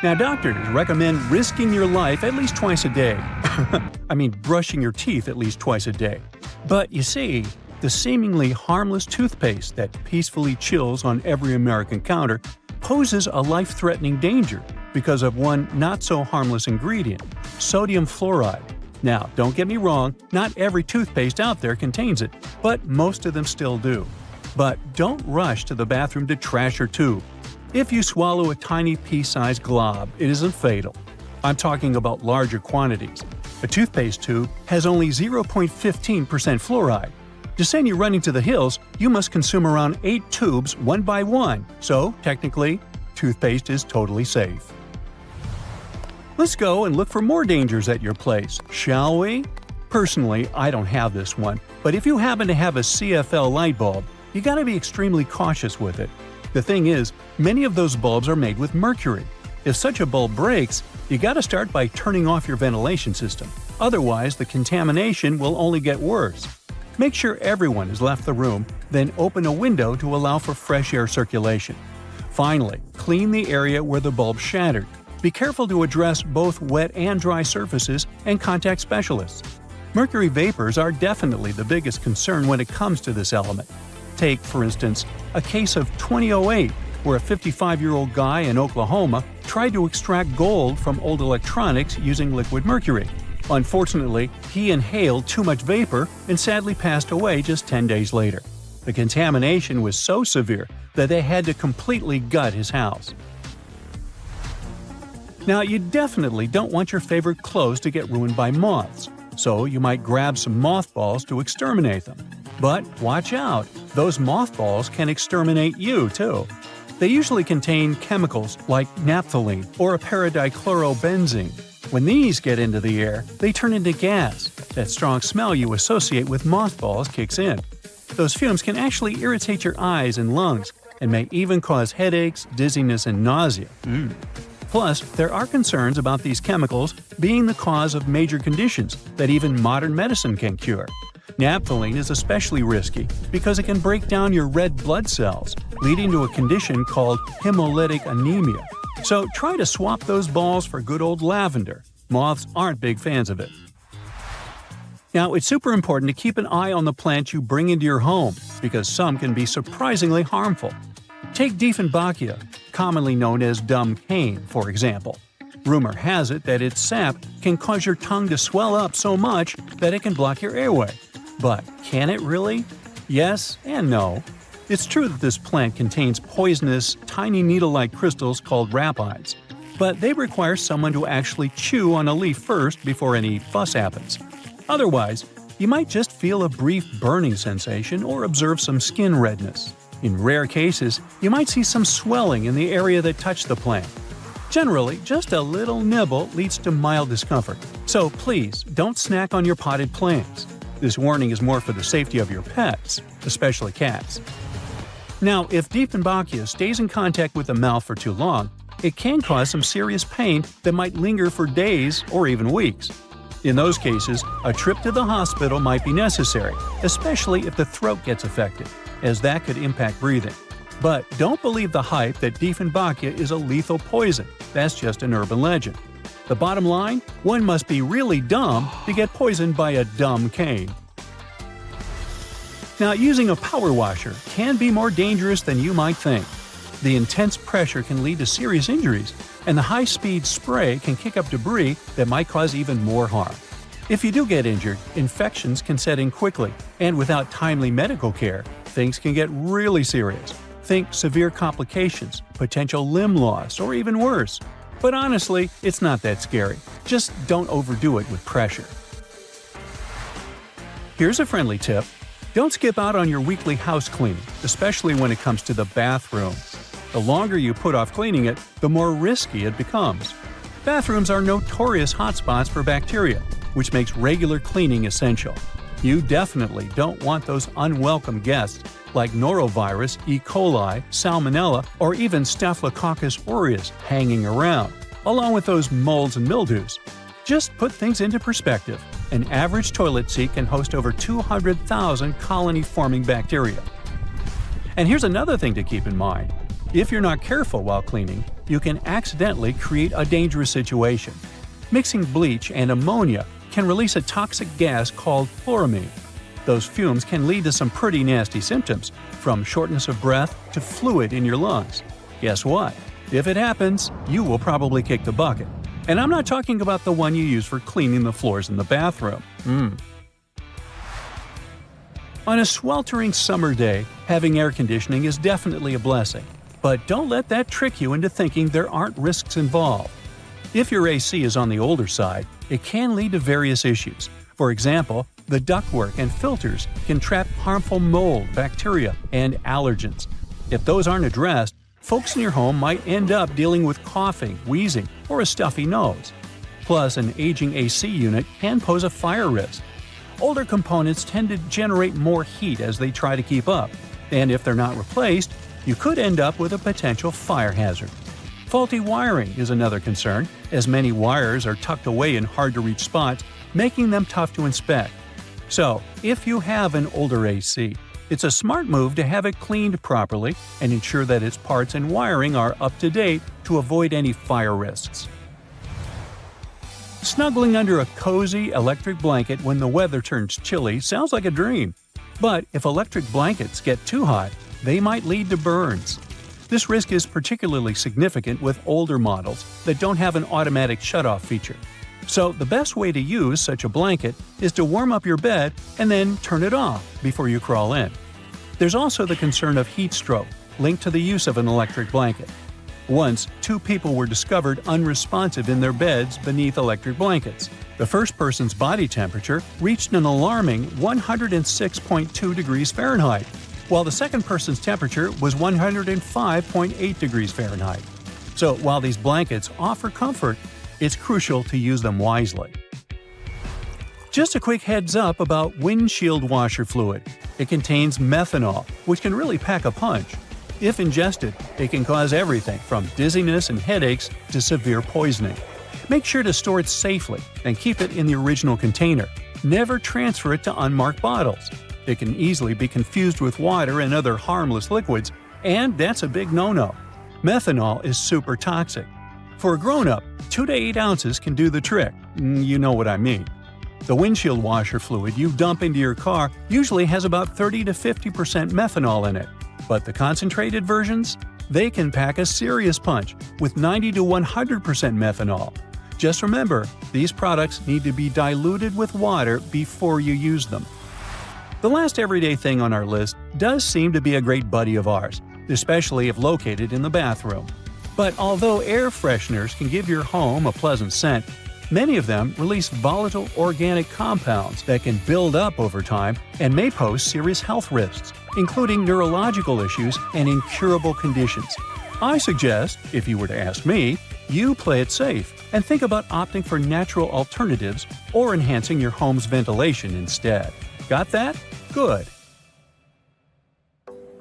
Now, doctors recommend risking your life at least twice a day. I mean, brushing your teeth at least twice a day. But you see, the seemingly harmless toothpaste that peacefully chills on every American counter poses a life-threatening danger because of one not-so-harmless ingredient – sodium fluoride. Now, don't get me wrong, not every toothpaste out there contains it, but most of them still do. But don't rush to the bathroom to trash your tube. If you swallow a tiny pea-sized glob, it isn't fatal. I'm talking about larger quantities. A toothpaste tube has only 0.15% fluoride. To send you running to the hills, you must consume around 8 tubes one by one, so technically, toothpaste is totally safe. Let's go and look for more dangers at your place, shall we? Personally, I don't have this one, but if you happen to have a CFL light bulb, you gotta be extremely cautious with it. The thing is, many of those bulbs are made with mercury. If such a bulb breaks, you gotta start by turning off your ventilation system. Otherwise, the contamination will only get worse. Make sure everyone has left the room, then open a window to allow for fresh air circulation. Finally, clean the area where the bulb shattered. Be careful to address both wet and dry surfaces and contact specialists. Mercury vapors are definitely the biggest concern when it comes to this element. Take, for instance, a case of 2008, where a 55-year-old guy in Oklahoma tried to extract gold from old electronics using liquid mercury. Unfortunately, he inhaled too much vapor and sadly passed away just 10 days later. The contamination was so severe that they had to completely gut his house. Now, you definitely don't want your favorite clothes to get ruined by moths, so you might grab some mothballs to exterminate them. But watch out, those mothballs can exterminate you too. They usually contain chemicals like naphthalene or a paradichlorobenzene. When these get into the air, they turn into gas. That strong smell you associate with mothballs kicks in. Those fumes can actually irritate your eyes and lungs, and may even cause headaches, dizziness, and nausea. Plus, there are concerns about these chemicals being the cause of major conditions that even modern medicine can cure. Naphthalene is especially risky because it can break down your red blood cells, leading to a condition called hemolytic anemia. So try to swap those balls for good old lavender. Moths aren't big fans of it. Now, it's super important to keep an eye on the plants you bring into your home because some can be surprisingly harmful. Take Dieffenbachia, commonly known as dumb cane, for example. Rumor has it that its sap can cause your tongue to swell up so much that it can block your airway. But can it really? Yes and no. It's true that this plant contains poisonous, tiny needle-like crystals called rapides, but they require someone to actually chew on a leaf first before any fuss happens. Otherwise, you might just feel a brief burning sensation or observe some skin redness. In rare cases, you might see some swelling in the area that touched the plant. Generally, just a little nibble leads to mild discomfort, so please don't snack on your potted plants. This warning is more for the safety of your pets, especially cats. Now, if Dieffenbachia stays in contact with the mouth for too long, it can cause some serious pain that might linger for days or even weeks. In those cases, a trip to the hospital might be necessary, especially if the throat gets affected, as that could impact breathing. But don't believe the hype that Dieffenbachia is a lethal poison. That's just an urban legend. The bottom line? One must be really dumb to get poisoned by a dumb cane. Now, using a power washer can be more dangerous than you might think. The intense pressure can lead to serious injuries, and the high-speed spray can kick up debris that might cause even more harm. If you do get injured, infections can set in quickly, and without timely medical care, things can get really serious. Think severe complications, potential limb loss, or even worse. But honestly, it's not that scary. Just don't overdo it with pressure. Here's a friendly tip. Don't skip out on your weekly house cleaning, especially when it comes to the bathroom. The longer you put off cleaning it, the more risky it becomes. Bathrooms are notorious hotspots for bacteria, which makes regular cleaning essential. You definitely don't want those unwelcome guests like norovirus, E. coli, salmonella, or even Staphylococcus aureus hanging around, along with those molds and mildews. Just put things into perspective. An average toilet seat can host over 200,000 colony-forming bacteria. And here's another thing to keep in mind. If you're not careful while cleaning, you can accidentally create a dangerous situation. Mixing bleach and ammonia can release a toxic gas called chloramine. Those fumes can lead to some pretty nasty symptoms, from shortness of breath to fluid in your lungs. Guess what? If it happens, you will probably kick the bucket. And I'm not talking about the one you use for cleaning the floors in the bathroom. On a sweltering summer day, having air conditioning is definitely a blessing. But don't let that trick you into thinking there aren't risks involved. If your AC is on the older side, it can lead to various issues. For example, the ductwork and filters can trap harmful mold, bacteria, and allergens. If those aren't addressed, folks in your home might end up dealing with coughing, wheezing, or a stuffy nose. Plus, an aging AC unit can pose a fire risk. Older components tend to generate more heat as they try to keep up, and if they're not replaced, you could end up with a potential fire hazard. Faulty wiring is another concern, as many wires are tucked away in hard-to-reach spots, making them tough to inspect. So, if you have an older AC, it's a smart move to have it cleaned properly and ensure that its parts and wiring are up to date to avoid any fire risks. Snuggling under a cozy electric blanket when the weather turns chilly sounds like a dream. But if electric blankets get too hot, they might lead to burns. This risk is particularly significant with older models that don't have an automatic shutoff feature. So the best way to use such a blanket is to warm up your bed and then turn it off before you crawl in. There's also the concern of heat stroke, linked to the use of an electric blanket. Once, 2 people were discovered unresponsive in their beds beneath electric blankets. The first person's body temperature reached an alarming 106.2 degrees Fahrenheit, while the second person's temperature was 105.8 degrees Fahrenheit. So while these blankets offer comfort, it's crucial to use them wisely. Just a quick heads up about windshield washer fluid. It contains methanol, which can really pack a punch. If ingested, it can cause everything from dizziness and headaches to severe poisoning. Make sure to store it safely and keep it in the original container. Never transfer it to unmarked bottles. It can easily be confused with water and other harmless liquids, and that's a big no-no. Methanol is super toxic. For a grown-up, 2 to 8 ounces can do the trick. You know what I mean. The windshield washer fluid you dump into your car usually has about 30 to 50% methanol in it. But the concentrated versions? They can pack a serious punch with 90 to 100% methanol. Just remember, these products need to be diluted with water before you use them. The last everyday thing on our list does seem to be a great buddy of ours, especially if located in the bathroom. But although air fresheners can give your home a pleasant scent, many of them release volatile organic compounds that can build up over time and may pose serious health risks, including neurological issues and incurable conditions. I suggest, if you were to ask me, you play it safe and think about opting for natural alternatives or enhancing your home's ventilation instead. Got that? Good.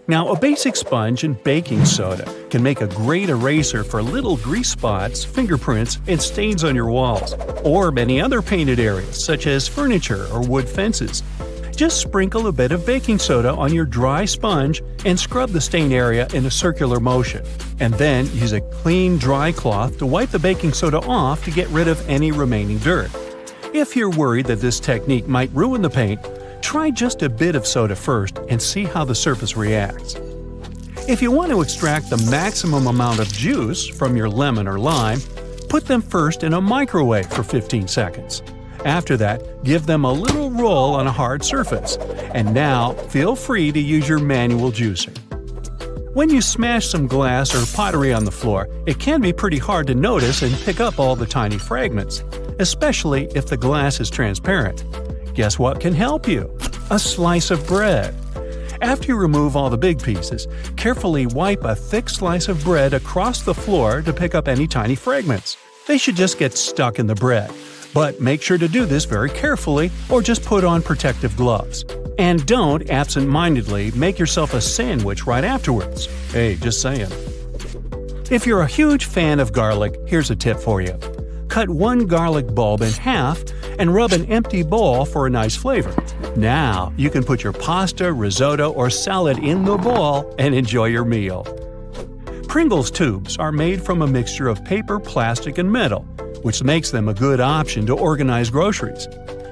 Now, a basic sponge and baking soda can make a great eraser for little grease spots, fingerprints, and stains on your walls, or any other painted areas such as furniture or wood fences. Just sprinkle a bit of baking soda on your dry sponge and scrub the stain area in a circular motion. And then use a clean, dry cloth to wipe the baking soda off to get rid of any remaining dirt. If you're worried that this technique might ruin the paint, try just a bit of soda first and see how the surface reacts. If you want to extract the maximum amount of juice from your lemon or lime, put them first in a microwave for 15 seconds. After that, give them a little roll on a hard surface. And now, feel free to use your manual juicer. When you smash some glass or pottery on the floor, it can be pretty hard to notice and pick up all the tiny fragments, especially if the glass is transparent. Guess what can help you? A slice of bread. After you remove all the big pieces, carefully wipe a thick slice of bread across the floor to pick up any tiny fragments. They should just get stuck in the bread. But make sure to do this very carefully or just put on protective gloves. And don't absent-mindedly make yourself a sandwich right afterwards. Hey, just saying. If you're a huge fan of garlic, here's a tip for you. Cut one garlic bulb in half and rub an empty bowl for a nice flavor. Now, you can put your pasta, risotto, or salad in the bowl and enjoy your meal. Pringles tubes are made from a mixture of paper, plastic, and metal, which makes them a good option to organize groceries.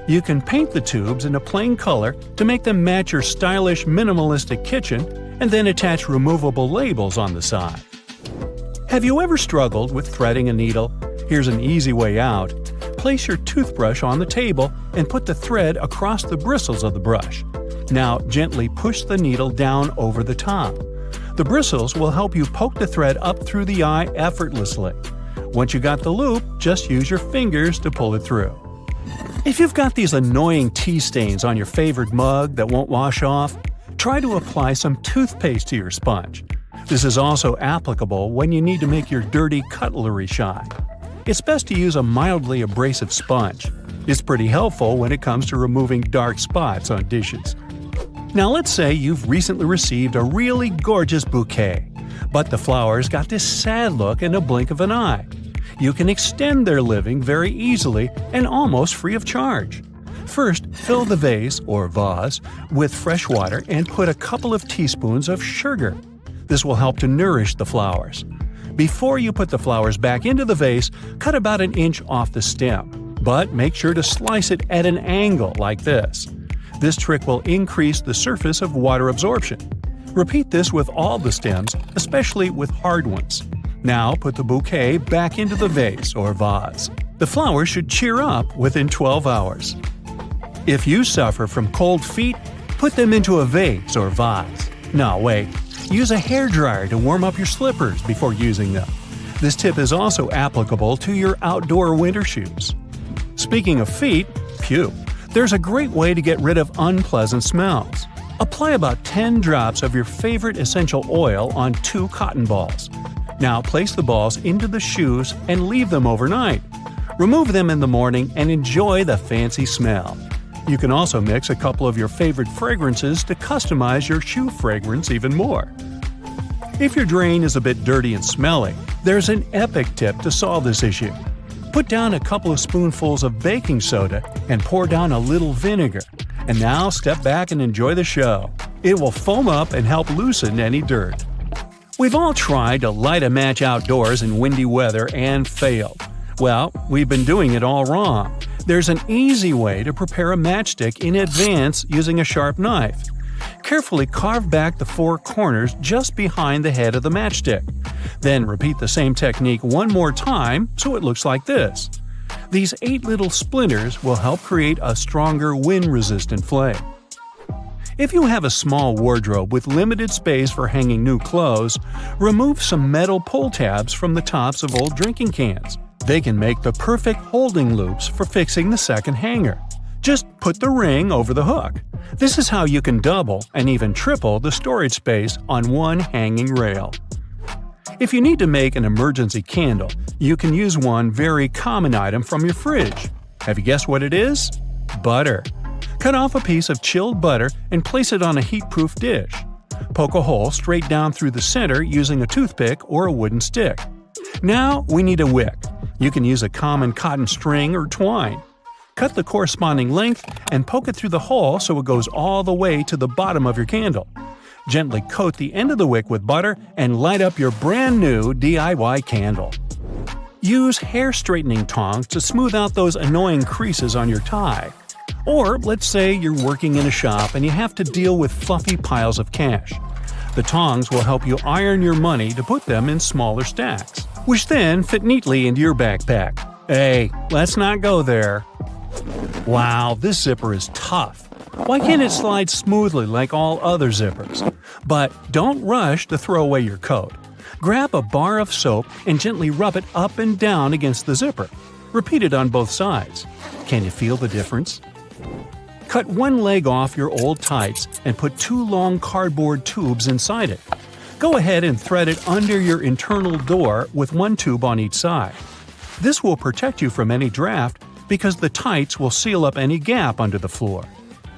You can paint the tubes in a plain color to make them match your stylish, minimalistic kitchen, and then attach removable labels on the side. Have you ever struggled with threading a needle? Here's an easy way out. Place your toothbrush on the table and put the thread across the bristles of the brush. Now gently push the needle down over the top. The bristles will help you poke the thread up through the eye effortlessly. Once you got the loop, just use your fingers to pull it through. If you've got these annoying tea stains on your favorite mug that won't wash off, try to apply some toothpaste to your sponge. This is also applicable when you need to make your dirty cutlery shine. It's best to use a mildly abrasive sponge. It's pretty helpful when it comes to removing dark spots on dishes. Now let's say you've recently received a really gorgeous bouquet, but the flowers got this sad look in a blink of an eye. You can extend their living very easily and almost free of charge. First, fill the vase or vase with fresh water and put a couple of teaspoons of sugar. This will help to nourish the flowers. Before you put the flowers back into the vase, cut about an inch off the stem, but make sure to slice it at an angle like this. This trick will increase the surface of water absorption. Repeat this with all the stems, especially with hard ones. Now put the bouquet back into the vase or vase. The flowers should cheer up within 12 hours. If you suffer from cold feet, put them into a vase or vase. No, wait. Use a hairdryer to warm up your slippers before using them. This tip is also applicable to your outdoor winter shoes. Speaking of feet, there's a great way to get rid of unpleasant smells. Apply about 10 drops of your favorite essential oil on 2 cotton balls. Now place the balls into the shoes and leave them overnight. Remove them in the morning and enjoy the fancy smell. You can also mix a couple of your favorite fragrances to customize your shoe fragrance even more. If your drain is a bit dirty and smelly, there's an epic tip to solve this issue. Put down a couple of spoonfuls of baking soda and pour down a little vinegar. And now step back and enjoy the show. It will foam up and help loosen any dirt. We've all tried to light a match outdoors in windy weather and failed. Well, we've been doing it all wrong. There's an easy way to prepare a matchstick in advance using a sharp knife. Carefully carve back the 4 corners just behind the head of the matchstick. Then repeat the same technique one more time so it looks like this. These 8 little splinters will help create a stronger wind-resistant flame. If you have a small wardrobe with limited space for hanging new clothes, remove some metal pull tabs from the tops of old drinking cans. They can make the perfect holding loops for fixing the second hanger. Just put the ring over the hook. This is how you can double and even triple the storage space on one hanging rail. If you need to make an emergency candle, you can use one very common item from your fridge. Have you guessed what it is? Butter. Cut off a piece of chilled butter and place it on a heat-proof dish. Poke a hole straight down through the center using a toothpick or a wooden stick. Now we need a wick. You can use a common cotton string or twine. Cut the corresponding length and poke it through the hole so it goes all the way to the bottom of your candle. Gently coat the end of the wick with butter and light up your brand new DIY candle. Use hair straightening tongs to smooth out those annoying creases on your tie. Or let's say you're working in a shop and you have to deal with fluffy piles of cash. The tongs will help you iron your money to put them in smaller stacks, which then fit neatly into your backpack. Hey, let's not go there. Wow, this zipper is tough. Why can't it slide smoothly like all other zippers? But don't rush to throw away your coat. Grab a bar of soap and gently rub it up and down against the zipper. Repeat it on both sides. Can you feel the difference? Cut one leg off your old tights and put 2 long cardboard tubes inside it. Go ahead and thread it under your internal door with 1 tube on each side. This will protect you from any draft because the tights will seal up any gap under the floor.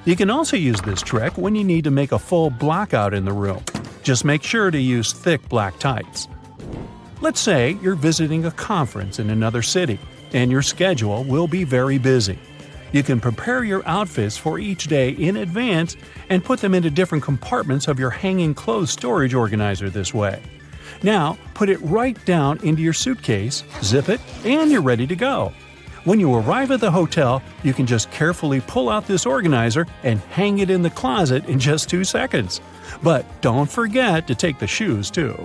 You can also use this trick when you need to make a full blackout in the room. Just make sure to use thick black tights. Let's say you're visiting a conference in another city, and your schedule will be very busy. You can prepare your outfits for each day in advance and put them into different compartments of your hanging clothes storage organizer this way. Now, put it right down into your suitcase, zip it, and you're ready to go. When you arrive at the hotel, you can just carefully pull out this organizer and hang it in the closet in just 2 seconds. But don't forget to take the shoes too.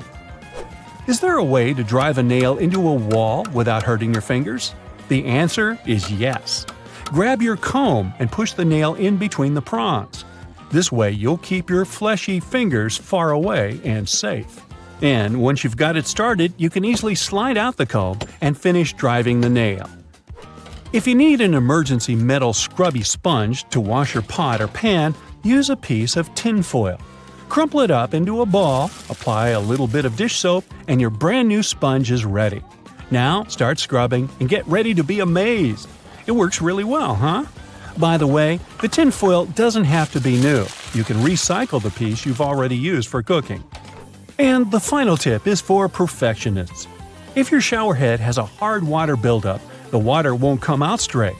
Is there a way to drive a nail into a wall without hurting your fingers? The answer is yes. Grab your comb and push the nail in between the prongs. This way you'll keep your fleshy fingers far away and safe. And once you've got it started, you can easily slide out the comb and finish driving the nail. If you need an emergency metal scrubby sponge to wash your pot or pan, use a piece of tin foil. Crumple it up into a ball, apply a little bit of dish soap, and your brand new sponge is ready. Now start scrubbing and get ready to be amazed. It works really well, huh? By the way, the tin foil doesn't have to be new. You can recycle the piece you've already used for cooking. And the final tip is for perfectionists. If your shower head has a hard water buildup, the water won't come out straight.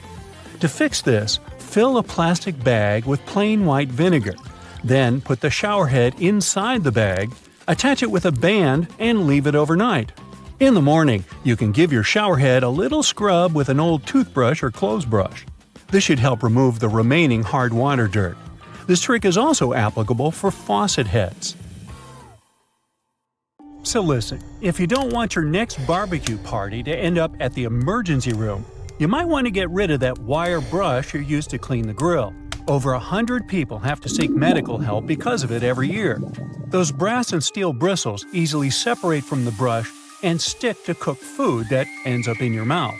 To fix this, fill a plastic bag with plain white vinegar. Then put the shower head inside the bag, attach it with a band, and leave it overnight. In the morning, you can give your shower head a little scrub with an old toothbrush or clothes brush. This should help remove the remaining hard water dirt. This trick is also applicable for faucet heads. So listen, if you don't want your next barbecue party to end up at the emergency room, you might want to get rid of that wire brush you used to clean the grill. Over 100 people have to seek medical help because of it every year. Those brass and steel bristles easily separate from the brush and stick to cooked food that ends up in your mouth.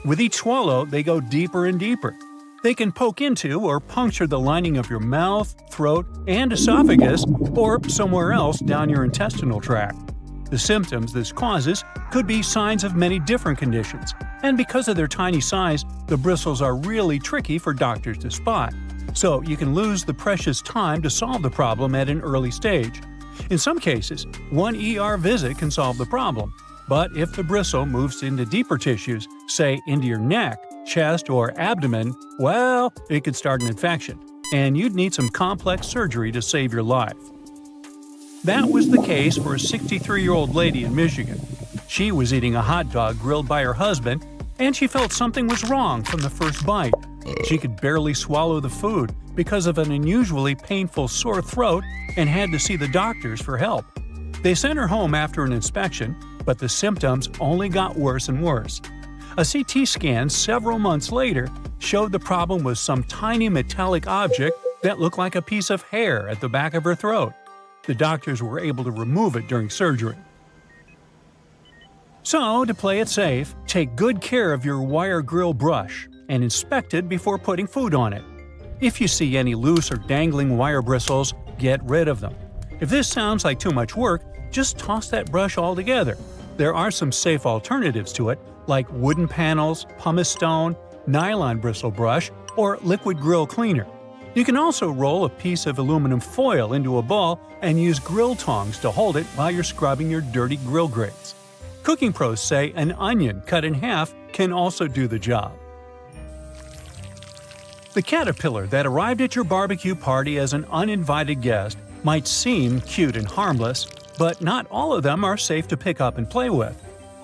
With each swallow, they go deeper and deeper. They can poke into or puncture the lining of your mouth, throat, and esophagus, or somewhere else down your intestinal tract. The symptoms this causes could be signs of many different conditions, and because of their tiny size, the bristles are really tricky for doctors to spot. So you can lose the precious time to solve the problem at an early stage. In some cases, one ER visit can solve the problem. But if the bristle moves into deeper tissues, say into your neck, chest, or abdomen, well, it could start an infection, and you'd need some complex surgery to save your life. That was the case for a 63-year-old lady in Michigan. She was eating a hot dog grilled by her husband, and she felt something was wrong from the first bite. She could barely swallow the food because of an unusually painful sore throat and had to see the doctors for help. They sent her home after an inspection, but the symptoms only got worse and worse. A CT scan several months later showed the problem was some tiny metallic object that looked like a piece of hair at the back of her throat. The doctors were able to remove it during surgery. So, to play it safe, take good care of your wire grill brush and inspect it before putting food on it. If you see any loose or dangling wire bristles, get rid of them. If this sounds like too much work, just toss that brush altogether. There are some safe alternatives to it, like wooden panels, pumice stone, nylon bristle brush, or liquid grill cleaner. You can also roll a piece of aluminum foil into a ball and use grill tongs to hold it while you're scrubbing your dirty grill grates. Cooking pros say an onion cut in half can also do the job. The caterpillar that arrived at your barbecue party as an uninvited guest might seem cute and harmless, but not all of them are safe to pick up and play with.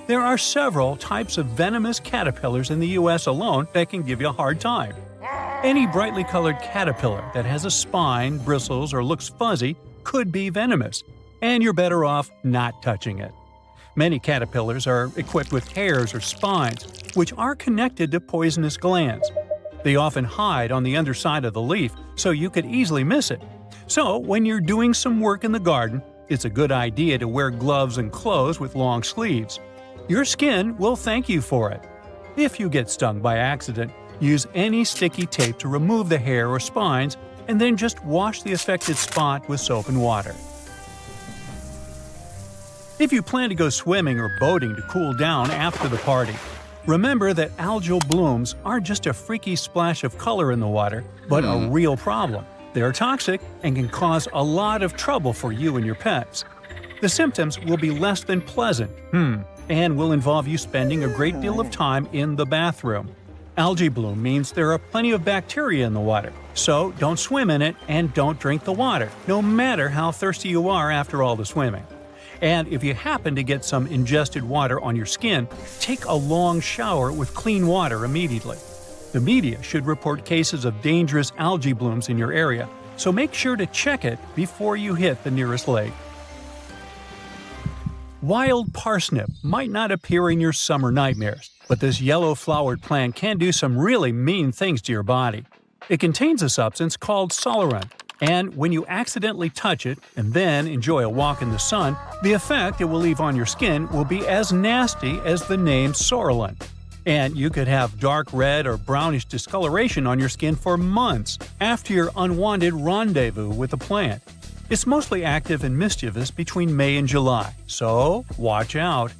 There are several types of venomous caterpillars in the US alone that can give you a hard time. Any brightly colored caterpillar that has a spine, bristles, or looks fuzzy could be venomous, and you're better off not touching it. Many caterpillars are equipped with hairs or spines, which are connected to poisonous glands. They often hide on the underside of the leaf, so you could easily miss it. So, when you're doing some work in the garden, it's a good idea to wear gloves and clothes with long sleeves. Your skin will thank you for it. If you get stung by accident, use any sticky tape to remove the hair or spines, and then just wash the affected spot with soap and water. If you plan to go swimming or boating to cool down after the party, remember that algal blooms aren't just a freaky splash of color in the water, but a real problem. They are toxic and can cause a lot of trouble for you and your pets. The symptoms will be less than pleasant, and will involve you spending a great deal of time in the bathroom. Algae bloom means there are plenty of bacteria in the water, so don't swim in it and don't drink the water, no matter how thirsty you are after all the swimming. And if you happen to get some ingested water on your skin, take a long shower with clean water immediately. The media should report cases of dangerous algae blooms in your area, so make sure to check it before you hit the nearest lake. Wild parsnip might not appear in your summer nightmares, but this yellow-flowered plant can do some really mean things to your body. It contains a substance called solerin, and when you accidentally touch it and then enjoy a walk in the sun, the effect it will leave on your skin will be as nasty as the name Sorolin. And you could have dark red or brownish discoloration on your skin for months after your unwanted rendezvous with the plant. It's mostly active and mischievous between May and July, so watch out.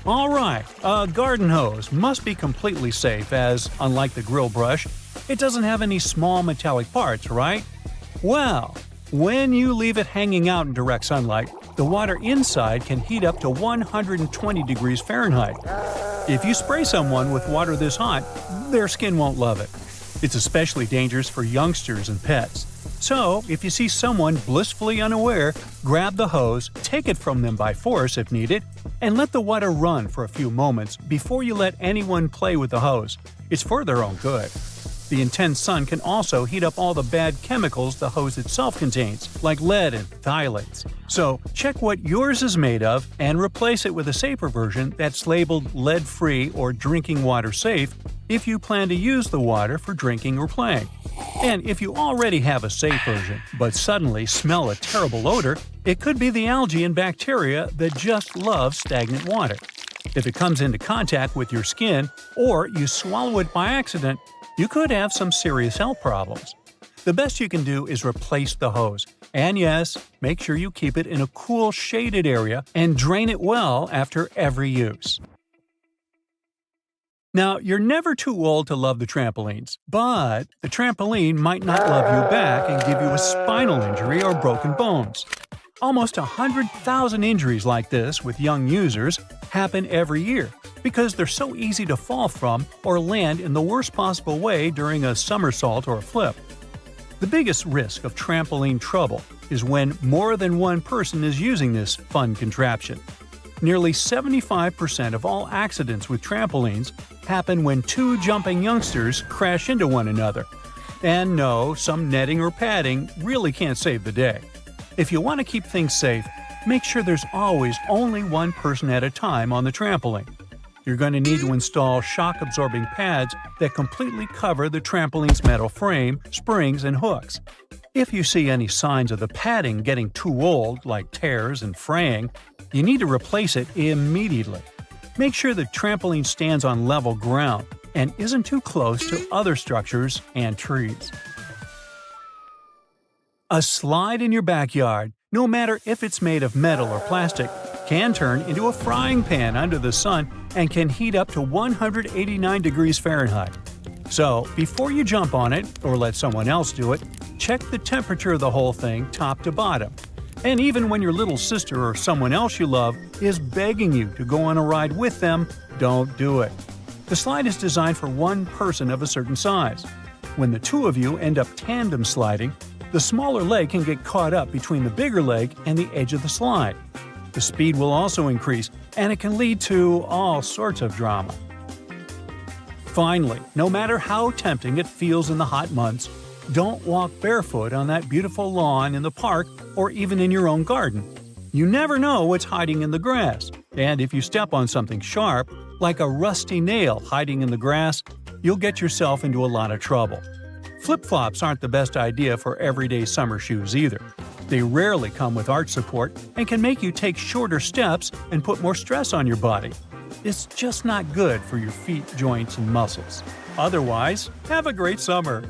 Alright, a garden hose must be completely safe as, unlike the grill brush, it doesn't have any small metallic parts, right? Well, when you leave it hanging out in direct sunlight, the water inside can heat up to 120 degrees Fahrenheit. If you spray someone with water this hot, their skin won't love it. It's especially dangerous for youngsters and pets. So, if you see someone blissfully unaware, grab the hose, take it from them by force if needed, and let the water run for a few moments before you let anyone play with the hose. It's for their own good. The intense sun can also heat up all the bad chemicals the hose itself contains, like lead and phthalates. So, check what yours is made of and replace it with a safer version that's labeled lead-free or drinking water safe if you plan to use the water for drinking or playing. And if you already have a safe version, but suddenly smell a terrible odor, it could be the algae and bacteria that just love stagnant water. If it comes into contact with your skin, or you swallow it by accident, you could have some serious health problems. The best you can do is replace the hose. And yes, make sure you keep it in a cool, shaded area and drain it well after every use. Now, you're never too old to love the trampolines, but the trampoline might not love you back and give you a spinal injury or broken bones. Almost 100,000 injuries like this with young users happen every year because they're so easy to fall from or land in the worst possible way during a somersault or a flip. The biggest risk of trampoline trouble is when more than one person is using this fun contraption. Nearly 75% of all accidents with trampolines happen when two jumping youngsters crash into one another. And no, some netting or padding really can't save the day. If you want to keep things safe, make sure there's always only one person at a time on the trampoline. You're going to need to install shock-absorbing pads that completely cover the trampoline's metal frame, springs, and hooks. If you see any signs of the padding getting too old, like tears and fraying, you need to replace it immediately. Make sure the trampoline stands on level ground and isn't too close to other structures and trees. A slide in your backyard, no matter if it's made of metal or plastic, can turn into a frying pan under the sun and can heat up to 189 degrees Fahrenheit. So, before you jump on it or let someone else do it, check the temperature of the whole thing top to bottom. And even when your little sister or someone else you love is begging you to go on a ride with them, don't do it. The slide is designed for one person of a certain size. When the two of you end up tandem sliding, the smaller leg can get caught up between the bigger leg and the edge of the slide. The speed will also increase, and it can lead to all sorts of drama. Finally, no matter how tempting it feels in the hot months, don't walk barefoot on that beautiful lawn in the park or even in your own garden. You never know what's hiding in the grass, and if you step on something sharp, like a rusty nail hiding in the grass, you'll get yourself into a lot of trouble. Flip-flops aren't the best idea for everyday summer shoes either. They rarely come with arch support and can make you take shorter steps and put more stress on your body. It's just not good for your feet, joints, and muscles. Otherwise, have a great summer!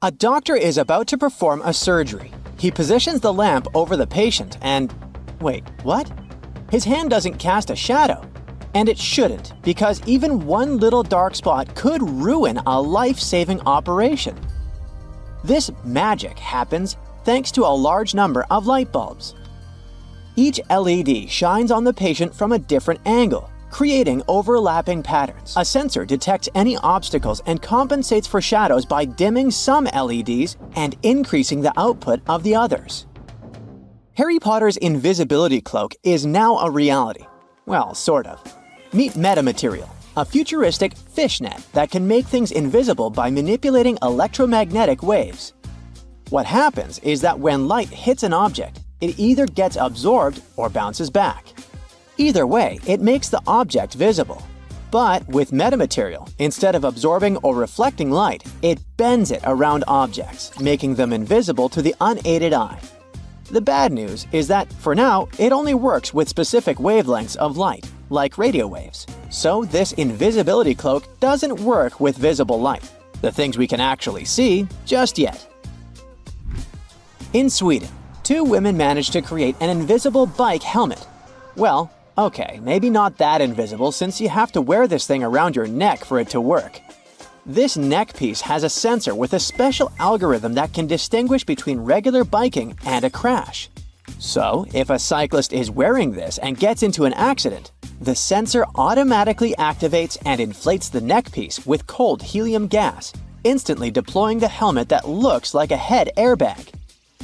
A doctor is about to perform a surgery. He positions the lamp over the patient and… wait, what? His hand doesn't cast a shadow. And it shouldn't, because even one little dark spot could ruin a life-saving operation. This magic happens thanks to a large number of light bulbs. Each LED shines on the patient from a different angle, creating overlapping patterns. A sensor detects any obstacles and compensates for shadows by dimming some LEDs and increasing the output of the others. Harry Potter's invisibility cloak is now a reality. Well, sort of. Meet metamaterial, a futuristic fishnet that can make things invisible by manipulating electromagnetic waves. What happens is that when light hits an object, it either gets absorbed or bounces back. Either way, it makes the object visible. But with metamaterial, instead of absorbing or reflecting light, it bends it around objects, making them invisible to the unaided eye. The bad news is that, for now, it only works with specific wavelengths of light, like radio waves. So this invisibility cloak doesn't work with visible light, the things we can actually see, just yet. In Sweden, 2 women managed to create an invisible bike helmet. Well, okay, maybe not that invisible since you have to wear this thing around your neck for it to work. This neck piece has a sensor with a special algorithm that can distinguish between regular biking and a crash. So, if a cyclist is wearing this and gets into an accident, the sensor automatically activates and inflates the neck piece with cold helium gas, instantly deploying the helmet that looks like a head airbag.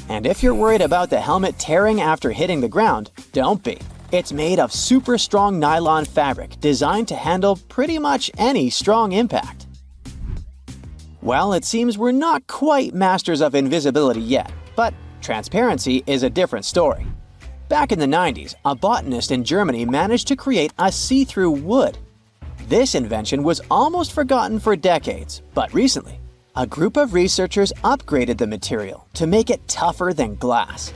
And if you're worried about the helmet tearing after hitting the ground, don't be. It's made of super strong nylon fabric designed to handle pretty much any strong impact. Well, it seems we're not quite masters of invisibility yet, but transparency is a different story. Back in the 90s, a botanist in Germany managed to create a see-through wood. This invention was almost forgotten for decades, but recently, a group of researchers upgraded the material to make it tougher than glass.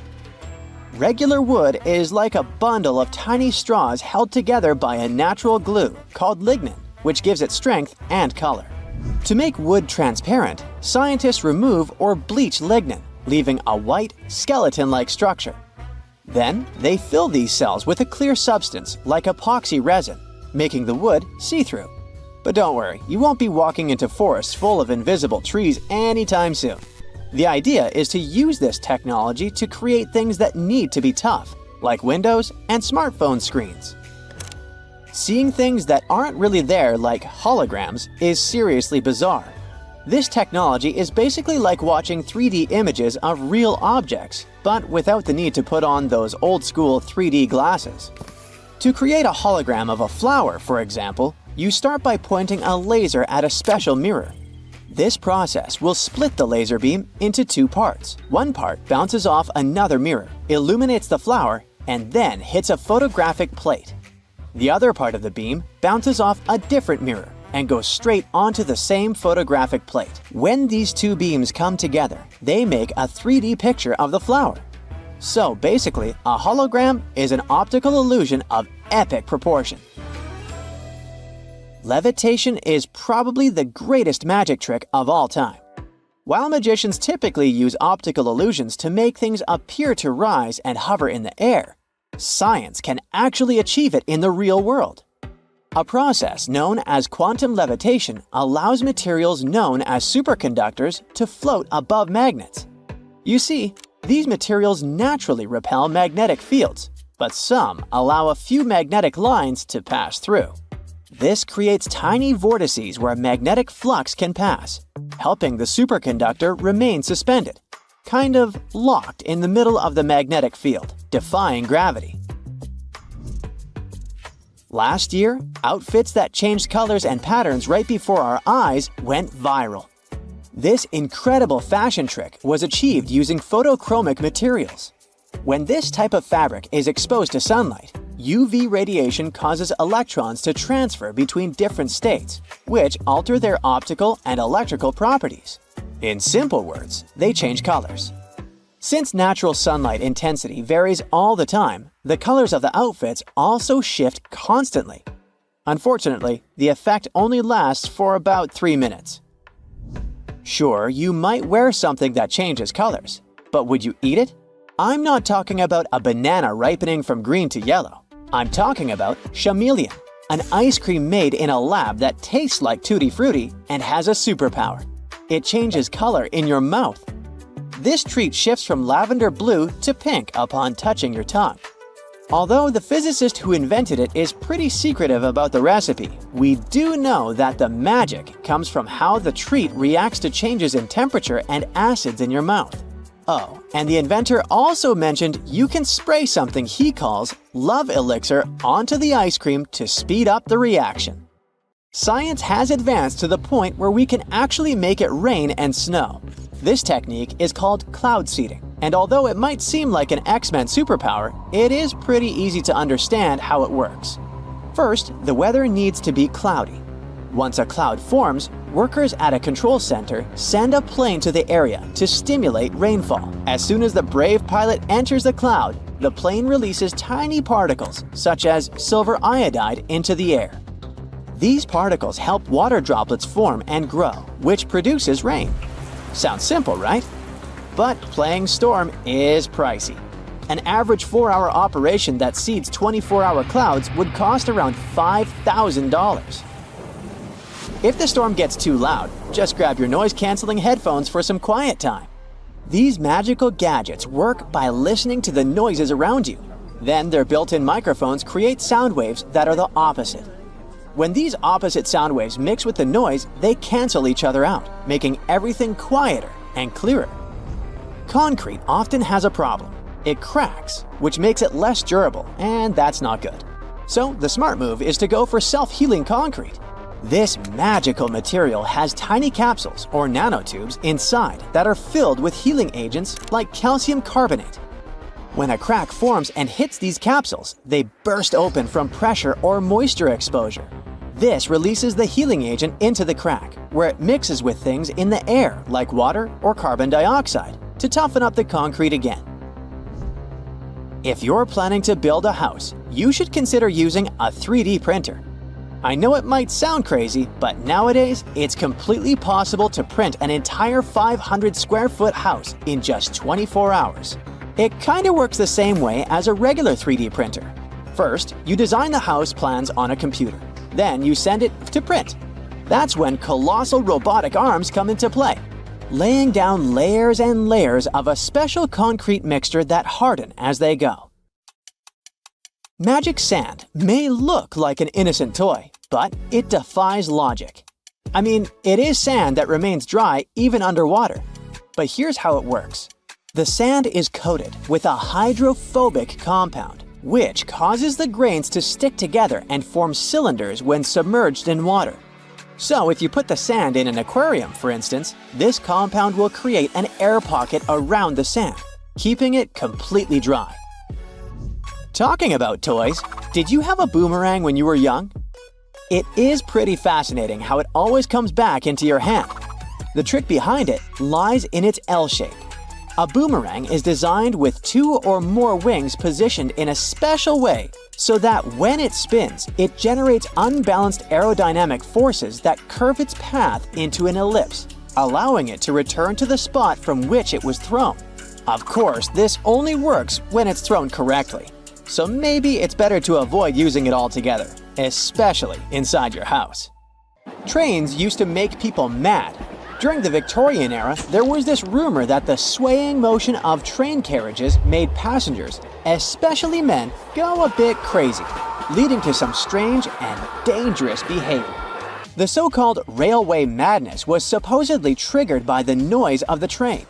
Regular wood is like a bundle of tiny straws held together by a natural glue called lignin, which gives it strength and color. To make wood transparent, scientists remove or bleach lignin, leaving a white, skeleton-like structure. Then, they fill these cells with a clear substance like epoxy resin, making the wood see-through. But don't worry, you won't be walking into forests full of invisible trees anytime soon. The idea is to use this technology to create things that need to be tough, like windows and smartphone screens. Seeing things that aren't really there, like holograms, is seriously bizarre. This technology is basically like watching 3D images of real objects, but without the need to put on those old-school 3D glasses. To create a hologram of a flower, for example, you start by pointing a laser at a special mirror. This process will split the laser beam into 2 parts. One part bounces off another mirror, illuminates the flower, and then hits a photographic plate. The other part of the beam bounces off a different mirror and goes straight onto the same photographic plate. When these 2 beams come together, they make a 3D picture of the flower. So basically, a hologram is an optical illusion of epic proportion. Levitation is probably the greatest magic trick of all time. While magicians typically use optical illusions to make things appear to rise and hover in the air, science can actually achieve it in the real world. A process known as quantum levitation allows materials known as superconductors to float above magnets. You see, these materials naturally repel magnetic fields, but some allow a few magnetic lines to pass through. This creates tiny vortices where magnetic flux can pass, helping the superconductor remain suspended, kind of locked in the middle of the magnetic field, defying gravity. Last year, outfits that changed colors and patterns right before our eyes went viral. This incredible fashion trick was achieved using photochromic materials. When this type of fabric is exposed to sunlight, UV radiation causes electrons to transfer between different states, which alter their optical and electrical properties. In simple words, they change colors. Since natural sunlight intensity varies all the time, the colors of the outfits also shift constantly. Unfortunately, the effect only lasts for about 3 minutes. Sure, you might wear something that changes colors, but would you eat it? I'm not talking about a banana ripening from green to yellow. I'm talking about chameleon, an ice cream made in a lab that tastes like Tutti Frutti and has a superpower. It changes color in your mouth. This treat shifts from lavender blue to pink upon touching your tongue. Although the physicist who invented it is pretty secretive about the recipe, we do know that the magic comes from how the treat reacts to changes in temperature and acids in your mouth. Oh, and the inventor also mentioned you can spray something he calls love elixir onto the ice cream to speed up the reaction. Science has advanced to the point where we can actually make it rain and snow. This technique is called cloud seeding, and although it might seem like an X-Men superpower, it is pretty easy to understand how it works. First, the weather needs to be cloudy. Once a cloud forms, workers at a control center send a plane to the area to stimulate rainfall. As soon as the brave pilot enters the cloud, the plane releases tiny particles, such as silver iodide, into the air. These particles help water droplets form and grow, which produces rain. Sounds simple, right? But playing storm is pricey. An average 4-hour operation that seeds 24-hour clouds would cost around $5,000. If the storm gets too loud, just grab your noise-canceling headphones for some quiet time. These magical gadgets work by listening to the noises around you. Then their built-in microphones create sound waves that are the opposite. When these opposite sound waves mix with the noise, they cancel each other out, making everything quieter and clearer. Concrete often has a problem. It cracks, which makes it less durable, and that's not good. So the smart move is to go for self-healing concrete. This magical material has tiny capsules or nanotubes inside that are filled with healing agents like calcium carbonate. When a crack forms and hits these capsules, they burst open from pressure or moisture exposure. This releases the healing agent into the crack, where it mixes with things in the air like water or carbon dioxide to toughen up the concrete again. If you're planning to build a house, you should consider using a 3D printer. I know it might sound crazy, but nowadays it's completely possible to print an entire 500 square foot house in just 24 hours. It kinda works the same way as a regular 3D printer. First, you design the house plans on a computer. Then you send it to print. That's when colossal robotic arms come into play, laying down layers and layers of a special concrete mixture that harden as they go. Magic sand may look like an innocent toy, but it defies logic. I mean, it is sand that remains dry even underwater. But here's how it works. The sand is coated with a hydrophobic compound, which causes the grains to stick together and form cylinders when submerged in water. So if you put the sand in an aquarium, for instance, this compound will create an air pocket around the sand, keeping it completely dry. Talking about toys, did you have a boomerang when you were young? It is pretty fascinating how it always comes back into your hand. The trick behind it lies in its L shape. A boomerang is designed with 2 or more wings positioned in a special way so that when it spins, it generates unbalanced aerodynamic forces that curve its path into an ellipse, allowing it to return to the spot from which it was thrown. Of course, this only works when it's thrown correctly, so maybe it's better to avoid using it altogether, especially inside your house. Trains used to make people mad. During the Victorian era, there was this rumor that the swaying motion of train carriages made passengers, especially men, go a bit crazy, leading to some strange and dangerous behavior. The so-called railway madness was supposedly triggered by the noise of the train.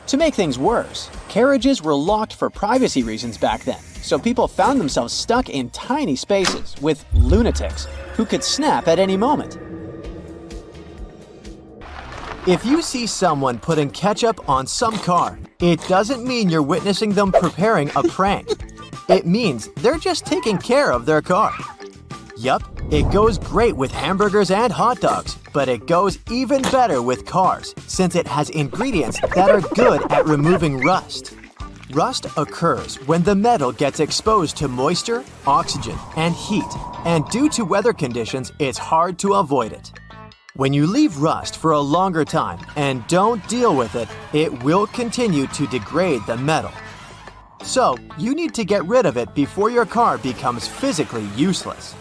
To make things worse, carriages were locked for privacy reasons back then, so people found themselves stuck in tiny spaces with lunatics who could snap at any moment. If you see someone putting ketchup on some car, it doesn't mean you're witnessing them preparing a prank. It means they're just taking care of their car. Yup, it goes great with hamburgers and hot dogs, but it goes even better with cars since it has ingredients that are good at removing rust. Rust occurs when the metal gets exposed to moisture, oxygen, and heat, and due to weather conditions, it's hard to avoid it. When you leave rust for a longer time and don't deal with it, it will continue to degrade the metal. So, you need to get rid of it before your car becomes physically useless.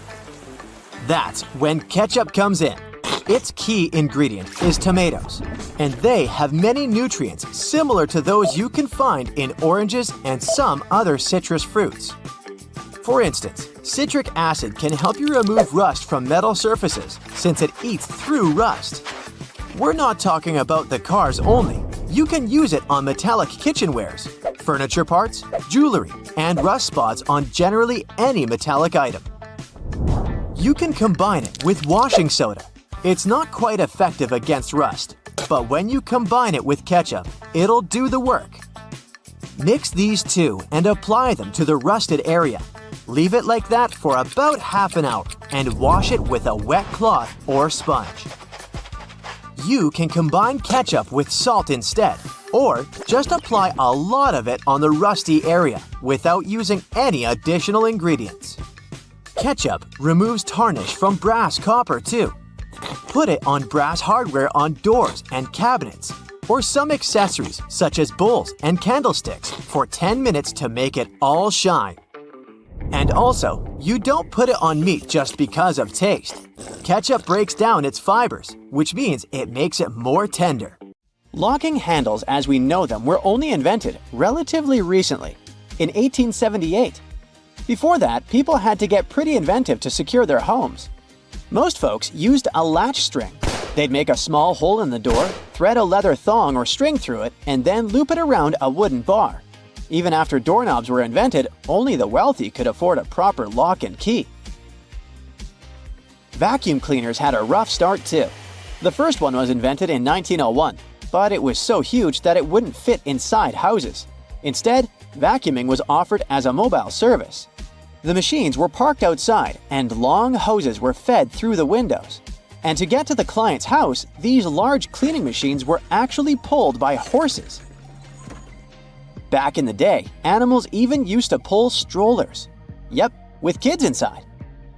That's when ketchup comes in. Its key ingredient is tomatoes, and they have many nutrients similar to those you can find in oranges and some other citrus fruits. For instance, citric acid can help you remove rust from metal surfaces since it eats through rust. We're not talking about the cars only. You can use it on metallic kitchenwares, furniture parts, jewelry, and rust spots on generally any metallic item. You can combine it with washing soda. It's not quite effective against rust, but when you combine it with ketchup, it'll do the work. Mix these two and apply them to the rusted area. Leave it like that for about half an hour and wash it with a wet cloth or sponge. You can combine ketchup with salt instead, or just apply a lot of it on the rusty area without using any additional ingredients. Ketchup removes tarnish from brass copper too. Put it on brass hardware on doors and cabinets, or some accessories such as bowls and candlesticks for 10 minutes to make it all shine. And also, you don't put it on meat just because of taste. Ketchup breaks down its fibers, which means it makes it more tender. Locking handles as we know them were only invented relatively recently, in 1878. Before that, people had to get pretty inventive to secure their homes. Most folks used a latch string. They'd make a small hole in the door, thread a leather thong or string through it, and then loop it around a wooden bar. Even after doorknobs were invented, only the wealthy could afford a proper lock and key. Vacuum cleaners had a rough start too. The first one was invented in 1901, but it was so huge that it wouldn't fit inside houses. Instead, vacuuming was offered as a mobile service. The machines were parked outside, and long hoses were fed through the windows. And to get to the client's house, these large cleaning machines were actually pulled by horses. Back in the day, animals even used to pull strollers. Yep, with kids inside.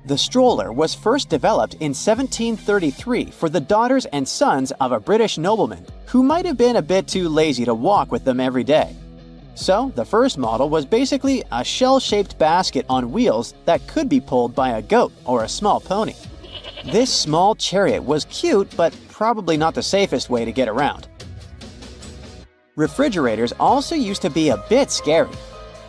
The stroller was first developed in 1733 for the daughters and sons of a British nobleman who might have been a bit too lazy to walk with them every day. So, the first model was basically a shell-shaped basket on wheels that could be pulled by a goat or a small pony. This small chariot was cute, but probably not the safest way to get around. Refrigerators also used to be a bit scary.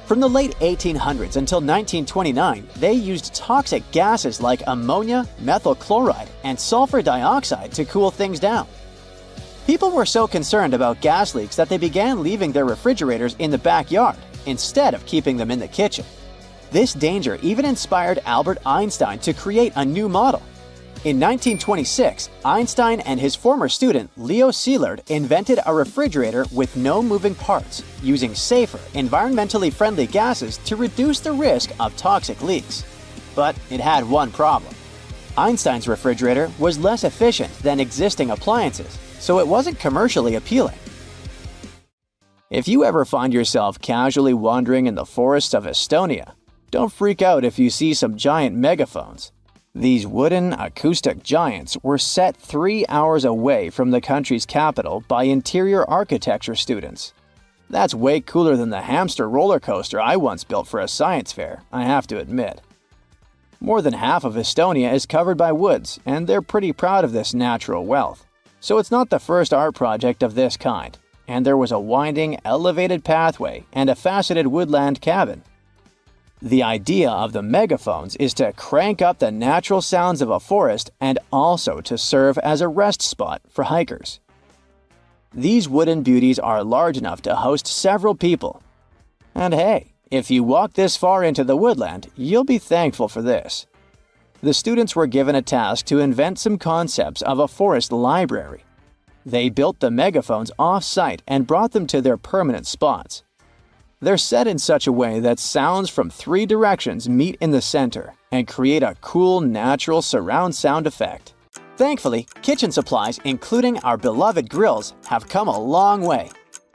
From the late 1800s until 1929, they used toxic gases like ammonia, methyl chloride, and sulfur dioxide to cool things down. People were so concerned about gas leaks that they began leaving their refrigerators in the backyard instead of keeping them in the kitchen. This danger even inspired Albert Einstein to create a new model. In 1926, Einstein and his former student Leo Szilard invented a refrigerator with no moving parts, using safer, environmentally friendly gases to reduce the risk of toxic leaks. But it had one problem. Einstein's refrigerator was less efficient than existing appliances, so it wasn't commercially appealing. If you ever find yourself casually wandering in the forests of Estonia, don't freak out if you see some giant megaphones. These wooden, acoustic giants were set 3 hours away from the country's capital by interior architecture students. That's way cooler than the hamster roller coaster I once built for a science fair, I have to admit. More than half of Estonia is covered by woods, and they're pretty proud of this natural wealth. So it's not the first art project of this kind, and there was a winding, elevated pathway and a faceted woodland cabin. The idea of the megaphones is to crank up the natural sounds of a forest and also to serve as a rest spot for hikers. These wooden beauties are large enough to host several people. And hey, if you walk this far into the woodland, you'll be thankful for this. The students were given a task to invent some concepts of a forest library. They built the megaphones off-site and brought them to their permanent spots. They're set in such a way that sounds from 3 directions meet in the center and create a cool, natural surround sound effect. Thankfully, kitchen supplies, including our beloved grills, have come a long way.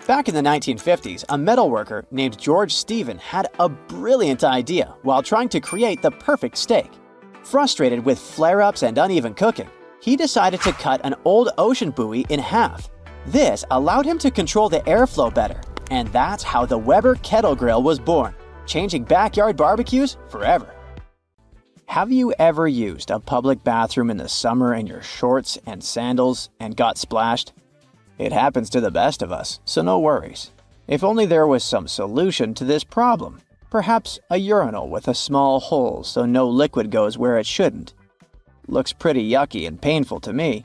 Back in the 1950s, a metalworker named George Stephen had a brilliant idea while trying to create the perfect steak. Frustrated with flare-ups and uneven cooking, he decided to cut an old ocean buoy in half. This allowed him to control the airflow better. And that's how the Weber Kettle Grill was born, changing backyard barbecues forever. Have you ever used a public bathroom in the summer in your shorts and sandals and got splashed? It happens to the best of us, so no worries. If only there was some solution to this problem. perhaps a urinal with a small hole so no liquid goes where it shouldn't. Looks pretty yucky and painful to me.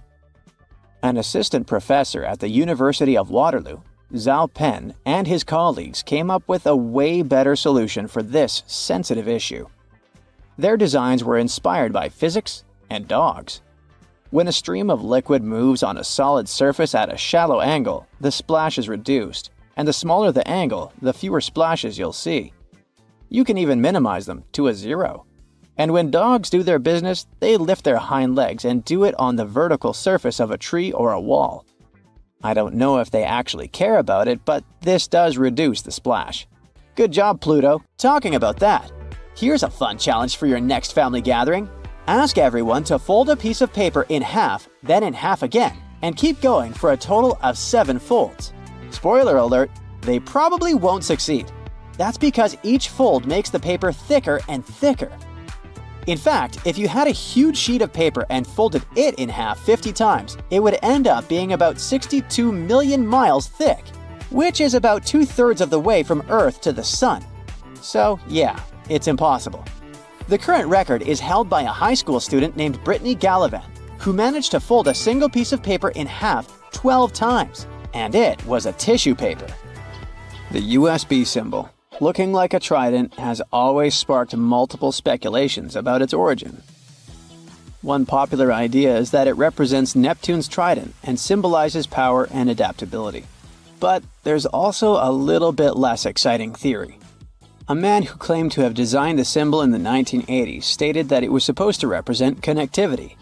An assistant professor at the University of Waterloo, Zhao Pen, and his colleagues came up with a way better solution for this sensitive issue. Their designs were inspired by physics and dogs. When a stream of liquid moves on a solid surface at a shallow angle, the splash is reduced, and the smaller the angle, the fewer splashes you'll see. You can even minimize them to a zero. And when dogs do their business, they lift their hind legs and do it on the vertical surface of a tree or a wall. I don't know if they actually care about it, but this does reduce the splash. Good job, Pluto. Talking about that, here's a fun challenge for your next family gathering. Ask everyone to fold a piece of paper in half, then in half again, and keep going for a total of 7 folds. Spoiler alert, they probably won't succeed. That's because each fold makes the paper thicker and thicker. In fact, if you had a huge sheet of paper and folded it in half 50 times, it would end up being about 62 million miles thick, which is about 2/3 of the way from Earth to the Sun. So yeah, it's impossible. The current record is held by a high school student named Brittany Gallivan, who managed to fold a single piece of paper in half 12 times, and it was a tissue paper. The USB symbol, looking like a trident, has always sparked multiple speculations about its origin. One popular idea is that it represents Neptune's trident and symbolizes power and adaptability. But there's also a little bit less exciting theory. A man who claimed to have designed the symbol in the 1980s stated that it was supposed to represent connectivity.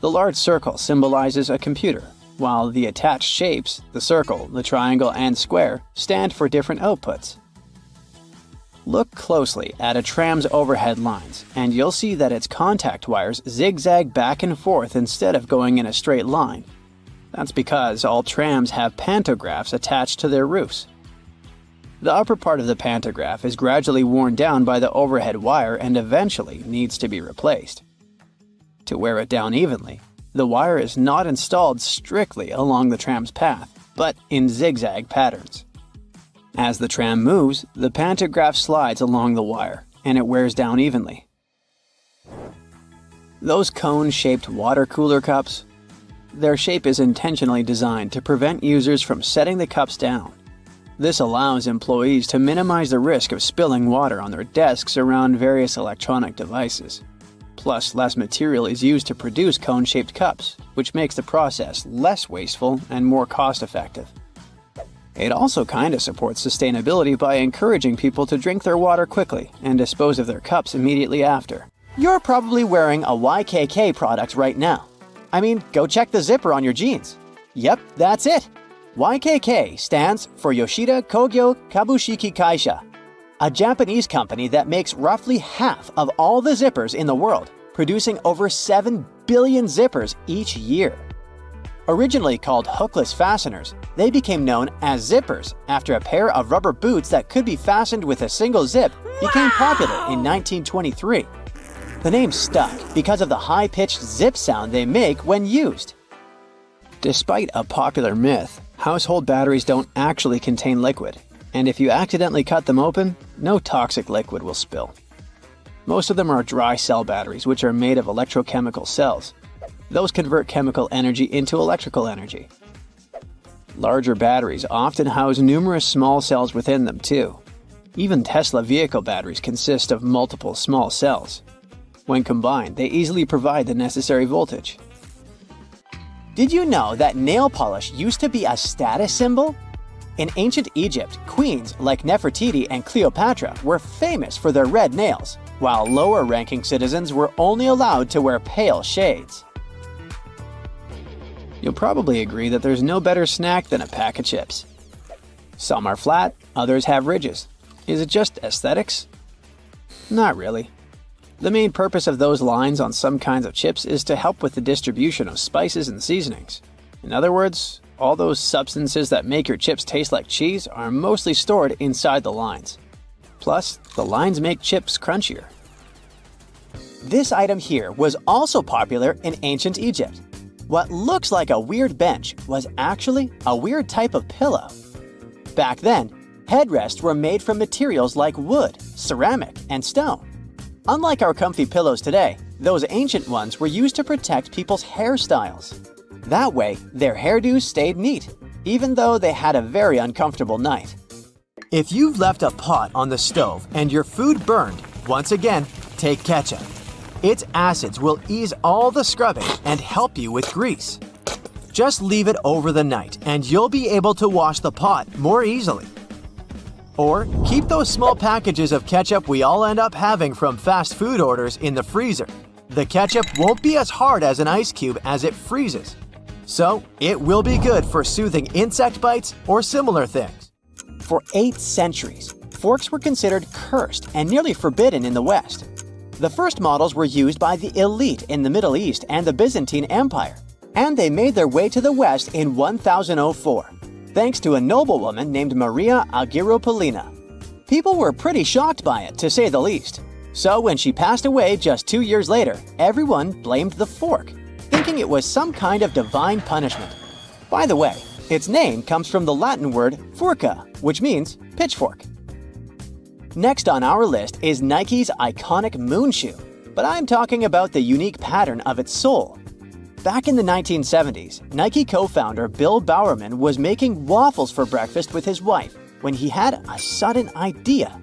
The large circle symbolizes a computer, while the attached shapes, the circle, the triangle, and square, stand for different outputs. Look closely at a tram's overhead lines, and you'll see that its contact wires zigzag back and forth instead of going in a straight line. That's because all trams have pantographs attached to their roofs. The upper part of the pantograph is gradually worn down by the overhead wire and eventually needs to be replaced. To wear it down evenly, the wire is not installed strictly along the tram's path, but in zigzag patterns. As the tram moves, the pantograph slides along the wire, and it wears down evenly. Those cone-shaped water cooler cups? Their shape is intentionally designed to prevent users from setting the cups down. This allows employees to minimize the risk of spilling water on their desks around various electronic devices. Plus, less material is used to produce cone-shaped cups, which makes the process less wasteful and more cost-effective. It also kinda supports sustainability by encouraging people to drink their water quickly and dispose of their cups immediately after. You're probably wearing a YKK product right now. I mean, go check the zipper on your jeans. Yep, that's it. YKK stands for Yoshida Kogyo Kabushiki Kaisha, a Japanese company that makes roughly half of all the zippers in the world, producing over 7 billion zippers each year. Originally called hookless fasteners, they became known as zippers after a pair of rubber boots that could be fastened with a single zip became popular in 1923. The name stuck because of the high-pitched zip sound they make when used. Despite a popular myth, household batteries don't actually contain liquid, and if you accidentally cut them open, no toxic liquid will spill. Most of them are dry cell batteries, which are made of electrochemical cells. Those convert chemical energy into electrical energy. Larger batteries often house numerous small cells within them too. Even Tesla vehicle batteries consist of multiple small cells. When combined, they easily provide the necessary voltage. Did you know that nail polish used to be a status symbol? In ancient Egypt, queens like Nefertiti and Cleopatra were famous for their red nails, while lower-ranking citizens were only allowed to wear pale shades. You'll probably agree that there's no better snack than a pack of chips. Some are flat, others have ridges. Is it just aesthetics? Not really. The main purpose of those lines on some kinds of chips is to help with the distribution of spices and seasonings. In other words, all those substances that make your chips taste like cheese are mostly stored inside the lines. Plus, the lines make chips crunchier. This item here was also popular in ancient Egypt. What looks like a weird bench was actually a weird type of pillow. Back then, headrests were made from materials like wood, ceramic, and stone. Unlike our comfy pillows today, those ancient ones were used to protect people's hairstyles. That way, their hairdos stayed neat, even though they had a very uncomfortable night. If you've left a pot on the stove and your food burned, once again, take ketchup. Its acids will ease all the scrubbing and help you with grease. Just leave it over the night and you'll be able to wash the pot more easily. Or keep those small packages of ketchup we all end up having from fast food orders in the freezer. The ketchup won't be as hard as an ice cube as it freezes. So it will be good for soothing insect bites or similar things. For 8 centuries, forks were considered cursed and nearly forbidden in the West. The first models were used by the elite in the Middle East and the Byzantine Empire, and they made their way to the West in 1004, thanks to a noblewoman named Maria Agrippina. People were pretty shocked by it, to say the least. So when she passed away just 2 years later, everyone blamed the fork, thinking it was some kind of divine punishment. By the way, its name comes from the Latin word furca, which means pitchfork. Next on our list is Nike's iconic moon shoe, but I'm talking about the unique pattern of its sole. Back in the 1970s, Nike co-founder Bill Bowerman was making waffles for breakfast with his wife when he had a sudden idea: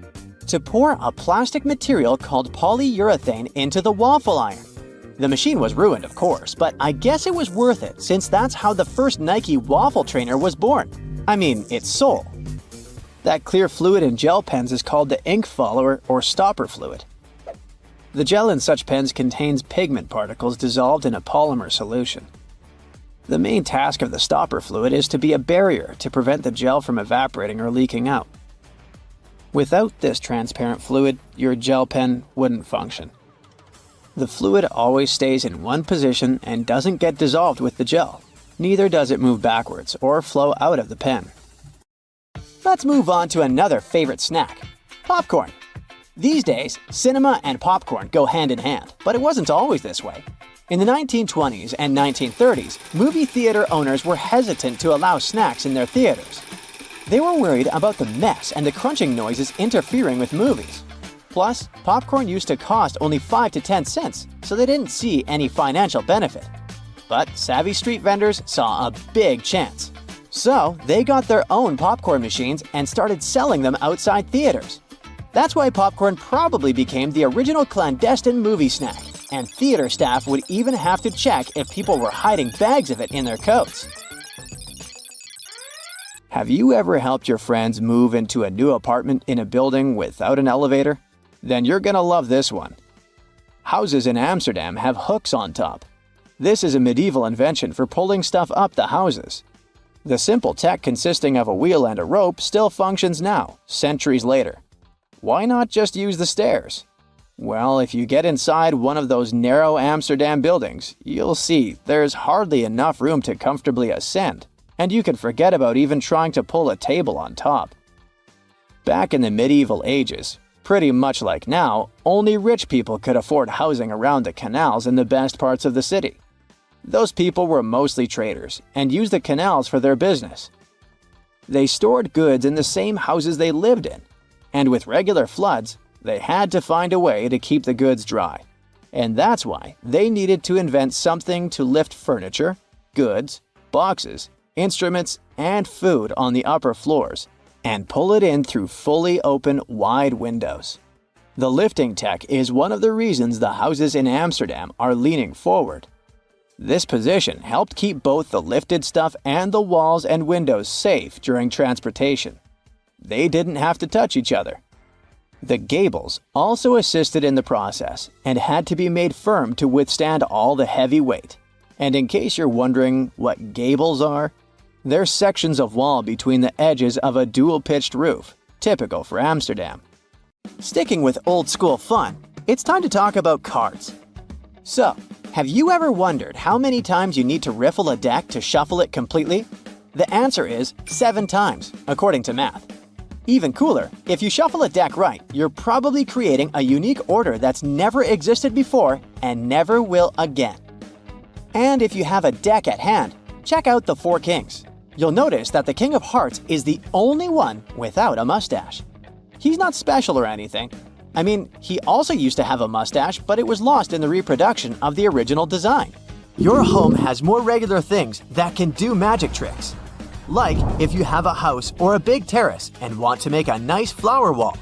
to pour a plastic material called polyurethane into the waffle iron. The machine was ruined, of course, but I guess it was worth it since that's how the first Nike waffle trainer was born. I mean, its sole. That clear fluid in gel pens is called the ink follower or stopper fluid. The gel in such pens contains pigment particles dissolved in a polymer solution. The main task of the stopper fluid is to be a barrier to prevent the gel from evaporating or leaking out. Without this transparent fluid, your gel pen wouldn't function. The fluid always stays in one position and doesn't get dissolved with the gel. Neither does it move backwards or flow out of the pen. Let's move on to another favorite snack: popcorn. These days, cinema and popcorn go hand in hand, but it wasn't always this way. In the 1920s and 1930s, movie theater owners were hesitant to allow snacks in their theaters. They were worried about the mess and the crunching noises interfering with movies. Plus, popcorn used to cost only 5 to 10 cents, so they didn't see any financial benefit. But savvy street vendors saw a big chance. So they got their own popcorn machines and started selling them outside theaters. That's why popcorn probably became the original clandestine movie snack, and theater staff would even have to check if people were hiding bags of it in their coats. Have you ever helped your friends move into a new apartment in a building without an elevator? Then you're gonna love this one. Houses in Amsterdam have hooks on top. This is a medieval invention for pulling stuff up the houses. The simple tech consisting of a wheel and a rope still functions now, centuries later. Why not just use the stairs? Well, if you get inside one of those narrow Amsterdam buildings, you'll see there's hardly enough room to comfortably ascend, and you can forget about even trying to pull a table on top. Back in the medieval ages, pretty much like now, only rich people could afford housing around the canals in the best parts of the city. Those people were mostly traders and used the canals for their business. They stored goods in the same houses they lived in, and with regular floods, they had to find a way to keep the goods dry. And that's why they needed to invent something to lift furniture, goods, boxes, instruments, and food on the upper floors, and pull it in through fully open, wide windows. The lifting tech is one of the reasons the houses in Amsterdam are leaning forward. This position helped keep both the lifted stuff and the walls and windows safe during transportation. They didn't have to touch each other. The gables also assisted in the process and had to be made firm to withstand all the heavy weight. And in case you're wondering what gables are, they're sections of wall between the edges of a dual-pitched roof, typical for Amsterdam. Sticking with old-school fun, it's time to talk about cards. So, have you ever wondered how many times you need to riffle a deck to shuffle it completely? The answer is 7 times, according to math. Even cooler, if you shuffle a deck right, you're probably creating a unique order that's never existed before and never will again. And if you have a deck at hand, check out the 4 kings. You'll notice that the King of Hearts is the only one without a mustache. He's not special or anything. I mean, he also used to have a mustache, but it was lost in the reproduction of the original design. Your home has more regular things that can do magic tricks. Like if you have a house or a big terrace and want to make a nice flower wall.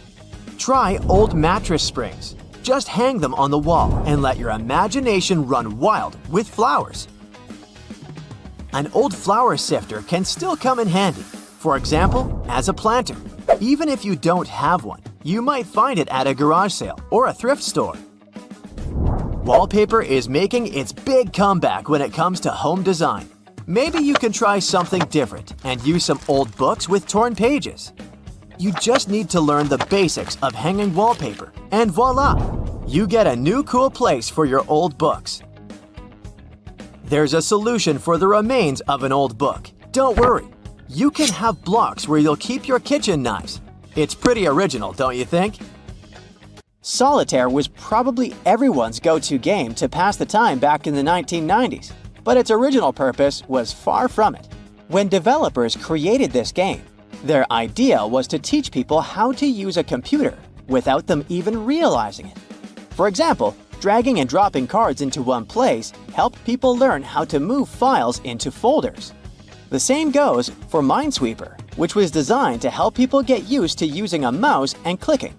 Try old mattress springs. Just hang them on the wall and let your imagination run wild with flowers. An old flower sifter can still come in handy, for example, as a planter. Even if you don't have one, you might find it at a garage sale or a thrift store. Wallpaper is making its big comeback when it comes to home design. Maybe you can try something different and use some old books with torn pages. You just need to learn the basics of hanging wallpaper, and voila! You get a new cool place for your old books. There's a solution for the remains of an old book. Don't worry. You can have blocks where you'll keep your kitchen knives. It's pretty original, don't you think? Solitaire was probably everyone's go-to game to pass the time back in the 1990s, but its original purpose was far from it. When developers created this game, their idea was to teach people how to use a computer without them even realizing it. For example, dragging and dropping cards into one place helped people learn how to move files into folders. The same goes for Minesweeper, which was designed to help people get used to using a mouse and clicking.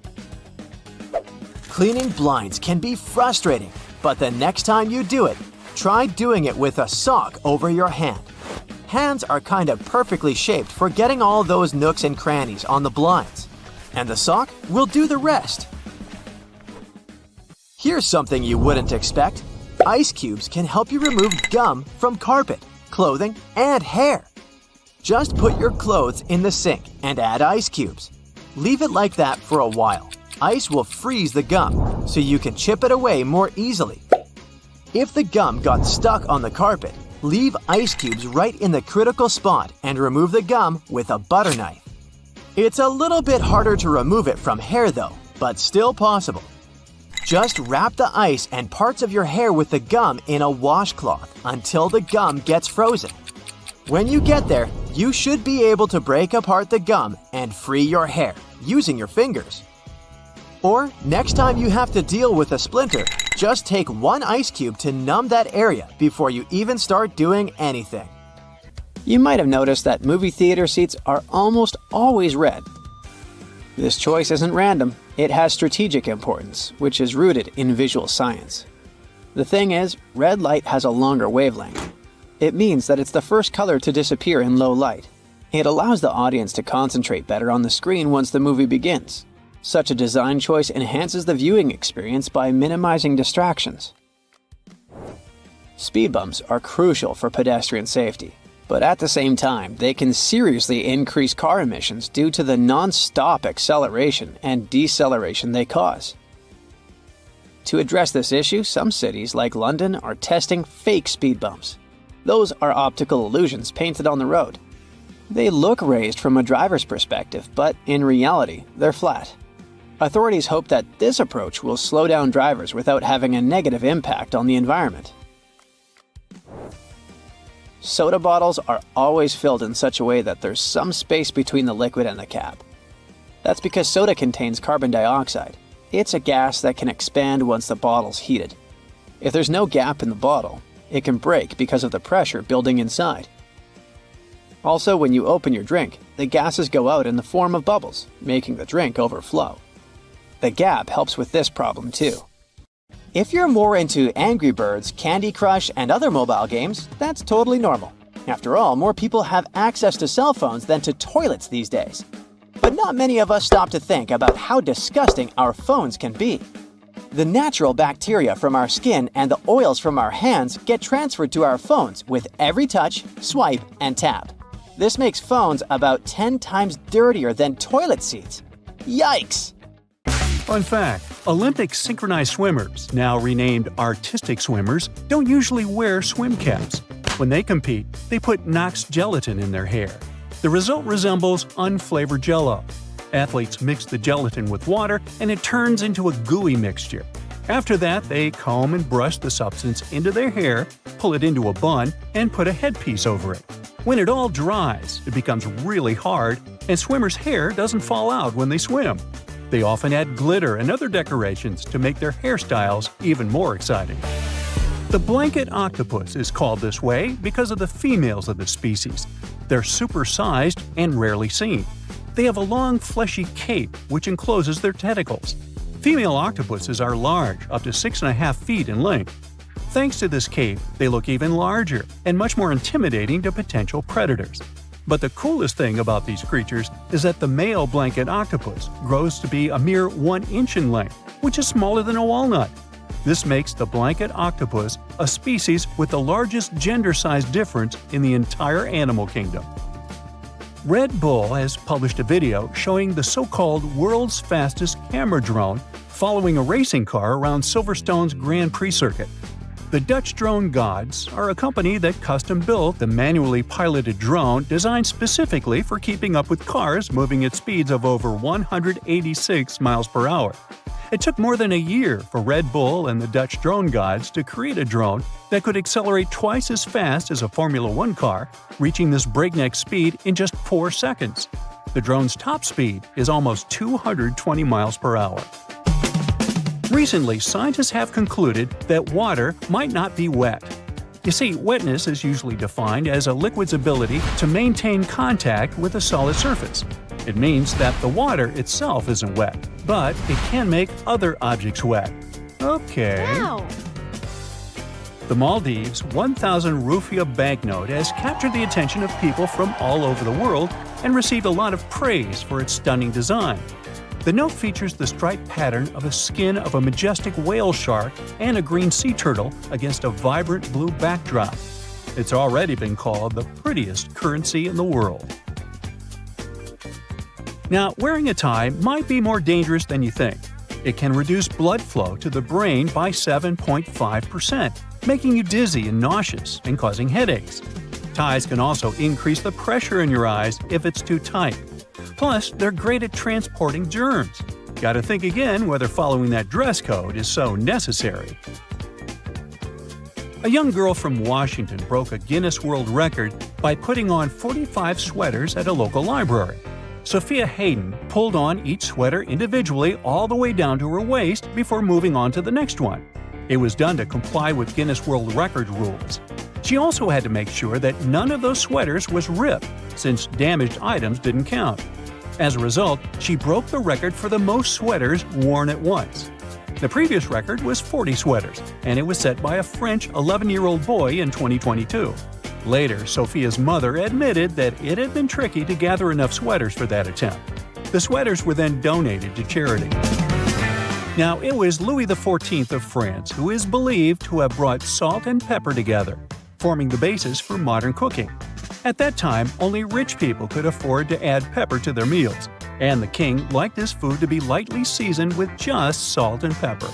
Cleaning blinds can be frustrating, but the next time you do it, try doing it with a sock over your hand. Hands are kind of perfectly shaped for getting all those nooks and crannies on the blinds, and the sock will do the rest. Here's something you wouldn't expect. Ice cubes can help you remove gum from carpet, clothing, and hair. Just put your clothes in the sink and add ice cubes. Leave it like that for a while. Ice will freeze the gum, so you can chip it away more easily. If the gum got stuck on the carpet, leave ice cubes right in the critical spot and remove the gum with a butter knife. It's a little bit harder to remove it from hair though, but still possible. Just wrap the ice and parts of your hair with the gum in a washcloth until the gum gets frozen. When you get there, you should be able to break apart the gum and free your hair using your fingers. Or next time you have to deal with a splinter, just take one ice cube to numb that area before you even start doing anything. You might have noticed that movie theater seats are almost always red. This choice isn't random. It has strategic importance, which is rooted in visual science. The thing is, red light has a longer wavelength. It means that it's the first color to disappear in low light. It allows the audience to concentrate better on the screen once the movie begins. Such a design choice enhances the viewing experience by minimizing distractions. Speed bumps are crucial for pedestrian safety, but at the same time, they can seriously increase car emissions due to the non-stop acceleration and deceleration they cause. To address this issue, some cities like London are testing fake speed bumps. Those are optical illusions painted on the road. They look raised from a driver's perspective, but in reality, they're flat. Authorities hope that this approach will slow down drivers without having a negative impact on the environment. Soda bottles are always filled in such a way that there's some space between the liquid and the cap. That's because soda contains carbon dioxide. It's a gas that can expand once the bottle's heated. If there's no gap in the bottle, it can break because of the pressure building inside. Also, when you open your drink, the gases go out in the form of bubbles, making the drink overflow. The gap helps with this problem too. If you're more into Angry Birds, Candy Crush, and other mobile games, that's totally normal. After all, more people have access to cell phones than to toilets these days. But not many of us stop to think about how disgusting our phones can be. The natural bacteria from our skin and the oils from our hands get transferred to our phones with every touch, swipe, and tap. This makes phones about 10 times dirtier than toilet seats. Yikes! Fun fact, Olympic synchronized swimmers, now renamed artistic swimmers, don't usually wear swim caps. When they compete, they put Knox gelatin in their hair. The result resembles unflavored Jell-O. Athletes mix the gelatin with water and it turns into a gooey mixture. After that, they comb and brush the substance into their hair, pull it into a bun, and put a headpiece over it. When it all dries, it becomes really hard, and swimmers' hair doesn't fall out when they swim. They often add glitter and other decorations to make their hairstyles even more exciting. The blanket octopus is called this way because of the females of the species. They're supersized and rarely seen. They have a long, fleshy cape which encloses their tentacles. Female octopuses are large, up to 6.5 feet in length. Thanks to this cape, they look even larger and much more intimidating to potential predators. But the coolest thing about these creatures is that the male blanket octopus grows to be a mere 1 inch in length, which is smaller than a walnut. This makes the blanket octopus a species with the largest gender size difference in the entire animal kingdom. Red Bull has published a video showing the so-called world's fastest camera drone following a racing car around Silverstone's Grand Prix circuit. The Dutch drone gods are a company that custom-built the manually piloted drone designed specifically for keeping up with cars moving at speeds of over 186 miles per hour. It took more than a year for Red Bull and the Dutch drone gods to create a drone that could accelerate twice as fast as a Formula One car, reaching this breakneck speed in just 4 seconds. The drone's top speed is almost 220 miles per hour. Recently, scientists have concluded that water might not be wet. You see, wetness is usually defined as a liquid's ability to maintain contact with a solid surface. It means that the water itself isn't wet, but it can make other objects wet. Okay. Wow. The Maldives 1,000 rupiah banknote has captured the attention of people from all over the world and received a lot of praise for its stunning design. The note features the striped pattern of a skin of a majestic whale shark and a green sea turtle against a vibrant blue backdrop. It's already been called the prettiest currency in the world. Now, wearing a tie might be more dangerous than you think. It can reduce blood flow to the brain by 7.5%, making you dizzy and nauseous and causing headaches. Ties can also increase the pressure in your eyes if it's too tight. Plus, they're great at transporting germs. Gotta think again whether following that dress code is so necessary. A young girl from Washington broke a Guinness World Record by putting on 45 sweaters at a local library. Sophia Hayden pulled on each sweater individually all the way down to her waist before moving on to the next one. It was done to comply with Guinness World Record rules. She also had to make sure that none of those sweaters was ripped, since damaged items didn't count. As a result, she broke the record for the most sweaters worn at once. The previous record was 40 sweaters, and it was set by a French 11-year-old boy in 2022. Later, Sophia's mother admitted that it had been tricky to gather enough sweaters for that attempt. The sweaters were then donated to charity. Now, it was Louis XIV of France who is believed to have brought salt and pepper together, forming the basis for modern cooking. At that time, only rich people could afford to add pepper to their meals, and the king liked his food to be lightly seasoned with just salt and pepper.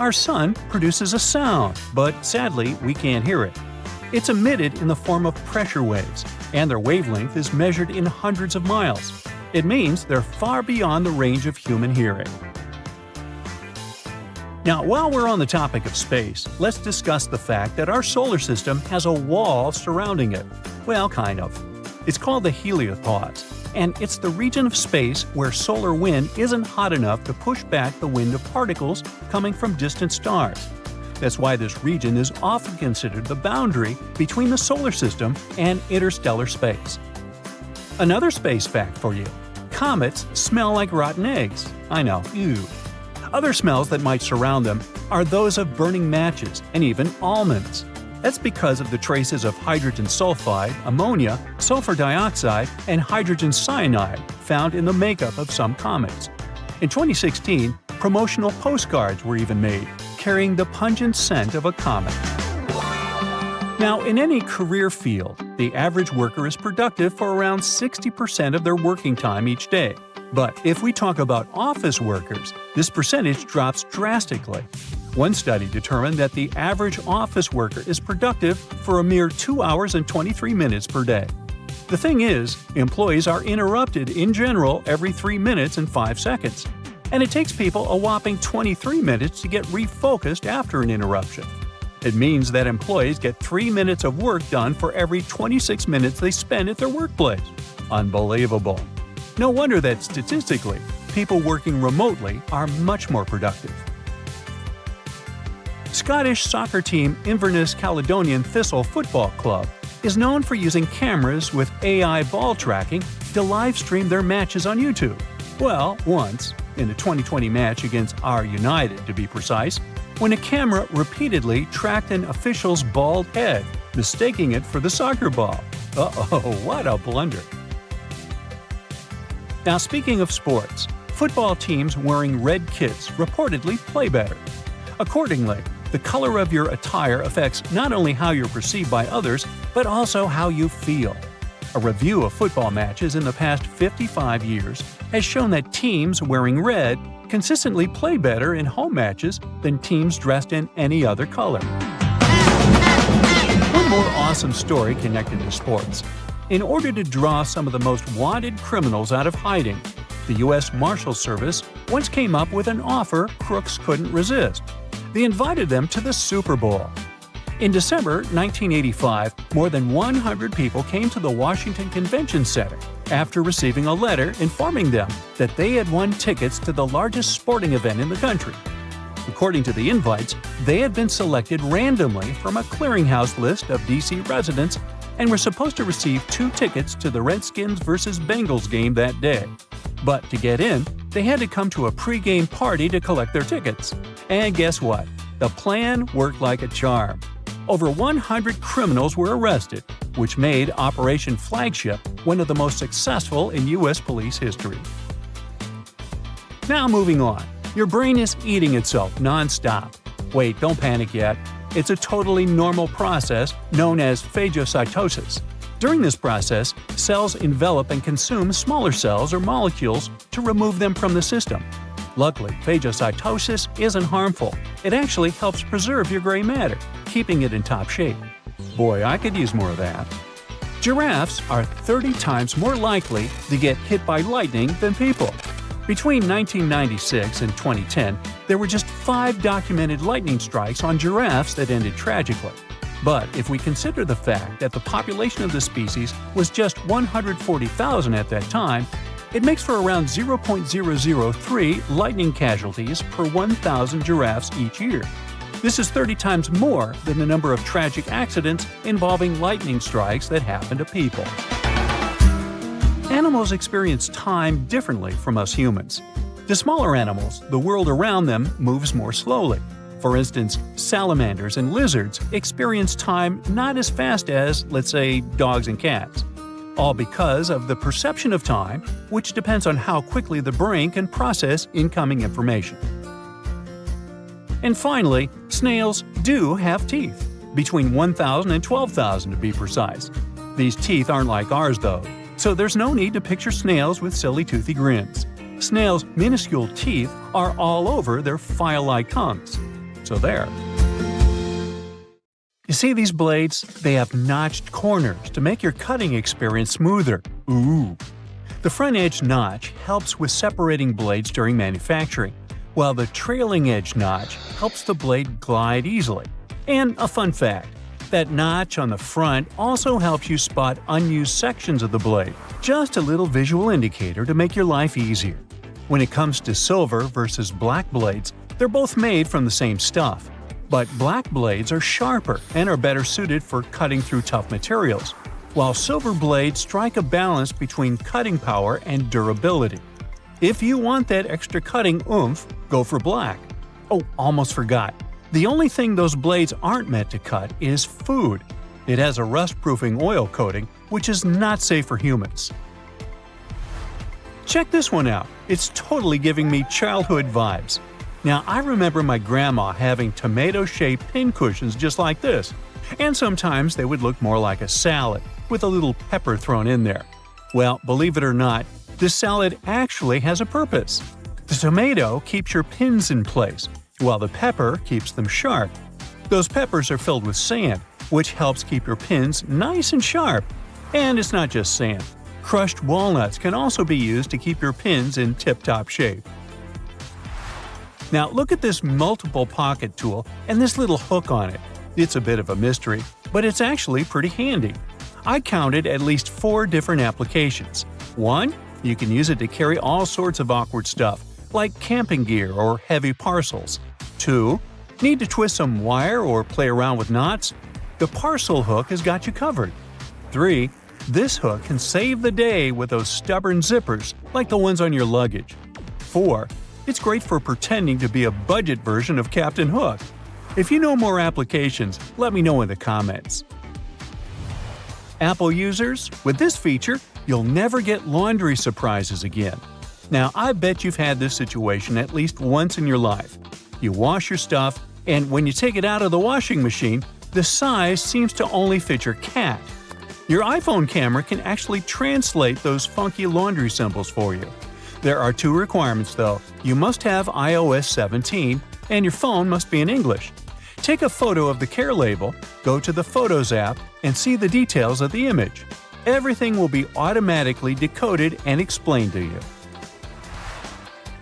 Our sun produces a sound, but sadly, we can't hear it. It's emitted in the form of pressure waves, and their wavelength is measured in hundreds of miles. It means they're far beyond the range of human hearing. Now, while we're on the topic of space, let's discuss the fact that our solar system has a wall surrounding it. Well, kind of. It's called the heliopause, and it's the region of space where solar wind isn't hot enough to push back the wind of particles coming from distant stars. That's why this region is often considered the boundary between the solar system and interstellar space. Another space fact for you: comets smell like rotten eggs. I know, ew. Other smells that might surround them are those of burning matches and even almonds. That's because of the traces of hydrogen sulfide, ammonia, sulfur dioxide, and hydrogen cyanide found in the makeup of some comets. In 2016, promotional postcards were even made, carrying the pungent scent of a comet. Now, in any career field, the average worker is productive for around 60% of their working time each day. But if we talk about office workers, this percentage drops drastically. One study determined that the average office worker is productive for a mere 2 hours and 23 minutes per day. The thing is, employees are interrupted in general every 3 minutes and 5 seconds. And it takes people a whopping 23 minutes to get refocused after an interruption. It means that employees get 3 minutes of work done for every 26 minutes they spend at their workplace. Unbelievable. No wonder that statistically, people working remotely are much more productive. Scottish soccer team Inverness Caledonian Thistle Football Club is known for using cameras with AI ball tracking to live stream their matches on YouTube. Well, once, in a 2020 match against our United to be precise, when a camera repeatedly tracked an official's bald head, mistaking it for the soccer ball. Uh-oh, what a blunder. Now speaking of sports, football teams wearing red kits reportedly play better. Accordingly, the color of your attire affects not only how you're perceived by others, but also how you feel. A review of football matches in the past 55 years has shown that teams wearing red consistently play better in home matches than teams dressed in any other color. One more awesome story connected to sports. In order to draw some of the most wanted criminals out of hiding, the U.S. Marshal Service once came up with an offer crooks couldn't resist. They invited them to the Super Bowl. In December 1985, more than 100 people came to the Washington Convention Center after receiving a letter informing them that they had won tickets to the largest sporting event in the country. According to the invites, they had been selected randomly from a clearinghouse list of D.C. residents and were supposed to receive 2 tickets to the Redskins vs. Bengals game that day. But to get in, they had to come to a pre-game party to collect their tickets. And guess what? The plan worked like a charm. Over 100 criminals were arrested, which made Operation Flagship one of the most successful in U.S. police history. Now moving on. Your brain is eating itself non-stop. Wait, don't panic yet. It's a totally normal process known as phagocytosis. During this process, cells envelop and consume smaller cells or molecules to remove them from the system. Luckily, phagocytosis isn't harmful. It actually helps preserve your gray matter, keeping it in top shape. Boy, I could use more of that. Giraffes are 30 times more likely to get hit by lightning than people. Between 1996 and 2010, there were just 5 documented lightning strikes on giraffes that ended tragically. But if we consider the fact that the population of the species was just 140,000 at that time, it makes for around 0.003 lightning casualties per 1,000 giraffes each year. This is 30 times more than the number of tragic accidents involving lightning strikes that happen to people. Animals experience time differently from us humans. To smaller animals, the world around them moves more slowly. For instance, salamanders and lizards experience time not as fast as, let's say, dogs and cats. All because of the perception of time, which depends on how quickly the brain can process incoming information. And finally, snails do have teeth, between 1,000 and 12,000 to be precise. These teeth aren't like ours though, so there's no need to picture snails with silly toothy grins. Snails' minuscule teeth are all over their file-like tongues. So there. You see these blades? They have notched corners to make your cutting experience smoother. Ooh! The front edge notch helps with separating blades during manufacturing, while the trailing edge notch helps the blade glide easily. And a fun fact, that notch on the front also helps you spot unused sections of the blade. Just a little visual indicator to make your life easier. When it comes to silver versus black blades, they're both made from the same stuff. But black blades are sharper and are better suited for cutting through tough materials, while silver blades strike a balance between cutting power and durability. If you want that extra cutting oomph, go for black. Oh, almost forgot. The only thing those blades aren't meant to cut is food. It has a rust-proofing oil coating, which is not safe for humans. Check this one out. It's totally giving me childhood vibes. Now, I remember my grandma having tomato-shaped pincushions just like this, and sometimes they would look more like a salad, with a little pepper thrown in there. Well, believe it or not, this salad actually has a purpose. The tomato keeps your pins in place, while the pepper keeps them sharp. Those peppers are filled with sand, which helps keep your pins nice and sharp. And it's not just sand. Crushed walnuts can also be used to keep your pins in tip-top shape. Now look at this multiple pocket tool and this little hook on it. It's a bit of a mystery, but it's actually pretty handy. I counted at least 4 different applications. 1. You can use it to carry all sorts of awkward stuff, like camping gear or heavy parcels. 2. Need to twist some wire or play around with knots? The parcel hook has got you covered. 3. This hook can save the day with those stubborn zippers, like the ones on your luggage. 4. It's great for pretending to be a budget version of Captain Hook. If you know more applications, let me know in the comments. Apple users, with this feature, you'll never get laundry surprises again. Now, I bet you've had this situation at least once in your life. You wash your stuff, and when you take it out of the washing machine, the size seems to only fit your cat. Your iPhone camera can actually translate those funky laundry symbols for you. There are 2 requirements though. You must have iOS 17, and your phone must be in English. Take a photo of the care label, go to the Photos app, and see the details of the image. Everything will be automatically decoded and explained to you.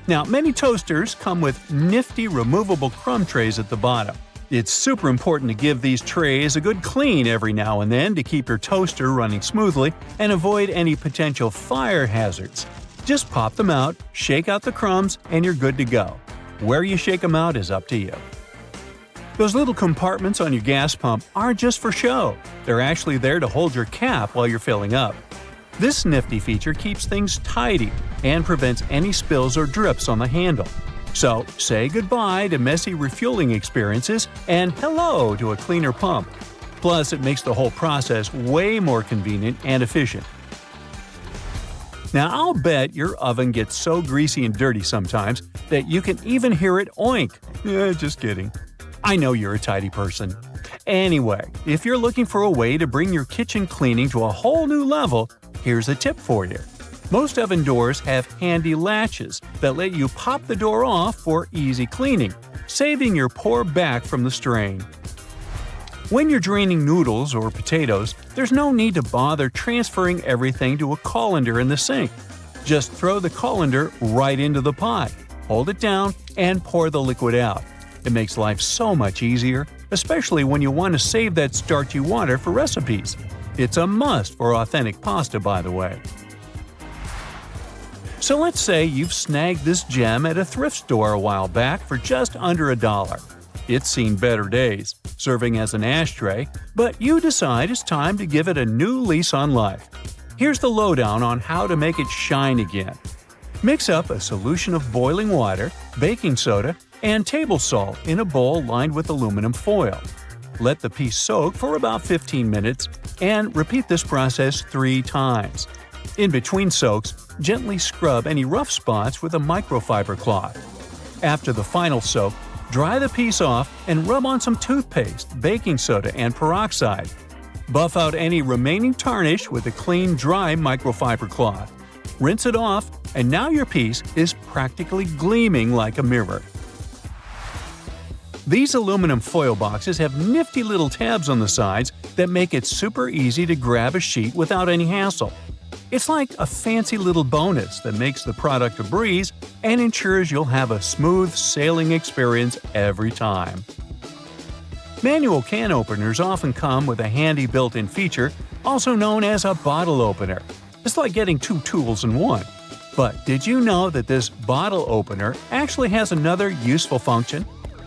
Now, many toasters come with nifty removable crumb trays at the bottom. It's super important to give these trays a good clean every now and then to keep your toaster running smoothly and avoid any potential fire hazards. Just pop them out, shake out the crumbs, and you're good to go. Where you shake them out is up to you. Those little compartments on your gas pump aren't just for show. They're actually there to hold your cap while you're filling up. This nifty feature keeps things tidy and prevents any spills or drips on the handle. So, say goodbye to messy refueling experiences and hello to a cleaner pump. Plus, it makes the whole process way more convenient and efficient. Now, I'll bet your oven gets so greasy and dirty sometimes that you can even hear it oink. Just kidding. I know you're a tidy person. Anyway, if you're looking for a way to bring your kitchen cleaning to a whole new level, here's a tip for you. Most oven doors have handy latches that let you pop the door off for easy cleaning, saving your poor back from the strain. When you're draining noodles or potatoes, there's no need to bother transferring everything to a colander in the sink. Just throw the colander right into the pot, hold it down, and pour the liquid out. It makes life so much easier, especially when you want to save that starchy water for recipes. It's a must for authentic pasta, by the way. So let's say you've snagged this gem at a thrift store a while back for just under $1. It's seen better days, serving as an ashtray, but you decide it's time to give it a new lease on life. Here's the lowdown on how to make it shine again. Mix up a solution of boiling water, baking soda, and table salt in a bowl lined with aluminum foil. Let the piece soak for about 15 minutes and repeat this process 3 times. In between soaks, gently scrub any rough spots with a microfiber cloth. After the final soak, dry the piece off and rub on some toothpaste, baking soda, and peroxide. Buff out any remaining tarnish with a clean, dry microfiber cloth. Rinse it off, and now your piece is practically gleaming like a mirror. These aluminum foil boxes have nifty little tabs on the sides that make it super easy to grab a sheet without any hassle. It's like a fancy little bonus that makes the product a breeze and ensures you'll have a smooth sailing experience every time. Manual can openers often come with a handy built-in feature, also known as a bottle opener. It's like getting 2 tools in one. But did you know that this bottle opener actually has another useful function?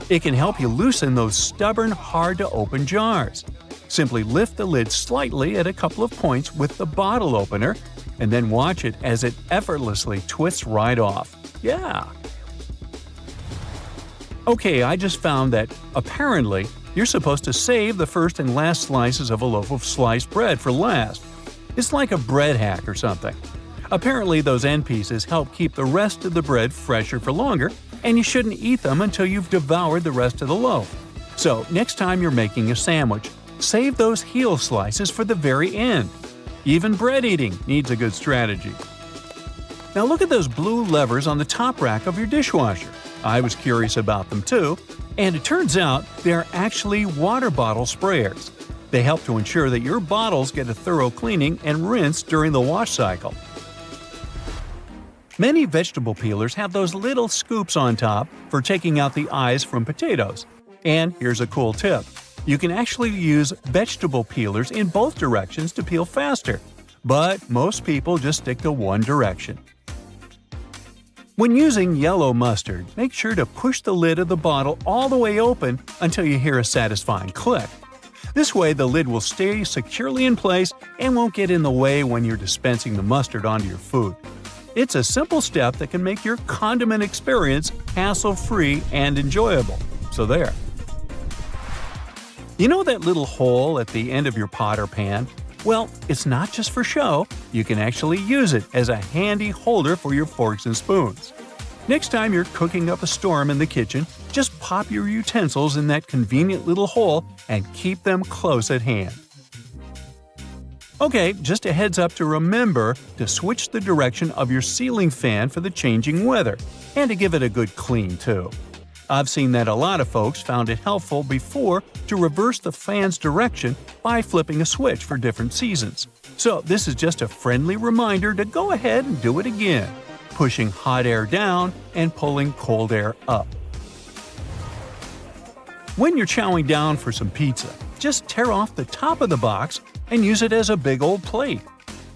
It can help you loosen those stubborn, hard-to-open jars. Simply lift the lid slightly at a couple of points with the bottle opener, and then watch it as it effortlessly twists right off. Yeah! Okay, I just found that, apparently, you're supposed to save the first and last slices of a loaf of sliced bread for last. It's like a bread hack or something. Apparently, those end pieces help keep the rest of the bread fresher for longer, and you shouldn't eat them until you've devoured the rest of the loaf. So, next time you're making a sandwich, save those heel slices for the very end. Even bread eating needs a good strategy. Now look at those blue levers on the top rack of your dishwasher. I was curious about them too, and it turns out they're actually water bottle sprayers. They help to ensure that your bottles get a thorough cleaning and rinse during the wash cycle. Many vegetable peelers have those little scoops on top for taking out the eyes from potatoes. And here's a cool tip. You can actually use vegetable peelers in both directions to peel faster, but most people just stick to one direction. When using yellow mustard, make sure to push the lid of the bottle all the way open until you hear a satisfying click. This way the lid will stay securely in place and won't get in the way when you're dispensing the mustard onto your food. It's a simple step that can make your condiment experience hassle-free and enjoyable. So there. You know that little hole at the end of your pot or pan? Well, it's not just for show. You can actually use it as a handy holder for your forks and spoons. Next time you're cooking up a storm in the kitchen, just pop your utensils in that convenient little hole and keep them close at hand. Okay, just a heads up to remember to switch the direction of your ceiling fan for the changing weather, and to give it a good clean too. I've seen that a lot of folks found it helpful before to reverse the fan's direction by flipping a switch for different seasons. So this is just a friendly reminder to go ahead and do it again, pushing hot air down and pulling cold air up. When you're chowing down for some pizza, just tear off the top of the box and use it as a big old plate.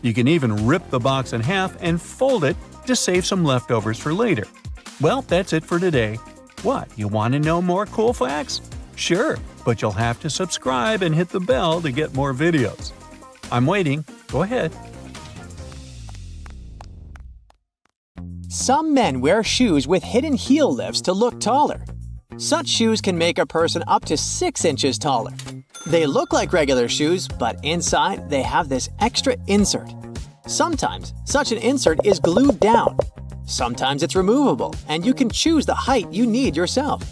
You can even rip the box in half and fold it to save some leftovers for later. Well, that's it for today. What, you want to know more cool facts? Sure, but you'll have to subscribe and hit the bell to get more videos. I'm waiting. Go ahead. Some men wear shoes with hidden heel lifts to look taller. Such shoes can make a person up to 6 inches taller. They look like regular shoes, but inside they have this extra insert. Sometimes such an insert is glued down. Sometimes it's removable, and you can choose the height you need yourself.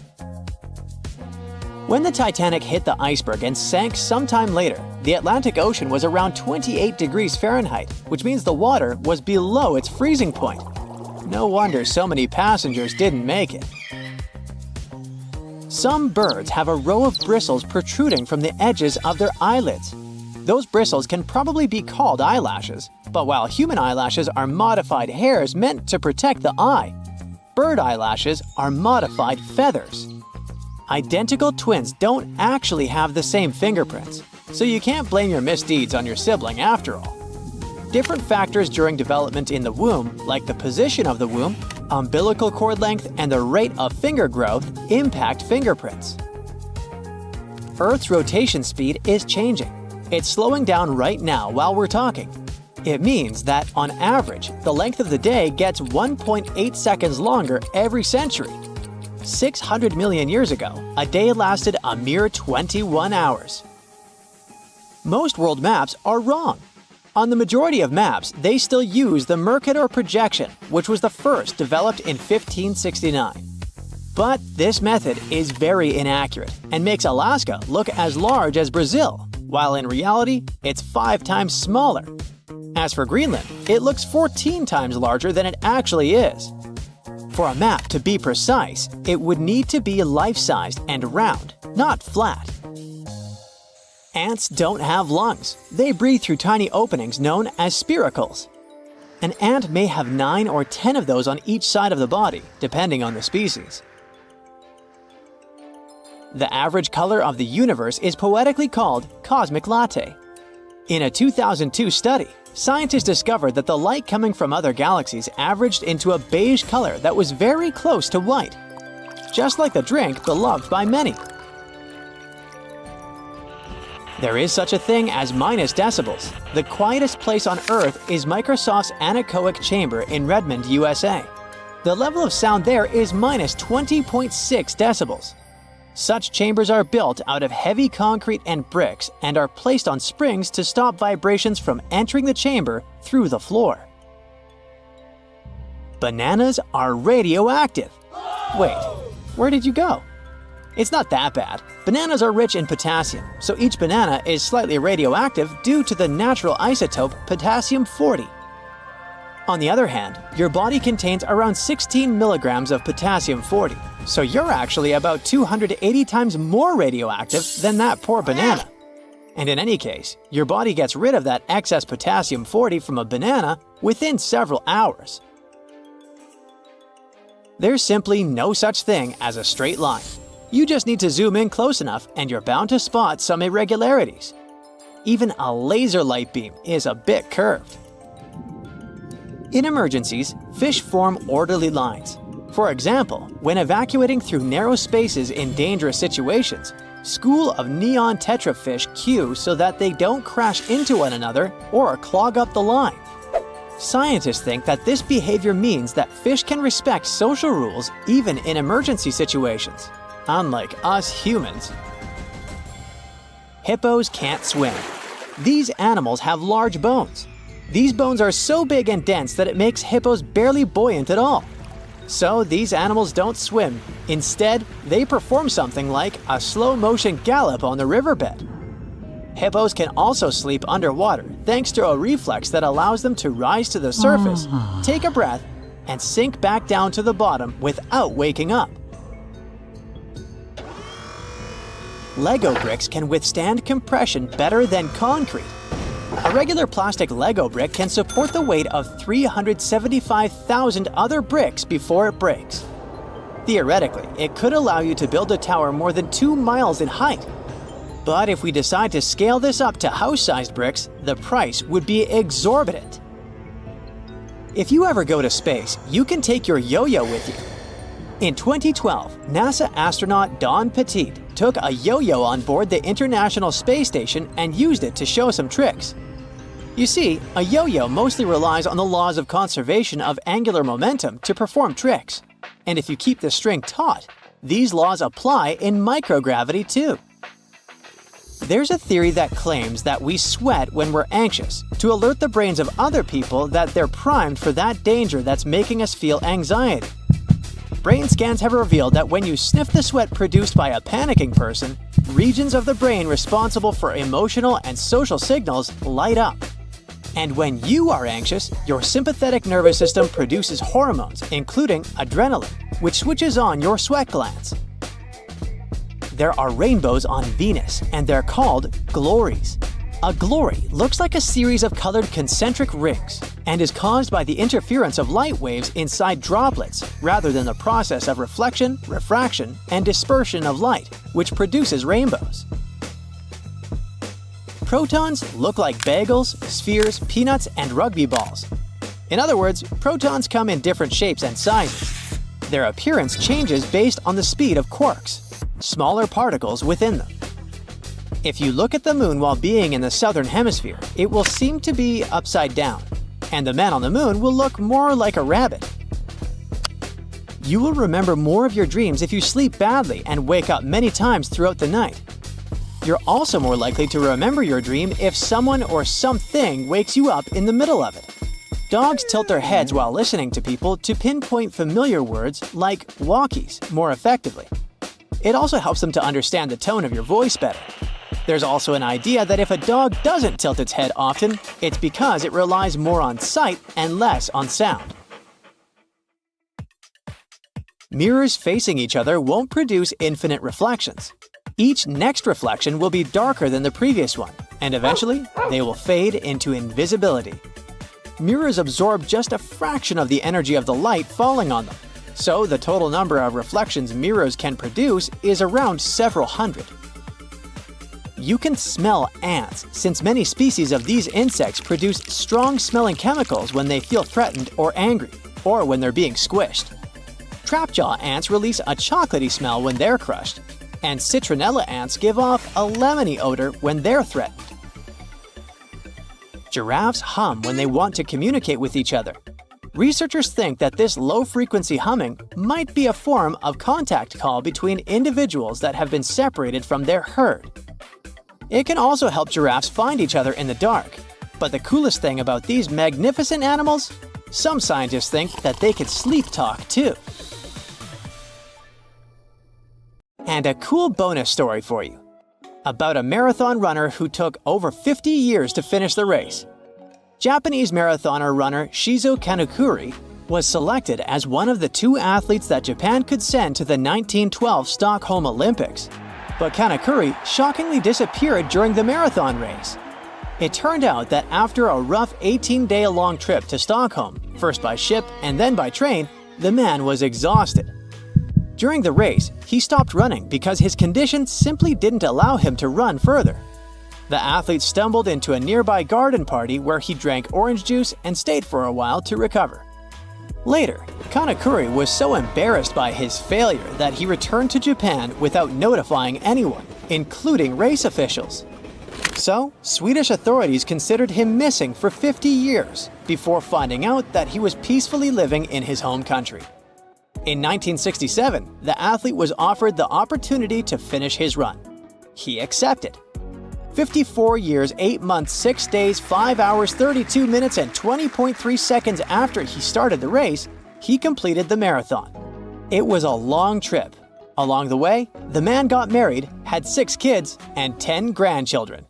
When the Titanic hit the iceberg and sank sometime later, the Atlantic Ocean was around 28 degrees Fahrenheit, which means the water was below its freezing point. No wonder so many passengers didn't make it. Some birds have a row of bristles protruding from the edges of their eyelids. Those bristles can probably be called eyelashes, but while human eyelashes are modified hairs meant to protect the eye, bird eyelashes are modified feathers. Identical twins don't actually have the same fingerprints, so you can't blame your misdeeds on your sibling after all. Different factors during development in the womb, like the position of the womb, umbilical cord length, and the rate of finger growth, impact fingerprints. Earth's rotation speed is changing. It's slowing down right now while we're talking. It means that, on average, the length of the day gets 1.8 seconds longer every century. 600 million years ago, a day lasted a mere 21 hours. Most world maps are wrong. On the majority of maps, they still use the Mercator projection, which was the first developed in 1569. But this method is very inaccurate and makes Alaska look as large as Brazil, while in reality, it's 5 times smaller. As for Greenland, it looks 14 times larger than it actually is. For a map to be precise, it would need to be life-sized and round, not flat. Ants don't have lungs. They breathe through tiny openings known as spiracles. An ant may have 9 or 10 of those on each side of the body, depending on the species. The average color of the universe is poetically called cosmic latte. In a 2002 study, scientists discovered that the light coming from other galaxies averaged into a beige color that was very close to white, just like the drink beloved by many. There is such a thing as minus decibels. The quietest place on Earth is Microsoft's anechoic chamber in Redmond, USA. The level of sound there is minus 20.6 decibels. Such chambers are built out of heavy concrete and bricks and are placed on springs to stop vibrations from entering the chamber through the floor. Bananas are radioactive. Wait, where did you go? It's not that bad. Bananas are rich in potassium, so each banana is slightly radioactive due to the natural isotope potassium-40. On the other hand, your body contains around 16 milligrams of potassium-40, so you're actually about 280 times more radioactive than that poor banana. And in any case, your body gets rid of that excess potassium-40 from a banana within several hours. There's simply no such thing as a straight line. You just need to zoom in close enough and you're bound to spot some irregularities. Even a laser light beam is a bit curved. In emergencies, fish form orderly lines. For example, when evacuating through narrow spaces in dangerous situations, school of neon tetrafish queue so that they don't crash into one another or clog up the line. Scientists think that this behavior means that fish can respect social rules even in emergency situations, unlike us humans. Hippos can't swim. These animals have large bones. These bones are so big and dense that it makes hippos barely buoyant at all. So these animals don't swim. Instead, they perform something like a slow-motion gallop on the riverbed. Hippos can also sleep underwater thanks to a reflex that allows them to rise to the surface, take a breath, and sink back down to the bottom without waking up. Lego bricks can withstand compression better than concrete. A regular plastic Lego brick can support the weight of 375,000 other bricks before it breaks. Theoretically, it could allow you to build a tower more than 2 miles in height. But if we decide to scale this up to house-sized bricks, the price would be exorbitant. If you ever go to space, you can take your yo-yo with you. In 2012, NASA astronaut Don Petit took a yo-yo on board the International Space Station and used it to show some tricks. You see, a yo-yo mostly relies on the laws of conservation of angular momentum to perform tricks. And if you keep the string taut, these laws apply in microgravity too. There's a theory that claims that we sweat when we're anxious to alert the brains of other people that they're primed for that danger that's making us feel anxiety. Brain scans have revealed that when you sniff the sweat produced by a panicking person, regions of the brain responsible for emotional and social signals light up. And when you are anxious, your sympathetic nervous system produces hormones, including adrenaline, which switches on your sweat glands. There are rainbows on Venus, and they're called glories. A glory looks like a series of colored concentric rings and is caused by the interference of light waves inside droplets rather than the process of reflection, refraction, and dispersion of light, which produces rainbows. Protons look like bagels, spheres, peanuts, and rugby balls. In other words, protons come in different shapes and sizes. Their appearance changes based on the speed of quarks, smaller particles within them. If you look at the moon while being in the southern hemisphere, it will seem to be upside down, and the man on the moon will look more like a rabbit. You will remember more of your dreams if you sleep badly and wake up many times throughout the night. You're also more likely to remember your dream if someone or something wakes you up in the middle of it. Dogs tilt their heads while listening to people to pinpoint familiar words like walkies more effectively. It also helps them to understand the tone of your voice better. There's also an idea that if a dog doesn't tilt its head often, it's because it relies more on sight and less on sound. Mirrors facing each other won't produce infinite reflections. Each next reflection will be darker than the previous one, and eventually, they will fade into invisibility. Mirrors absorb just a fraction of the energy of the light falling on them, so the total number of reflections mirrors can produce is around several hundred. You can smell ants, since many species of these insects produce strong-smelling chemicals when they feel threatened or angry, or when they're being squished. Trapjaw ants release a chocolatey smell when they're crushed, and citronella ants give off a lemony odor when they're threatened. Giraffes hum when they want to communicate with each other. Researchers think that this low-frequency humming might be a form of contact call between individuals that have been separated from their herd. It can also help giraffes find each other in the dark. But the coolest thing about these magnificent animals? Some scientists think that they could sleep talk too. And a cool bonus story for you. About a marathon runner who took over 50 years to finish the race. Japanese marathoner runner Shizo Kanekuri was selected as one of the 2 athletes that Japan could send to the 1912 Stockholm Olympics. But Kanekuri shockingly disappeared during the marathon race. It turned out that after a rough 18-day-long trip to Stockholm, first by ship and then by train, the man was exhausted. During the race, he stopped running because his condition simply didn't allow him to run further. The athlete stumbled into a nearby garden party where he drank orange juice and stayed for a while to recover. Later, Kanekuri was so embarrassed by his failure that he returned to Japan without notifying anyone, including race officials. So, Swedish authorities considered him missing for 50 years before finding out that he was peacefully living in his home country. In 1967, the athlete was offered the opportunity to finish his run. He accepted. 54 years, 8 months, 6 days, 5 hours, 32 minutes, and 20.3 seconds after he started the race, he completed the marathon. It was a long trip. Along the way, the man got married, had 6 kids, and 10 grandchildren.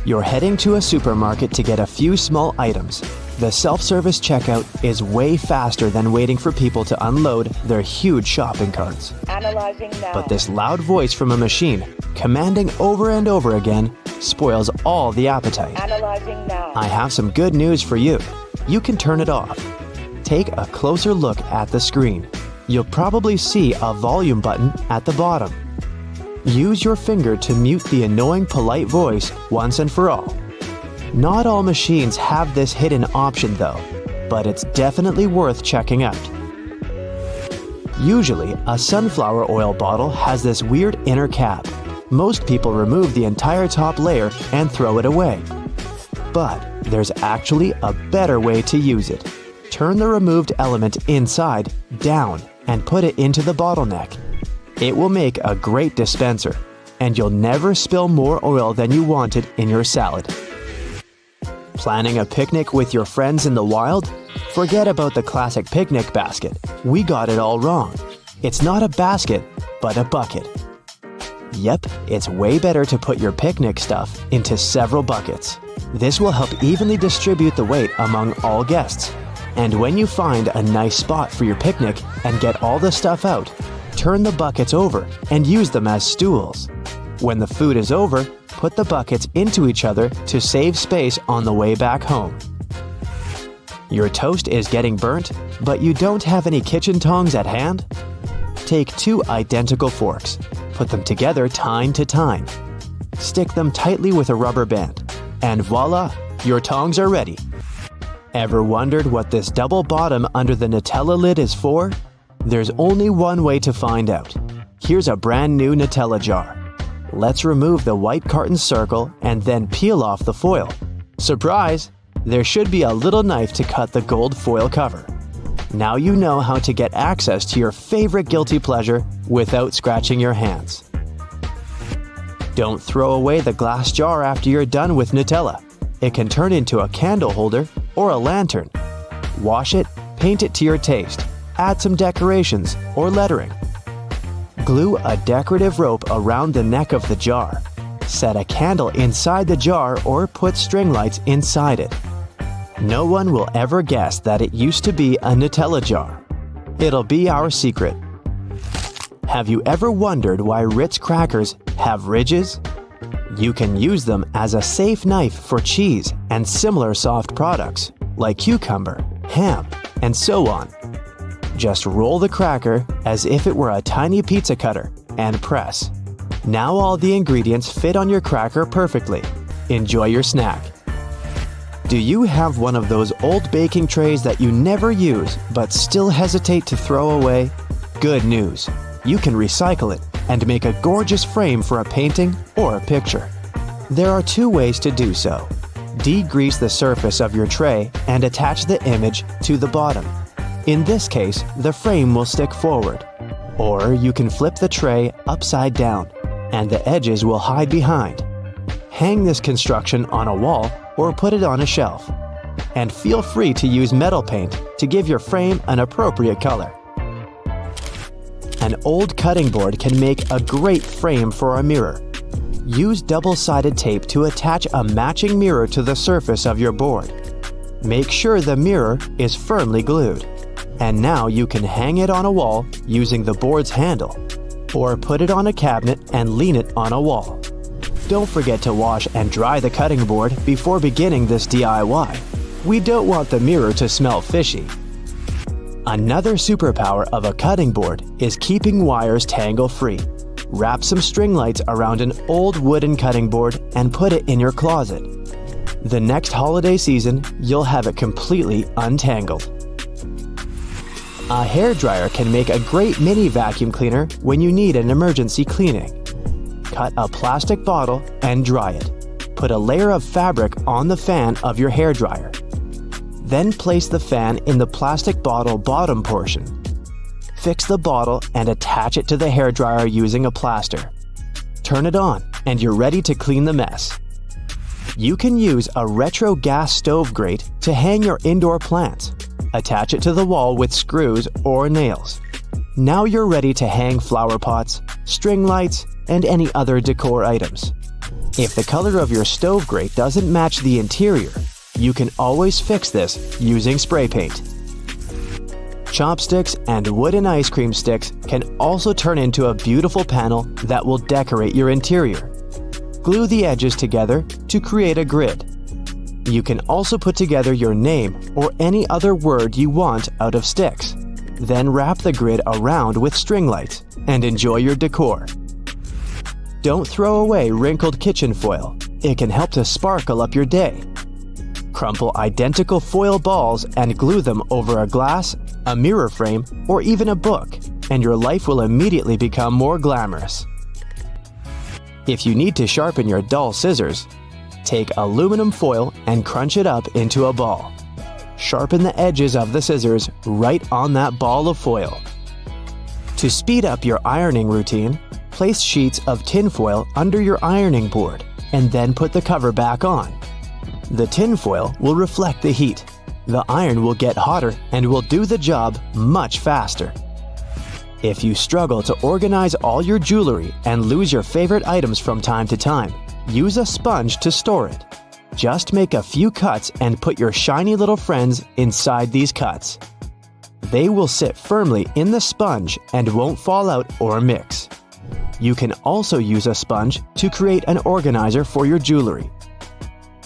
You're heading to a supermarket to get a few small items. The self-service checkout is way faster than waiting for people to unload their huge shopping carts. Analyzing now. But this loud voice from a machine, commanding over and over again, spoils all the appetite. Analyzing now. I have some good news for you. You can turn it off. Take a closer look at the screen. You'll probably see a volume button at the bottom. Use your finger to mute the annoying polite voice once and for all. Not all machines have this hidden option though, but it's definitely worth checking out. Usually, a sunflower oil bottle has this weird inner cap. Most people remove the entire top layer and throw it away. But there's actually a better way to use it. Turn the removed element inside down and put it into the bottleneck. It will make a great dispenser, and you'll never spill more oil than you wanted in your salad. Planning a picnic with your friends in the wild? Forget about the classic picnic basket. We got it all wrong. It's not a basket, but a bucket. Yep, it's way better to put your picnic stuff into several buckets. This will help evenly distribute the weight among all guests. And when you find a nice spot for your picnic and get all the stuff out, turn the buckets over and use them as stools. When the food is over, put the buckets into each other to save space on the way back home. Your toast is getting burnt, but you don't have any kitchen tongs at hand? Take 2 identical forks, put them together tine to tine. Stick them tightly with a rubber band, and voila, your tongs are ready. Ever wondered what this double bottom under the Nutella lid is for? There's only one way to find out. Here's a brand new Nutella jar. Let's remove the white carton circle and then peel off the foil. Surprise! There should be a little knife to cut the gold foil cover. Now you know how to get access to your favorite guilty pleasure without scratching your hands. Don't throw away the glass jar after you're done with Nutella. It can turn into a candle holder or a lantern. Wash it, paint it to your taste, add some decorations or lettering. Glue a decorative rope around the neck of the jar. Set a candle inside the jar or put string lights inside it. No one will ever guess that it used to be a Nutella jar. It'll be our secret. Have you ever wondered why Ritz crackers have ridges? You can use them as a safe knife for cheese and similar soft products like cucumber, ham, and so on. Just roll the cracker as if it were a tiny pizza cutter and press. Now all the ingredients fit on your cracker perfectly. Enjoy your snack. Do you have one of those old baking trays that you never use but still hesitate to throw away? Good news! You can recycle it and make a gorgeous frame for a painting or a picture. There are 2 ways to do so. Degrease the surface of your tray and attach the image to the bottom. In this case, the frame will stick forward. Or you can flip the tray upside down, and the edges will hide behind. Hang this construction on a wall or put it on a shelf. And feel free to use metal paint to give your frame an appropriate color. An old cutting board can make a great frame for a mirror. Use double-sided tape to attach a matching mirror to the surface of your board. Make sure the mirror is firmly glued. And now you can hang it on a wall using the board's handle, or put it on a cabinet and lean it on a wall. Don't forget to wash and dry the cutting board before beginning this DIY. We don't want the mirror to smell fishy. Another superpower of a cutting board is keeping wires tangle-free. Wrap some string lights around an old wooden cutting board and put it in your closet. The next holiday season, you'll have it completely untangled. A hairdryer can make a great mini vacuum cleaner when you need an emergency cleaning. Cut a plastic bottle and dry it. Put a layer of fabric on the fan of your hairdryer. Then place the fan in the plastic bottle bottom portion. Fix the bottle and attach it to the hairdryer using a plaster. Turn it on and you're ready to clean the mess. You can use a retro gas stove grate to hang your indoor plants. Attach it to the wall with screws or nails. Now you're ready to hang flower pots, string lights, and any other decor items. If the color of your stove grate doesn't match the interior, you can always fix this using spray paint. Chopsticks and wooden ice cream sticks can also turn into a beautiful panel that will decorate your interior. Glue the edges together to create a grid. You can also put together your name or any other word you want out of sticks. Then wrap the grid around with string lights and enjoy your decor. Don't throw away wrinkled kitchen foil. It can help to sparkle up your day. Crumple identical foil balls and glue them over a glass, a mirror frame, or even a book, and your life will immediately become more glamorous. If you need to sharpen your dull scissors, take aluminum foil and crunch it up into a ball. Sharpen the edges of the scissors right on that ball of foil. To speed up your ironing routine, place sheets of tinfoil under your ironing board and then put the cover back on. The tinfoil will reflect the heat. The iron will get hotter and will do the job much faster. If you struggle to organize all your jewelry and lose your favorite items from time to time, use a sponge to store it. Just make a few cuts and put your shiny little friends inside these cuts. They will sit firmly in the sponge and won't fall out or mix. You can also use a sponge to create an organizer for your jewelry.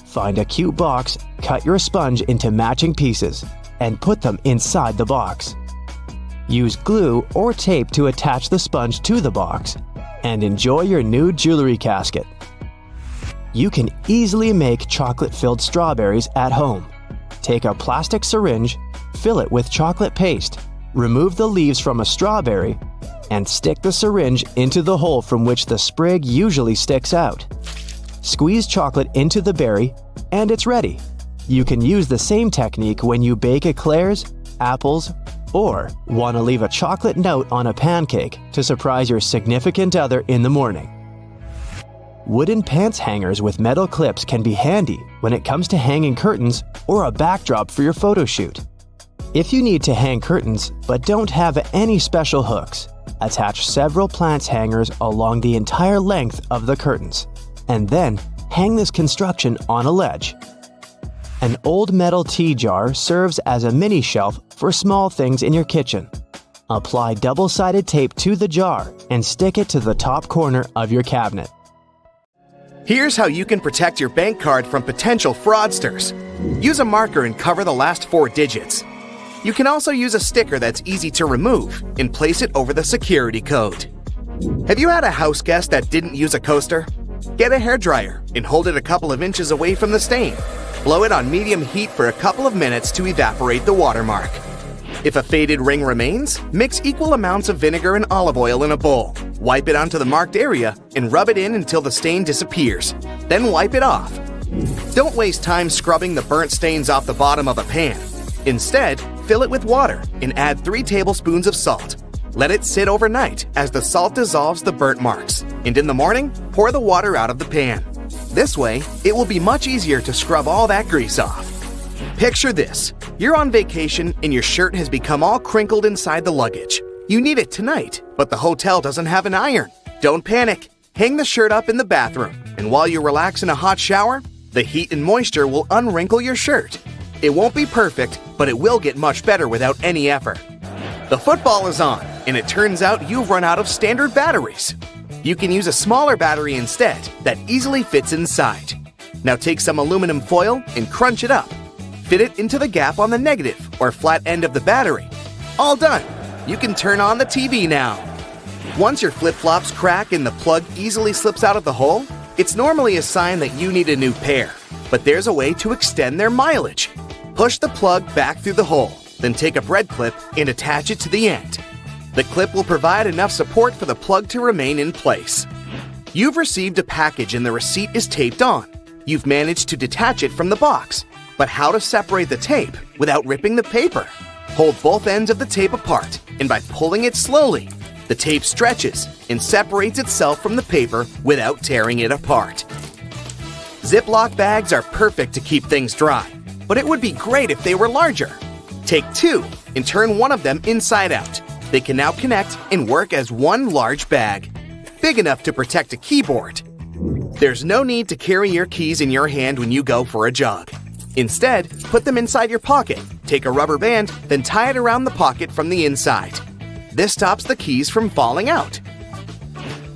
Find a cute box, cut your sponge into matching pieces, and put them inside the box. Use glue or tape to attach the sponge to the box, and enjoy your new jewelry casket. You can easily make chocolate-filled strawberries at home. Take a plastic syringe, fill it with chocolate paste, remove the leaves from a strawberry, and stick the syringe into the hole from which the sprig usually sticks out. Squeeze chocolate into the berry, and it's ready. You can use the same technique when you bake eclairs, apples, or want to leave a chocolate note on a pancake to surprise your significant other in the morning. Wooden pants hangers with metal clips can be handy when it comes to hanging curtains or a backdrop for your photo shoot. If you need to hang curtains but don't have any special hooks, attach several plants hangers along the entire length of the curtains, and then hang this construction on a ledge. An old metal tea jar serves as a mini shelf for small things in your kitchen. Apply double-sided tape to the jar and stick it to the top corner of your cabinet. Here's how you can protect your bank card from potential fraudsters. Use a marker and cover the last 4 digits. You can also use a sticker that's easy to remove and place it over the security code. Have you had a house guest that didn't use a coaster? Get a hairdryer and hold it a couple of inches away from the stain. Blow it on medium heat for a couple of minutes to evaporate the watermark. If a faded ring remains, mix equal amounts of vinegar and olive oil in a bowl. Wipe it onto the marked area and rub it in until the stain disappears. Then wipe it off. Don't waste time scrubbing the burnt stains off the bottom of a pan. Instead, fill it with water and add 3 tablespoons of salt. Let it sit overnight as the salt dissolves the burnt marks, and in the morning, pour the water out of the pan. This way, it will be much easier to scrub all that grease off. Picture this. You're on vacation and your shirt has become all crinkled inside the luggage. You need it tonight, but the hotel doesn't have an iron. Don't panic. Hang the shirt up in the bathroom, and while you relax in a hot shower, the heat and moisture will unwrinkle your shirt. It won't be perfect, but it will get much better without any effort. The football is on, and it turns out you've run out of standard batteries. You can use a smaller battery instead that easily fits inside. Now take some aluminum foil and crunch it up. Fit it into the gap on the negative or flat end of the battery. All done. You can turn on the TV now. Once your flip-flops crack and the plug easily slips out of the hole, it's normally a sign that you need a new pair. But there's a way to extend their mileage. Push the plug back through the hole, then take a bread clip and attach it to the end. The clip will provide enough support for the plug to remain in place. You've received a package and the receipt is taped on. You've managed to detach it from the box. But how to separate the tape without ripping the paper? Hold both ends of the tape apart, and by pulling it slowly, the tape stretches and separates itself from the paper without tearing it apart. Ziploc bags are perfect to keep things dry, but it would be great if they were larger. Take 2 and turn one of them inside out. They can now connect and work as one large bag, big enough to protect a keyboard. There's no need to carry your keys in your hand when you go for a jog. Instead, put them inside your pocket, take a rubber band, then tie it around the pocket from the inside. This stops the keys from falling out.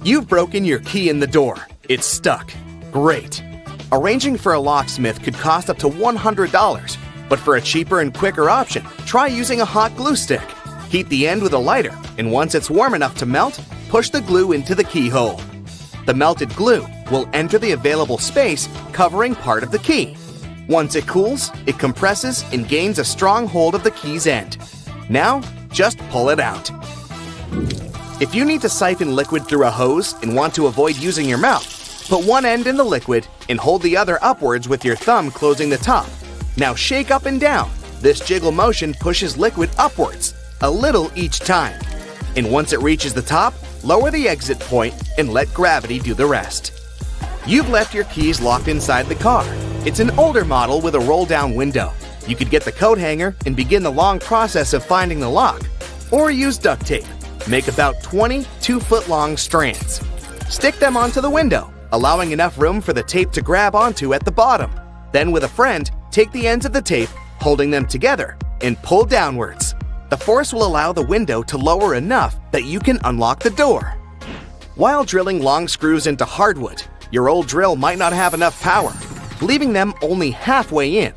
You've broken your key in the door. It's stuck. Great. Arranging for a locksmith could cost up to $100, but for a cheaper and quicker option, try using a hot glue stick. Heat the end with a lighter, and once it's warm enough to melt, push the glue into the keyhole. The melted glue will enter the available space, covering part of the key. Once it cools, it compresses and gains a strong hold of the key's end. Now, just pull it out. If you need to siphon liquid through a hose and want to avoid using your mouth, put one end in the liquid and hold the other upwards with your thumb closing the top. Now shake up and down. This jiggle motion pushes liquid upwards, a little each time. And once it reaches the top, lower the exit point and let gravity do the rest. You've left your keys locked inside the car. It's an older model with a roll-down window. You could get the coat hanger and begin the long process of finding the lock. Or use duct tape. Make about 20 2-foot-long strands. Stick them onto the window, allowing enough room for the tape to grab onto at the bottom. Then with a friend, take the ends of the tape, holding them together, and pull downwards. The force will allow the window to lower enough that you can unlock the door. While drilling long screws into hardwood, your old drill might not have enough power, leaving them only halfway in.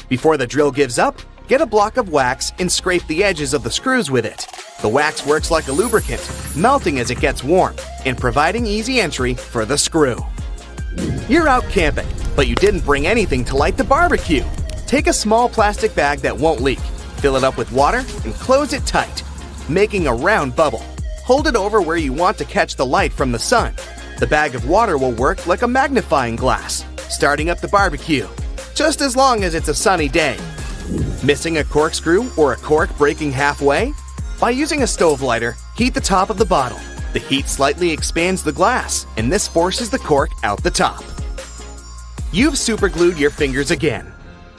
Before the drill gives up, get a block of wax and scrape the edges of the screws with it. The wax works like a lubricant, melting as it gets warm and providing easy entry for the screw. You're out camping, but you didn't bring anything to light the barbecue. Take a small plastic bag that won't leak, fill it up with water, and close it tight, making a round bubble. Hold it over where you want to catch the light from the sun. The bag of water will work like a magnifying glass, starting up the barbecue, just as long as it's a sunny day. Missing a corkscrew or a cork breaking halfway? By using a stove lighter, heat the top of the bottle. The heat slightly expands the glass, and this forces the cork out the top. You've superglued your fingers again.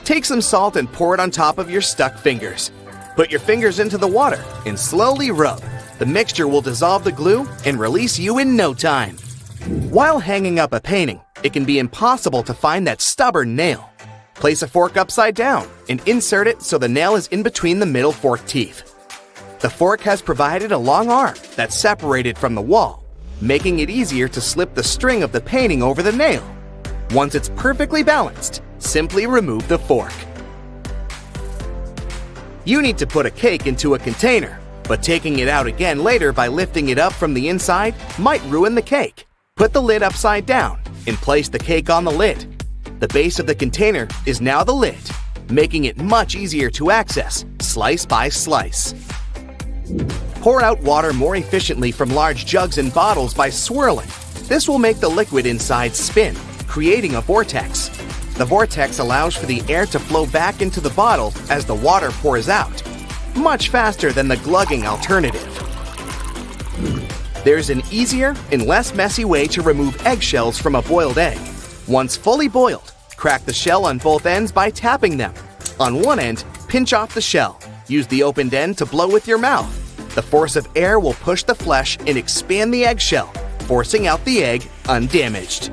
Take some salt and pour it on top of your stuck fingers. Put your fingers into the water and slowly rub. The mixture will dissolve the glue and release you in no time. While hanging up a painting, it can be impossible to find that stubborn nail. Place a fork upside down and insert it so the nail is in between the middle fork teeth. The fork has provided a long arm that's separated from the wall, making it easier to slip the string of the painting over the nail. Once it's perfectly balanced, simply remove the fork. You need to put a cake into a container, but taking it out again later by lifting it up from the inside might ruin the cake. Put the lid upside down and place the cake on the lid. The base of the container is now the lid, making it much easier to access, slice by slice. Pour out water more efficiently from large jugs and bottles by swirling. This will make the liquid inside spin, creating a vortex. The vortex allows for the air to flow back into the bottle as the water pours out, much faster than the glugging alternative. There's an easier and less messy way to remove eggshells from a boiled egg. Once fully boiled, crack the shell on both ends by tapping them. On one end, pinch off the shell. Use the opened end to blow with your mouth. The force of air will push the flesh and expand the eggshell, forcing out the egg undamaged.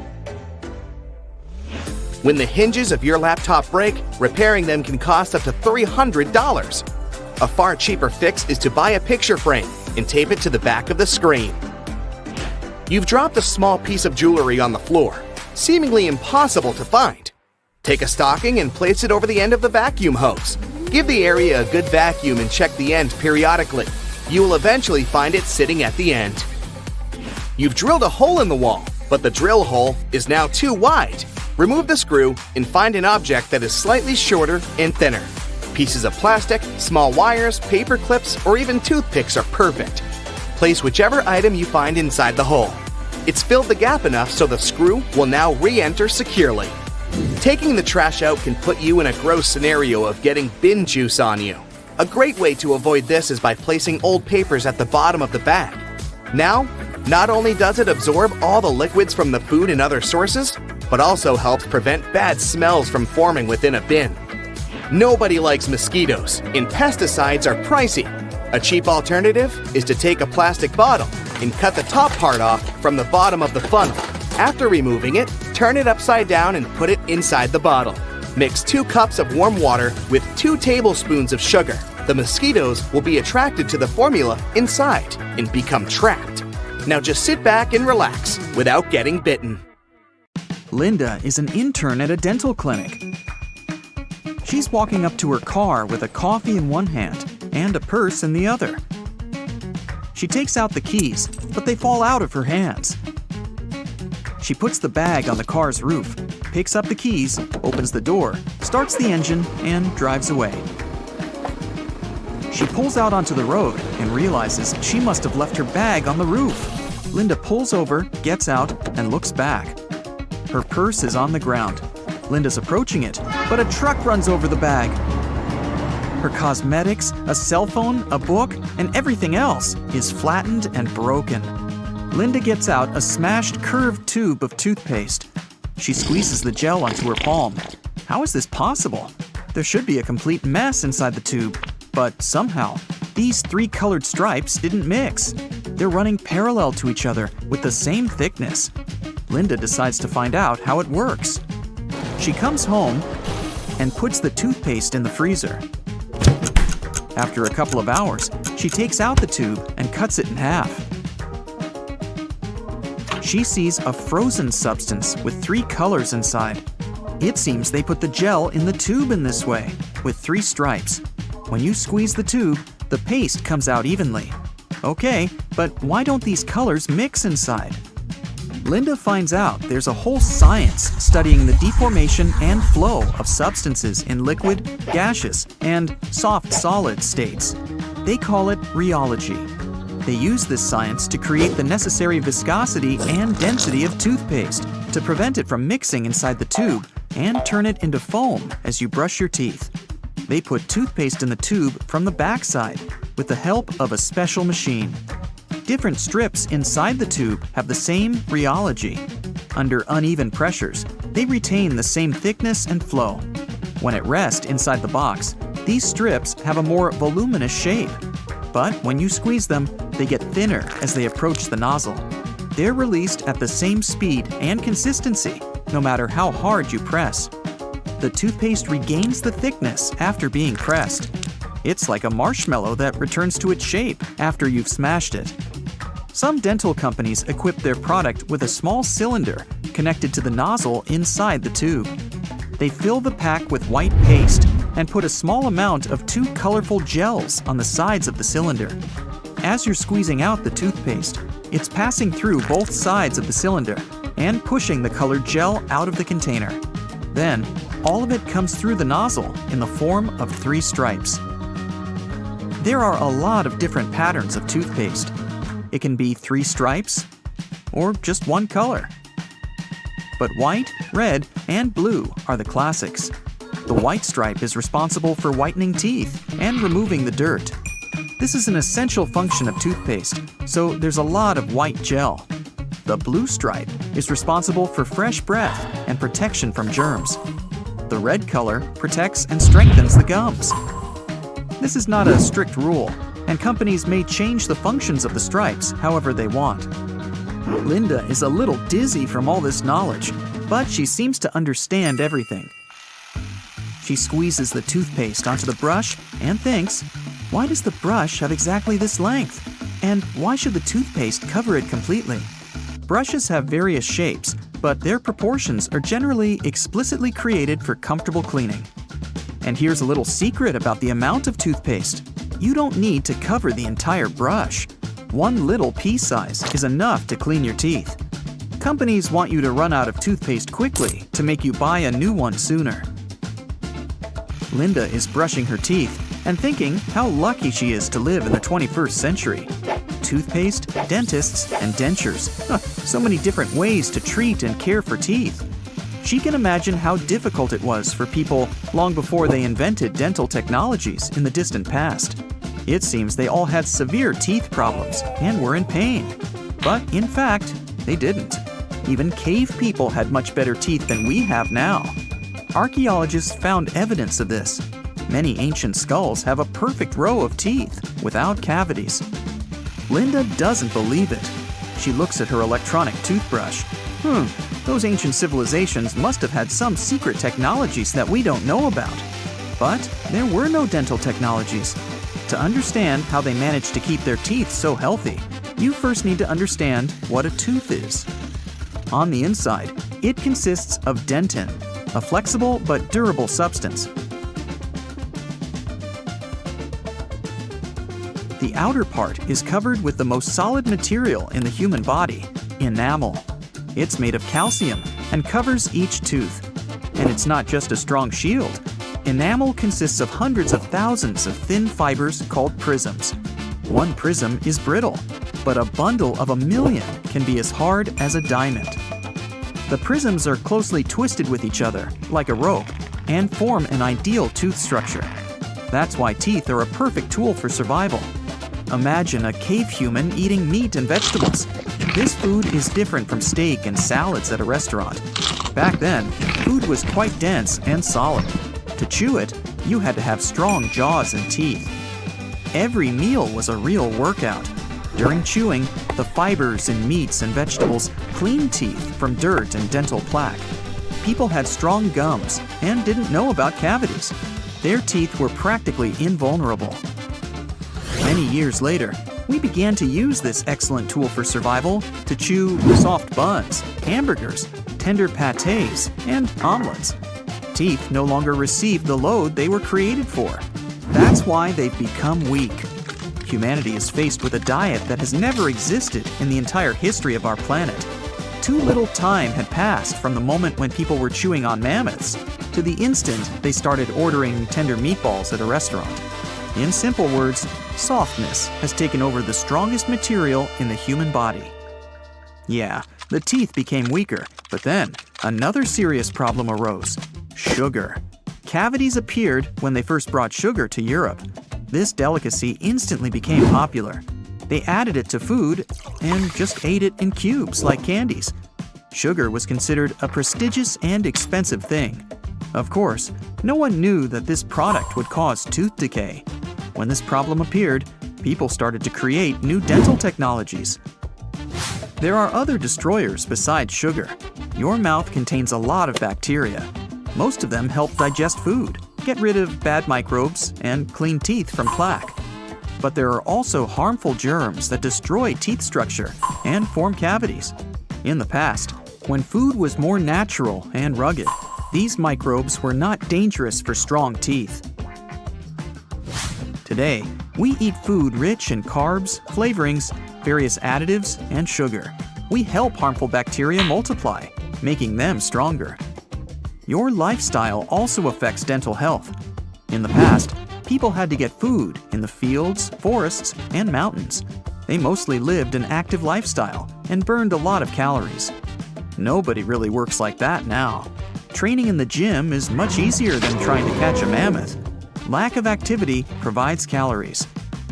When the hinges of your laptop break, repairing them can cost up to $300. A far cheaper fix is to buy a picture frame and tape it to the back of the screen. You've dropped a small piece of jewelry on the floor, seemingly impossible to find. Take a stocking and place it over the end of the vacuum hose. Give the area a good vacuum and check the end periodically. You will eventually find it sitting at the end. You've drilled a hole in the wall, but the drill hole is now too wide. Remove the screw and find an object that is slightly shorter and thinner. Pieces of plastic, small wires, paper clips, or even toothpicks are perfect. Place whichever item you find inside the hole. It's filled the gap enough so the screw will now re-enter securely. Taking the trash out can put you in a gross scenario of getting bin juice on you. A great way to avoid this is by placing old papers at the bottom of the bag. Now, not only does it absorb all the liquids from the food and other sources, but also helps prevent bad smells from forming within a bin. Nobody likes mosquitoes, and pesticides are pricey. A cheap alternative is to take a plastic bottle and cut the top part off from the bottom of the funnel. After removing it, turn it upside down and put it inside the bottle. Mix 2 cups of warm water with 2 tablespoons of sugar. The mosquitoes will be attracted to the formula inside and become trapped. Now just sit back and relax without getting bitten. Linda is an intern at a dental clinic. She's walking up to her car with a coffee in one hand and a purse in the other. She takes out the keys, but they fall out of her hands. She puts the bag on the car's roof, picks up the keys, opens the door, starts the engine, and drives away. She pulls out onto the road and realizes she must have left her bag on the roof. Linda pulls over, gets out, and looks back. Her purse is on the ground. Linda's approaching it, but a truck runs over the bag. Her cosmetics, a cell phone, a book, and everything else is flattened and broken. Linda gets out a smashed curved tube of toothpaste. She squeezes the gel onto her palm. How is this possible? There should be a complete mess inside the tube, but somehow, these 3 colored stripes didn't mix. They're running parallel to each other with the same thickness. Linda decides to find out how it works. She comes home and puts the toothpaste in the freezer. After a couple of hours, she takes out the tube and cuts it in half. She sees a frozen substance with 3 colors inside. It seems they put the gel in the tube in this way, with 3 stripes. When you squeeze the tube, the paste comes out evenly. Okay, but why don't these colors mix inside? Linda finds out there's a whole science studying the deformation and flow of substances in liquid, gaseous, and soft solid states. They call it rheology. They use this science to create the necessary viscosity and density of toothpaste to prevent it from mixing inside the tube and turn it into foam as you brush your teeth. They put toothpaste in the tube from the backside with the help of a special machine. Different strips inside the tube have the same rheology. Under uneven pressures, they retain the same thickness and flow. When at rest inside the box, these strips have a more voluminous shape. But when you squeeze them, they get thinner as they approach the nozzle. They're released at the same speed and consistency, no matter how hard you press. The toothpaste regains the thickness after being pressed. It's like a marshmallow that returns to its shape after you've smashed it. Some dental companies equip their product with a small cylinder connected to the nozzle inside the tube. They fill the pack with white paste and put a small amount of 2 colorful gels on the sides of the cylinder. As you're squeezing out the toothpaste, it's passing through both sides of the cylinder and pushing the colored gel out of the container. Then, all of it comes through the nozzle in the form of 3 stripes. There are a lot of different patterns of toothpaste. It can be 3 stripes or just 1 color. But white, red, and blue are the classics. The white stripe is responsible for whitening teeth and removing the dirt. This is an essential function of toothpaste, so there's a lot of white gel. The blue stripe is responsible for fresh breath and protection from germs. The red color protects and strengthens the gums. This is not a strict rule, and companies may change the functions of the stripes however they want. Linda is a little dizzy from all this knowledge, but she seems to understand everything. She squeezes the toothpaste onto the brush and thinks, why does the brush have exactly this length? And why should the toothpaste cover it completely? Brushes have various shapes, but their proportions are generally explicitly created for comfortable cleaning. And here's a little secret about the amount of toothpaste. You don't need to cover the entire brush. One little pea size is enough to clean your teeth. Companies want you to run out of toothpaste quickly to make you buy a new one sooner. Linda is brushing her teeth and thinking how lucky she is to live in the 21st century. Toothpaste, dentists, and dentures. So many different ways to treat and care for teeth. She can imagine how difficult it was for people long before they invented dental technologies in the distant past. It seems they all had severe teeth problems and were in pain. But in fact, they didn't. Even cave people had much better teeth than we have now. Archaeologists found evidence of this. Many ancient skulls have a perfect row of teeth without cavities. Linda doesn't believe it. She looks at her electronic toothbrush. Those ancient civilizations must have had some secret technologies that we don't know about. But there were no dental technologies. To understand how they managed to keep their teeth so healthy, you first need to understand what a tooth is. On the inside, it consists of dentin, a flexible but durable substance. The outer part is covered with the most solid material in the human body, enamel. It's made of calcium and covers each tooth. And it's not just a strong shield. Enamel consists of hundreds of thousands of thin fibers called prisms. One prism is brittle, but a bundle of 1,000,000 can be as hard as a diamond. The prisms are closely twisted with each other, like a rope, and form an ideal tooth structure. That's why teeth are a perfect tool for survival. Imagine a cave human eating meat and vegetables. This food is different from steak and salads at a restaurant. Back then, food was quite dense and solid. To chew it, you had to have strong jaws and teeth. Every meal was a real workout. During chewing, the fibers in meats and vegetables cleaned teeth from dirt and dental plaque. People had strong gums and didn't know about cavities. Their teeth were practically invulnerable. Many years later, we began to use this excellent tool for survival to chew soft buns, hamburgers, tender pâtés, and omelets. Teeth no longer received the load they were created for. That's why they've become weak. Humanity is faced with a diet that has never existed in the entire history of our planet. Too little time had passed from the moment when people were chewing on mammoths to the instant they started ordering tender meatballs at a restaurant. In simple words, softness has taken over the strongest material in the human body. Yeah, the teeth became weaker, but then another serious problem arose: sugar. Cavities appeared when they first brought sugar to Europe. This delicacy instantly became popular. They added it to food and just ate it in cubes like candies. Sugar was considered a prestigious and expensive thing. Of course, no one knew that this product would cause tooth decay. When this problem appeared, people started to create new dental technologies. There are other destroyers besides sugar. Your mouth contains a lot of bacteria. Most of them help digest food, get rid of bad microbes, and clean teeth from plaque. But there are also harmful germs that destroy teeth structure and form cavities. In the past, when food was more natural and rugged, these microbes were not dangerous for strong teeth. Today, we eat food rich in carbs, flavorings, various additives, and sugar. We help harmful bacteria multiply, making them stronger. Your lifestyle also affects dental health. In the past, people had to get food in the fields, forests, and mountains. They mostly lived an active lifestyle and burned a lot of calories. Nobody really works like that now. Training in the gym is much easier than trying to catch a mammoth. Lack of activity provides calories.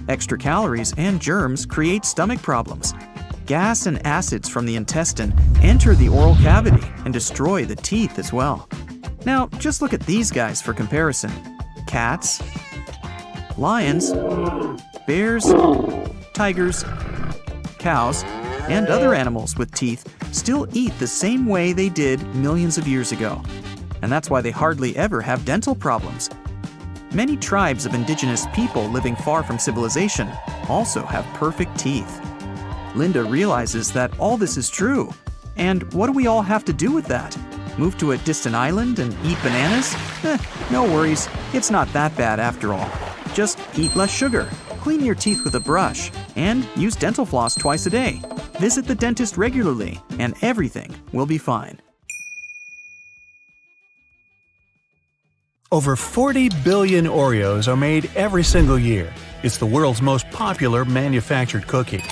Extra calories and germs create stomach problems. Gas and acids from the intestine enter the oral cavity and destroy the teeth as well. Now, just look at these guys for comparison. Cats, lions, bears, tigers, cows, and other animals with teeth still eat the same way they did millions of years ago. And that's why they hardly ever have dental problems. Many tribes of indigenous people living far from civilization also have perfect teeth. Linda realizes that all this is true. And what do we all have to do with that? Move to a distant island and eat bananas? No worries, It's not that bad after all. Just eat less sugar, clean your teeth with a brush, and use dental floss twice a day. Visit the dentist regularly, and everything will be fine. Over 40 billion Oreos are made every single year. It's the world's most popular manufactured cookie.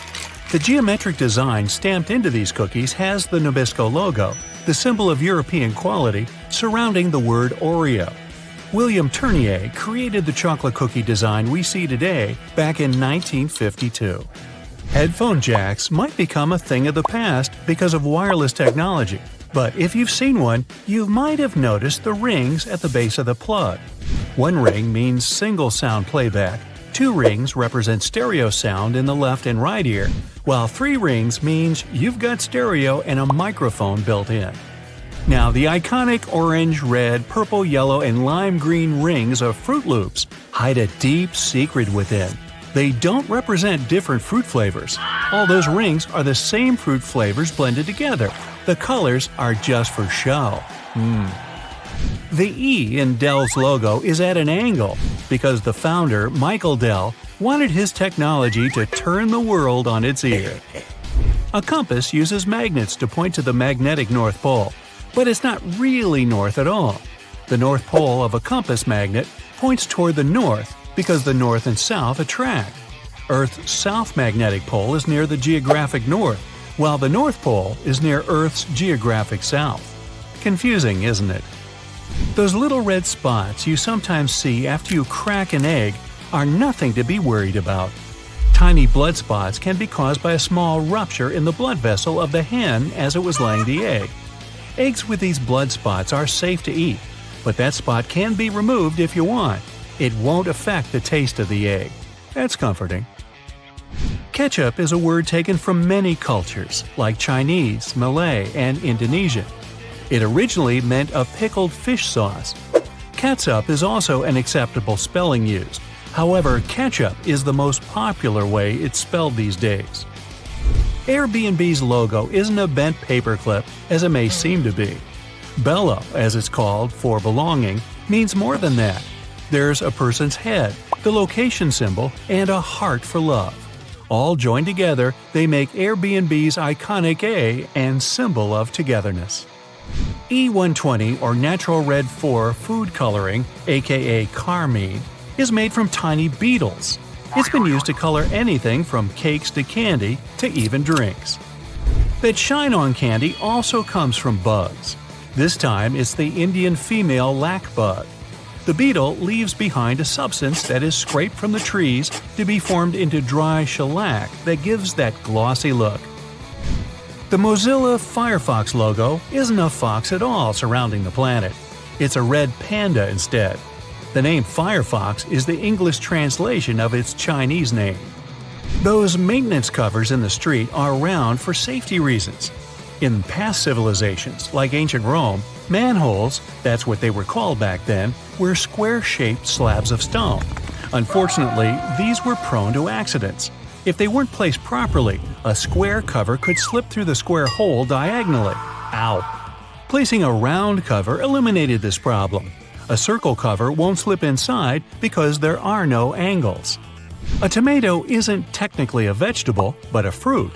The geometric design stamped into these cookies has the Nabisco logo, the symbol of European quality, surrounding the word Oreo. William Tournier created the chocolate cookie design we see today back in 1952. Headphone jacks might become a thing of the past because of wireless technology, but if you've seen one, you might have noticed the rings at the base of the plug. One ring means single sound playback, 2 rings represent stereo sound in the left and right ear, while 3 rings means you've got stereo and a microphone built in. Now, the iconic orange, red, purple, yellow, and lime green rings of Fruit Loops hide a deep secret within. They don't represent different fruit flavors. All those rings are the same fruit flavors blended together. The colors are just for show. The E in Dell's logo is at an angle because the founder, Michael Dell, wanted his technology to turn the world on its ear. A compass uses magnets to point to the magnetic North Pole, but it's not really north at all. The North Pole of a compass magnet points toward the north because the north and south attract. Earth's south magnetic pole is near the geographic north, while the North Pole is near Earth's geographic south. Confusing, isn't it? Those little red spots you sometimes see after you crack an egg are nothing to be worried about. Tiny blood spots can be caused by a small rupture in the blood vessel of the hen as it was laying the egg. Eggs with these blood spots are safe to eat, but that spot can be removed if you want. It won't affect the taste of the egg. That's comforting. Ketchup is a word taken from many cultures, like Chinese, Malay, and Indonesian. It originally meant a pickled fish sauce. Catsup is also an acceptable spelling used. However, ketchup is the most popular way it's spelled these days. Airbnb's logo isn't a bent paperclip, as it may seem to be. Bello, as it's called, for belonging, means more than that. There's a person's head, the location symbol, and a heart for love. All joined together, they make Airbnb's iconic A and symbol of togetherness. E120 or Natural Red 4 food coloring, aka carmine, is made from tiny beetles. It's been used to color anything from cakes to candy to even drinks. That shine on candy also comes from bugs. This time it's the Indian female lac bug. The beetle leaves behind a substance that is scraped from the trees to be formed into dry shellac that gives that glossy look. The Mozilla Firefox logo isn't a fox at all surrounding the planet. It's a red panda instead. The name Firefox is the English translation of its Chinese name. Those maintenance covers in the street are around for safety reasons. In past civilizations, like ancient Rome, manholes, that's what they were called back then, were square-shaped slabs of stone. Unfortunately, these were prone to accidents. If they weren't placed properly, a square cover could slip through the square hole diagonally. Ow! Placing a round cover eliminated this problem. A circle cover won't slip inside because there are no angles. A tomato isn't technically a vegetable, but a fruit.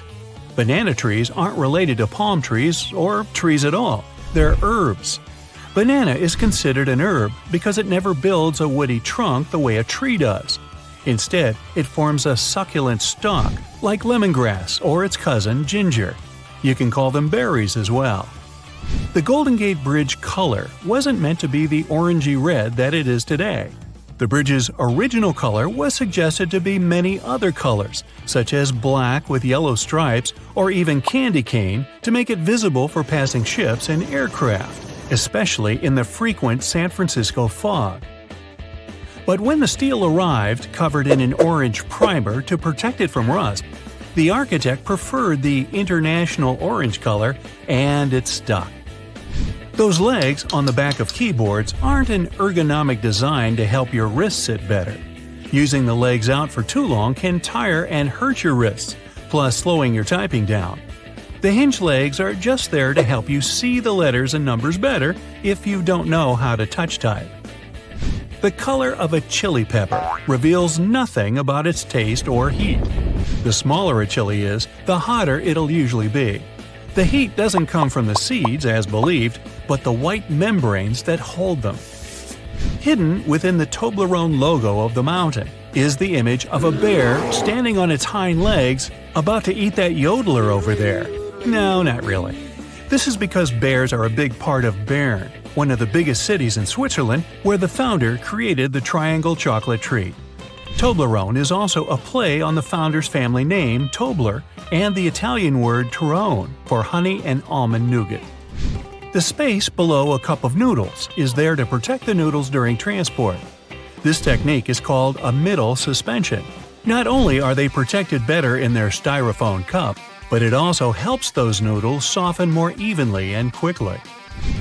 Banana trees aren't related to palm trees or trees at all. They're herbs. Banana is considered an herb because it never builds a woody trunk the way a tree does. Instead, it forms a succulent stalk, like lemongrass or its cousin ginger. You can call them berries as well. The Golden Gate Bridge color wasn't meant to be the orangey red that it is today. The bridge's original color was suggested to be many other colors, such as black with yellow stripes or even candy cane, to make it visible for passing ships and aircraft, especially in the frequent San Francisco fog. But when the steel arrived covered in an orange primer to protect it from rust, the architect preferred the international orange color, and it stuck. Those legs on the back of keyboards aren't an ergonomic design to help your wrists sit better. Using the legs out for too long can tire and hurt your wrists, plus slowing your typing down. The hinge legs are just there to help you see the letters and numbers better if you don't know how to touch type. The color of a chili pepper reveals nothing about its taste or heat. The smaller a chili is, the hotter it'll usually be. The heat doesn't come from the seeds, as believed, but the white membranes that hold them. Hidden within the Toblerone logo of the mountain is the image of a bear standing on its hind legs, about to eat that yodeler over there. No, not really. This is because bears are a big part of Bern, one of the biggest cities in Switzerland, where the founder created the triangle chocolate treat. Toblerone is also a play on the founder's family name, Tobler, and the Italian word Torrone for honey and almond nougat. The space below a cup of noodles is there to protect the noodles during transport. This technique is called a middle suspension. Not only are they protected better in their styrofoam cup, but it also helps those noodles soften more evenly and quickly.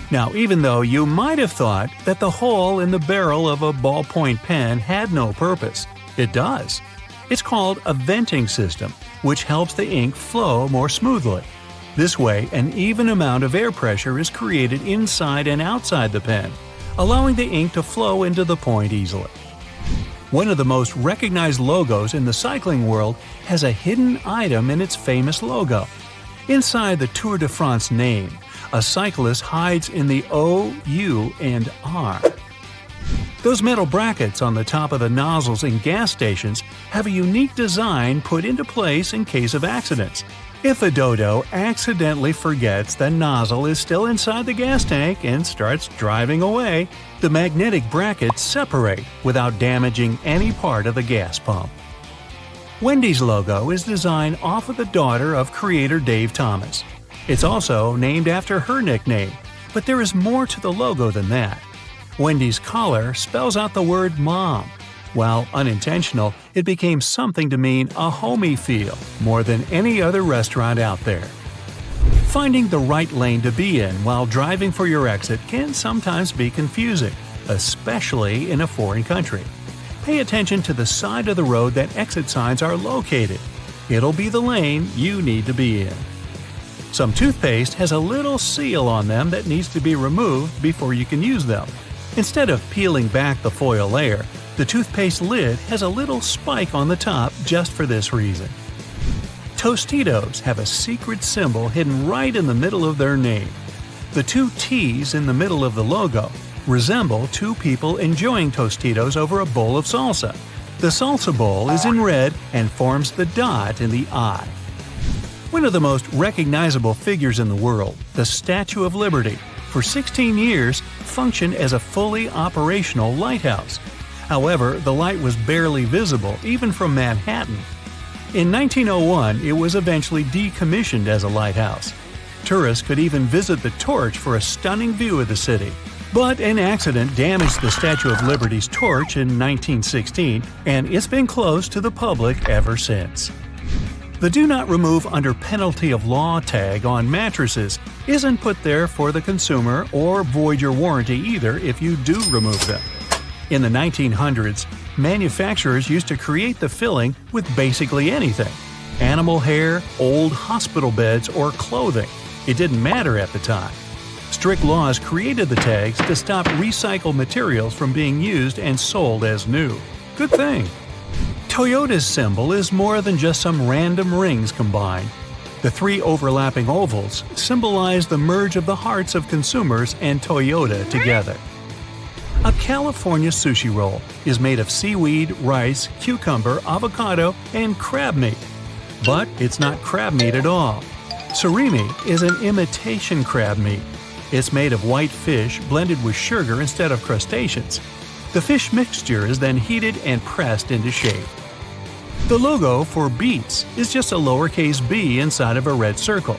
Now, even though you might have thought that the hole in the barrel of a ballpoint pen had no purpose, it does. It's called a venting system, which helps the ink flow more smoothly. This way, an even amount of air pressure is created inside and outside the pen, allowing the ink to flow into the point easily. One of the most recognized logos in the cycling world has a hidden item in its famous logo. Inside the Tour de France name, a cyclist hides in the O, U, and R. Those metal brackets on the top of the nozzles in gas stations have a unique design put into place in case of accidents. If a dodo accidentally forgets the nozzle is still inside the gas tank and starts driving away, the magnetic brackets separate without damaging any part of the gas pump. Wendy's logo is designed off of the daughter of creator Dave Thomas. It's also named after her nickname, but there is more to the logo than that. Wendy's collar spells out the word mom. While unintentional, it became something to mean a homey feel more than any other restaurant out there. Finding the right lane to be in while driving for your exit can sometimes be confusing, especially in a foreign country. Pay attention to the side of the road that exit signs are located. It'll be the lane you need to be in. Some toothpaste has a little seal on them that needs to be removed before you can use them. Instead of peeling back the foil layer, the toothpaste lid has a little spike on the top just for this reason. Tostitos have a secret symbol hidden right in the middle of their name. The two T's in the middle of the logo resemble two people enjoying Tostitos over a bowl of salsa. The salsa bowl is in red and forms the dot in the eye. One of the most recognizable figures in the world, the Statue of Liberty, for 16 years functioned as a fully operational lighthouse. However, the light was barely visible even from Manhattan. In 1901, it was eventually decommissioned as a lighthouse. Tourists could even visit the torch for a stunning view of the city. But an accident damaged the Statue of Liberty's torch in 1916, and it's been closed to the public ever since. The Do Not Remove Under Penalty of Law tag on mattresses isn't put there for the consumer or void your warranty either if you do remove them. In the 1900s, manufacturers used to create the filling with basically anything: animal hair, old hospital beds, or clothing. It didn't matter at the time. Strict laws created the tags to stop recycled materials from being used and sold as new. Good thing. Toyota's symbol is more than just some random rings combined. The three overlapping ovals symbolize the merge of the hearts of consumers and Toyota together. A California sushi roll is made of seaweed, rice, cucumber, avocado, and crab meat. But it's not crab meat at all. Surimi is an imitation crab meat. It's made of white fish blended with sugar instead of crustaceans. The fish mixture is then heated and pressed into shape. The logo for Beats is just a lowercase b inside of a red circle.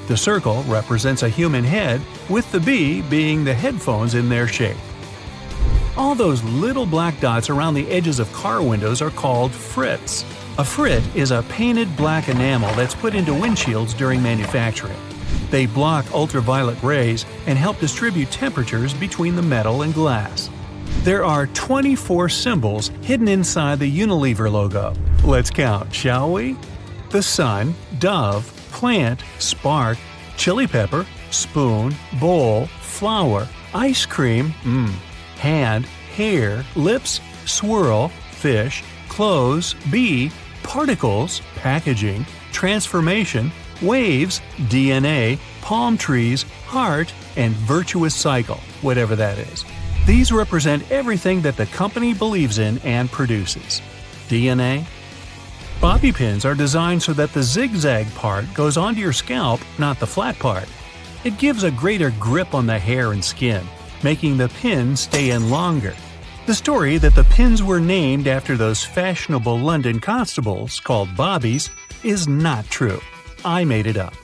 The circle represents a human head, with the b being the headphones in their shape. All those little black dots around the edges of car windows are called frits. A frit is a painted black enamel that's put into windshields during manufacturing. They block ultraviolet rays and help distribute temperatures between the metal and glass. There are 24 symbols hidden inside the Unilever logo. Let's count, shall we? The sun, dove, plant, spark, chili pepper, spoon, bowl, flower, ice cream, hand, hair, lips, swirl, fish, clothes, bee, particles, packaging, transformation, waves, DNA, palm trees, heart, and virtuous cycle, whatever that is. These represent everything that the company believes in and produces. DNA? Bobby pins are designed so that the zigzag part goes onto your scalp, not the flat part. It gives a greater grip on the hair and skin, making the pin stay in longer. The story that the pins were named after those fashionable London constables called bobbies is not true. I made it up.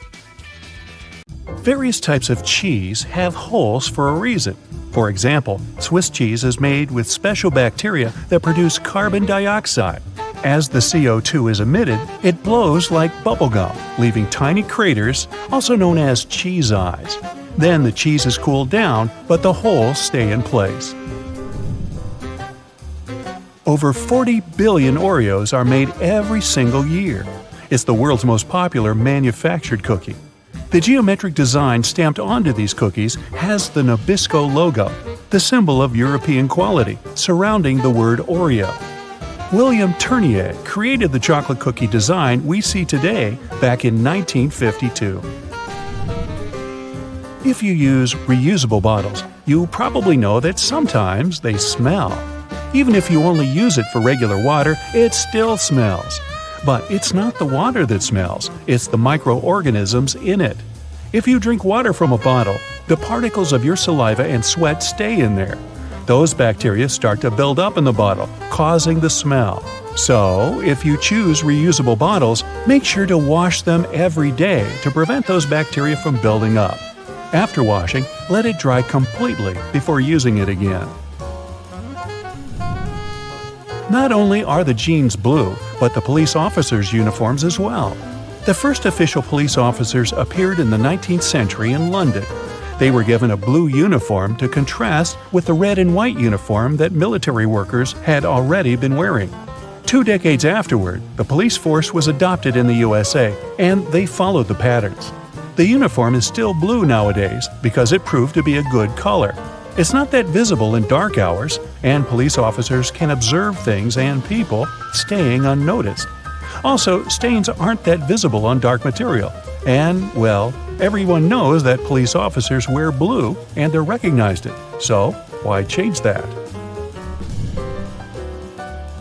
Various types of cheese have holes for a reason. For example, Swiss cheese is made with special bacteria that produce carbon dioxide. As the CO2 is emitted, it blows like bubblegum, leaving tiny craters, also known as cheese eyes. Then the cheese is cooled down, but the holes stay in place. Over 40 billion Oreos are made every single year. It's the world's most popular manufactured cookie. The geometric design stamped onto these cookies has the Nabisco logo, the symbol of European quality, surrounding the word Oreo. William Tournier created the chocolate cookie design we see today back in 1952. If you use reusable bottles, you probably know that sometimes they smell. Even if you only use it for regular water, it still smells. But it's not the water that smells, it's the microorganisms in it. If you drink water from a bottle, the particles of your saliva and sweat stay in there. Those bacteria start to build up in the bottle, causing the smell. So, if you choose reusable bottles, make sure to wash them every day to prevent those bacteria from building up. After washing, let it dry completely before using it again. Not only are the jeans blue, but the police officers' uniforms as well. The first official police officers appeared in the 19th century in London. They were given a blue uniform to contrast with the red and white uniform that military workers had already been wearing. 2 decades afterward, the police force was adopted in the USA, and they followed the patterns. The uniform is still blue nowadays because it proved to be a good color. It's not that visible in dark hours, and police officers can observe things and people staying unnoticed. Also, stains aren't that visible on dark material. And, well, everyone knows that police officers wear blue and they're recognized it. So, why change that?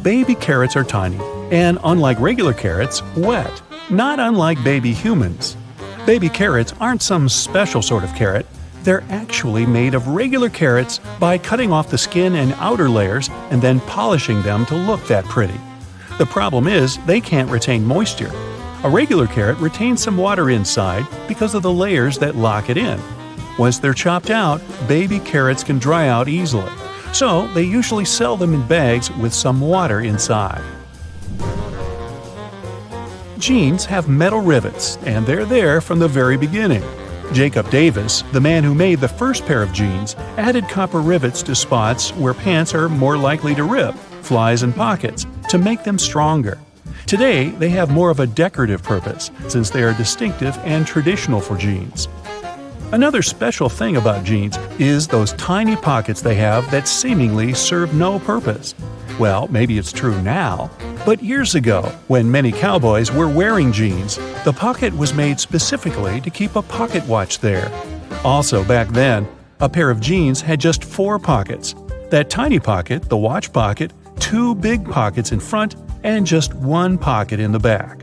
Baby carrots are tiny, and unlike regular carrots, wet, not unlike baby humans. Baby carrots aren't some special sort of carrot. They're actually made of regular carrots by cutting off the skin and outer layers and then polishing them to look that pretty. The problem is they can't retain moisture. A regular carrot retains some water inside because of the layers that lock it in. Once they're chopped out, baby carrots can dry out easily, so they usually sell them in bags with some water inside. Jeans have metal rivets, and they're there from the very beginning. Jacob Davis, the man who made the first pair of jeans, added copper rivets to spots where pants are more likely to rip, flies and pockets, to make them stronger. Today, they have more of a decorative purpose, since they are distinctive and traditional for jeans. Another special thing about jeans is those tiny pockets they have that seemingly serve no purpose. Well, maybe it's true now, but years ago, when many cowboys were wearing jeans, the pocket was made specifically to keep a pocket watch there. Also, back then, a pair of jeans had just 4 pockets. That tiny pocket, the watch pocket, 2 big pockets in front, and just 1 pocket in the back.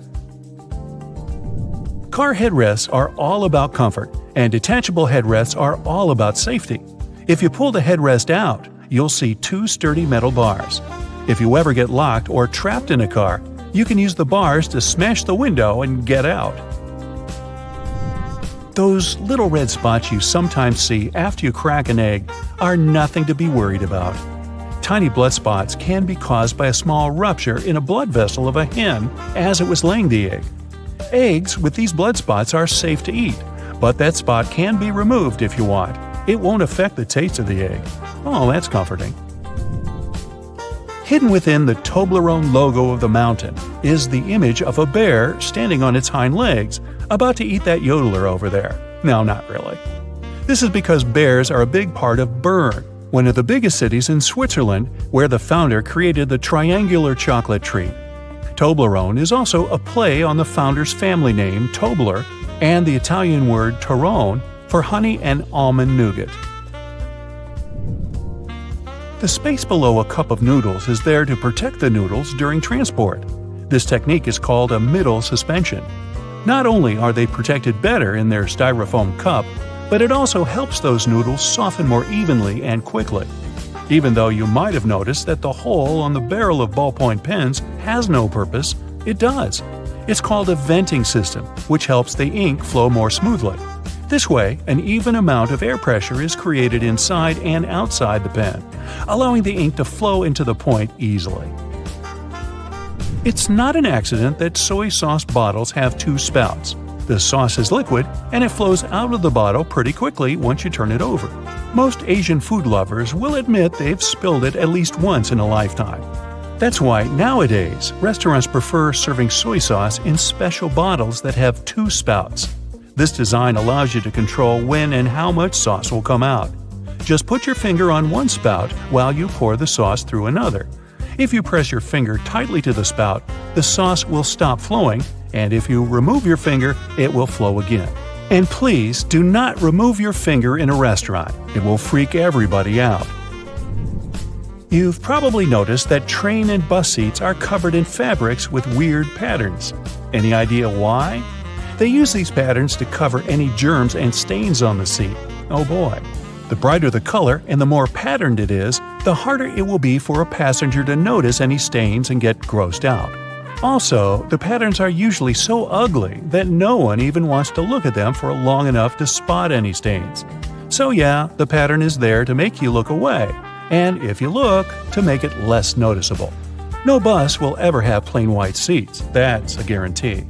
Car headrests are all about comfort, and detachable headrests are all about safety. If you pull the headrest out, you'll see 2 sturdy metal bars. If you ever get locked or trapped in a car, you can use the bars to smash the window and get out. Those little red spots you sometimes see after you crack an egg are nothing to be worried about. Tiny blood spots can be caused by a small rupture in a blood vessel of a hen as it was laying the egg. Eggs with these blood spots are safe to eat, but that spot can be removed if you want. It won't affect the taste of the egg. Oh, that's comforting. Hidden within the Toblerone logo of the mountain is the image of a bear standing on its hind legs, about to eat that yodeler over there. No, not really. This is because bears are a big part of Bern, one of the biggest cities in Switzerland, where the founder created the triangular chocolate treat. Toblerone is also a play on the founder's family name Tobler and the Italian word Torrone for honey and almond nougat. The space below a cup of noodles is there to protect the noodles during transport. This technique is called a middle suspension. Not only are they protected better in their styrofoam cup, but it also helps those noodles soften more evenly and quickly. Even though you might have noticed that the hole on the barrel of ballpoint pens has no purpose, it does. It's called a venting system, which helps the ink flow more smoothly. This way, an even amount of air pressure is created inside and outside the pen, allowing the ink to flow into the point easily. It's not an accident that soy sauce bottles have two spouts. The sauce is liquid, and it flows out of the bottle pretty quickly once you turn it over. Most Asian food lovers will admit they've spilled it at least once in a lifetime. That's why nowadays, restaurants prefer serving soy sauce in special bottles that have two spouts. This design allows you to control when and how much sauce will come out. Just put your finger on one spout while you pour the sauce through another. If you press your finger tightly to the spout, the sauce will stop flowing, and if you remove your finger, it will flow again. And please do not remove your finger in a restaurant. It will freak everybody out. You've probably noticed that train and bus seats are covered in fabrics with weird patterns. Any idea why? They use these patterns to cover any germs and stains on the seat. Oh boy. The brighter the color and the more patterned it is, the harder it will be for a passenger to notice any stains and get grossed out. Also, the patterns are usually so ugly that no one even wants to look at them for long enough to spot any stains. So yeah, the pattern is there to make you look away, and if you look, to make it less noticeable. No bus will ever have plain white seats, that's a guarantee.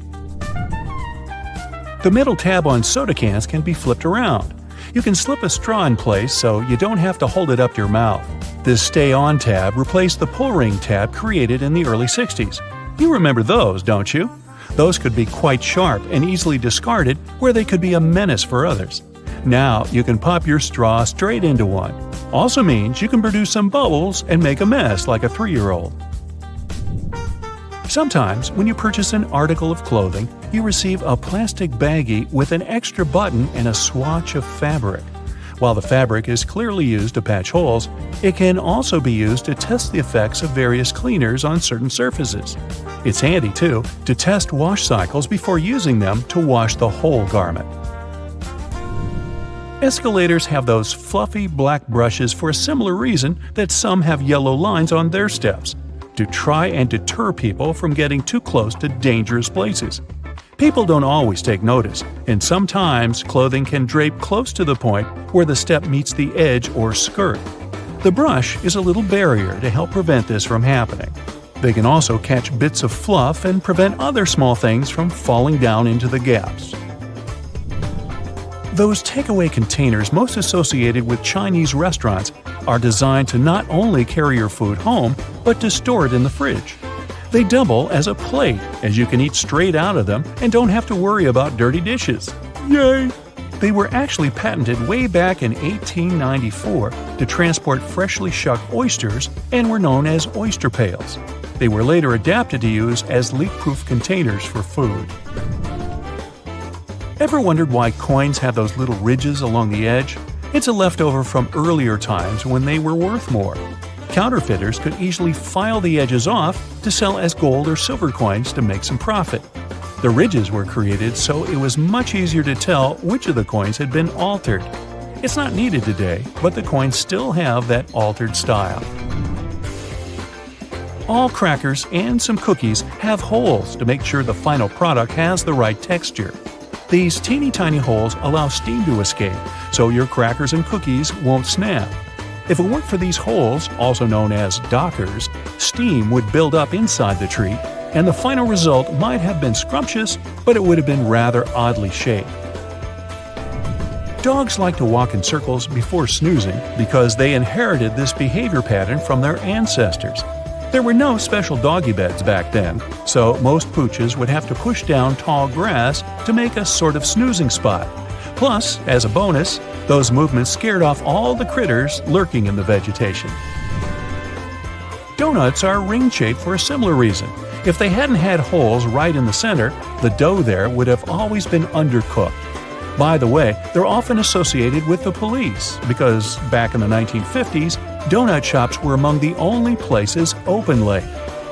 The middle tab on soda cans can be flipped around. You can slip a straw in place so you don't have to hold it up your mouth. This Stay On tab replaced the pull ring tab created in the early 60s. You remember those, don't you? Those could be quite sharp and easily discarded, where they could be a menace for others. Now you can pop your straw straight into one. Also means you can produce some bubbles and make a mess like a 3-year-old. Sometimes, when you purchase an article of clothing, you receive a plastic baggie with an extra button and a swatch of fabric. While the fabric is clearly used to patch holes, it can also be used to test the effects of various cleaners on certain surfaces. It's handy, too, to test wash cycles before using them to wash the whole garment. Escalators have those fluffy black brushes for a similar reason that some have yellow lines on their steps, to try and deter people from getting too close to dangerous places. People don't always take notice, and sometimes clothing can drape close to the point where the step meets the edge or skirt. The brush is a little barrier to help prevent this from happening. They can also catch bits of fluff and prevent other small things from falling down into the gaps. Those takeaway containers most associated with Chinese restaurants are designed to not only carry your food home, but to store it in the fridge. They double as a plate, as you can eat straight out of them and don't have to worry about dirty dishes. Yay! They were actually patented way back in 1894 to transport freshly shucked oysters and were known as oyster pails. They were later adapted to use as leak-proof containers for food. Ever wondered why coins have those little ridges along the edge? It's a leftover from earlier times when they were worth more. Counterfeiters could easily file the edges off to sell as gold or silver coins to make some profit. The ridges were created so it was much easier to tell which of the coins had been altered. It's not needed today, but the coins still have that altered style. All crackers and some cookies have holes to make sure the final product has the right texture. These teeny tiny holes allow steam to escape, so your crackers and cookies won't snap. If it weren't for these holes, also known as dockers, steam would build up inside the treat, and the final result might have been scrumptious, but it would have been rather oddly shaped. Dogs like to walk in circles before snoozing because they inherited this behavior pattern from their ancestors. There were no special doggy beds back then, so most pooches would have to push down tall grass to make a sort of snoozing spot. Plus, as a bonus, those movements scared off all the critters lurking in the vegetation. Donuts are ring-shaped for a similar reason. If they hadn't had holes right in the center, the dough there would have always been undercooked. By the way, they're often associated with the police because back in the 1950s, donut shops were among the only places open late.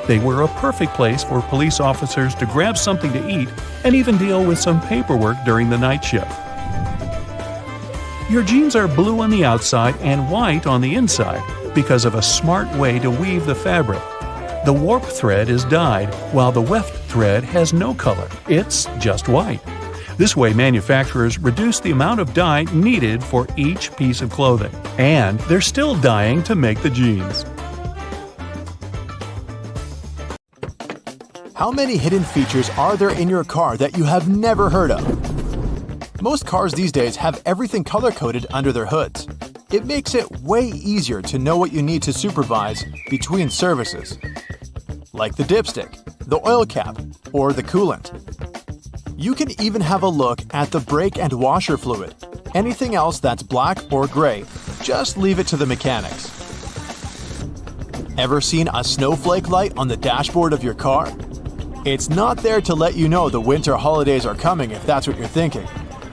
They were a perfect place for police officers to grab something to eat and even deal with some paperwork during the night shift. Your jeans are blue on the outside and white on the inside because of a smart way to weave the fabric. The warp thread is dyed, while the weft thread has no color. It's just white. This way, manufacturers reduce the amount of dye needed for each piece of clothing. And they're still dyeing to make the jeans. How many hidden features are there in your car that you have never heard of? Most cars these days have everything color-coded under their hoods. It makes it way easier to know what you need to supervise between services, like the dipstick, the oil cap, or the coolant. You can even have a look at the brake and washer fluid. Anything else that's black or gray, just leave it to the mechanics. Ever seen a snowflake light on the dashboard of your car? It's not there to let you know the winter holidays are coming if that's what you're thinking.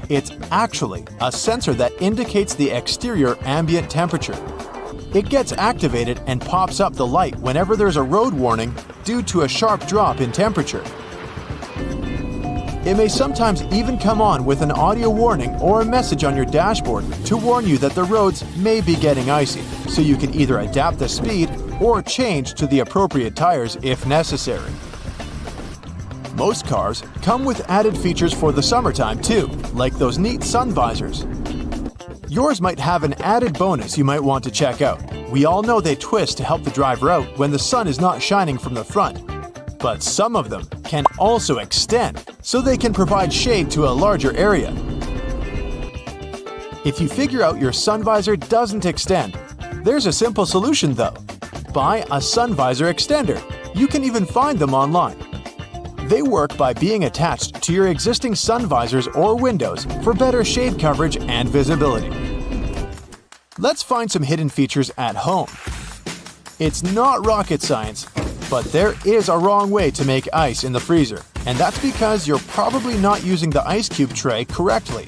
It's actually a sensor that indicates the exterior ambient temperature. It gets activated and pops up the light whenever there's a road warning due to a sharp drop in temperature. It may sometimes even come on with an audio warning or a message on your dashboard to warn you that the roads may be getting icy, so you can either adapt the speed or change to the appropriate tires if necessary. Most cars come with added features for the summertime too, like those neat sun visors. Yours might have an added bonus you might want to check out. We all know they twist to help the driver out when the sun is not shining from the front. But some of them can also extend, so they can provide shade to a larger area. If you figure out your sun visor doesn't extend, there's a simple solution though. Buy a sun visor extender. You can even find them online. They work by being attached to your existing sun visors or windows for better shade coverage and visibility. Let's find some hidden features at home. It's not rocket science, but there is a wrong way to make ice in the freezer, and that's because you're probably not using the ice cube tray correctly.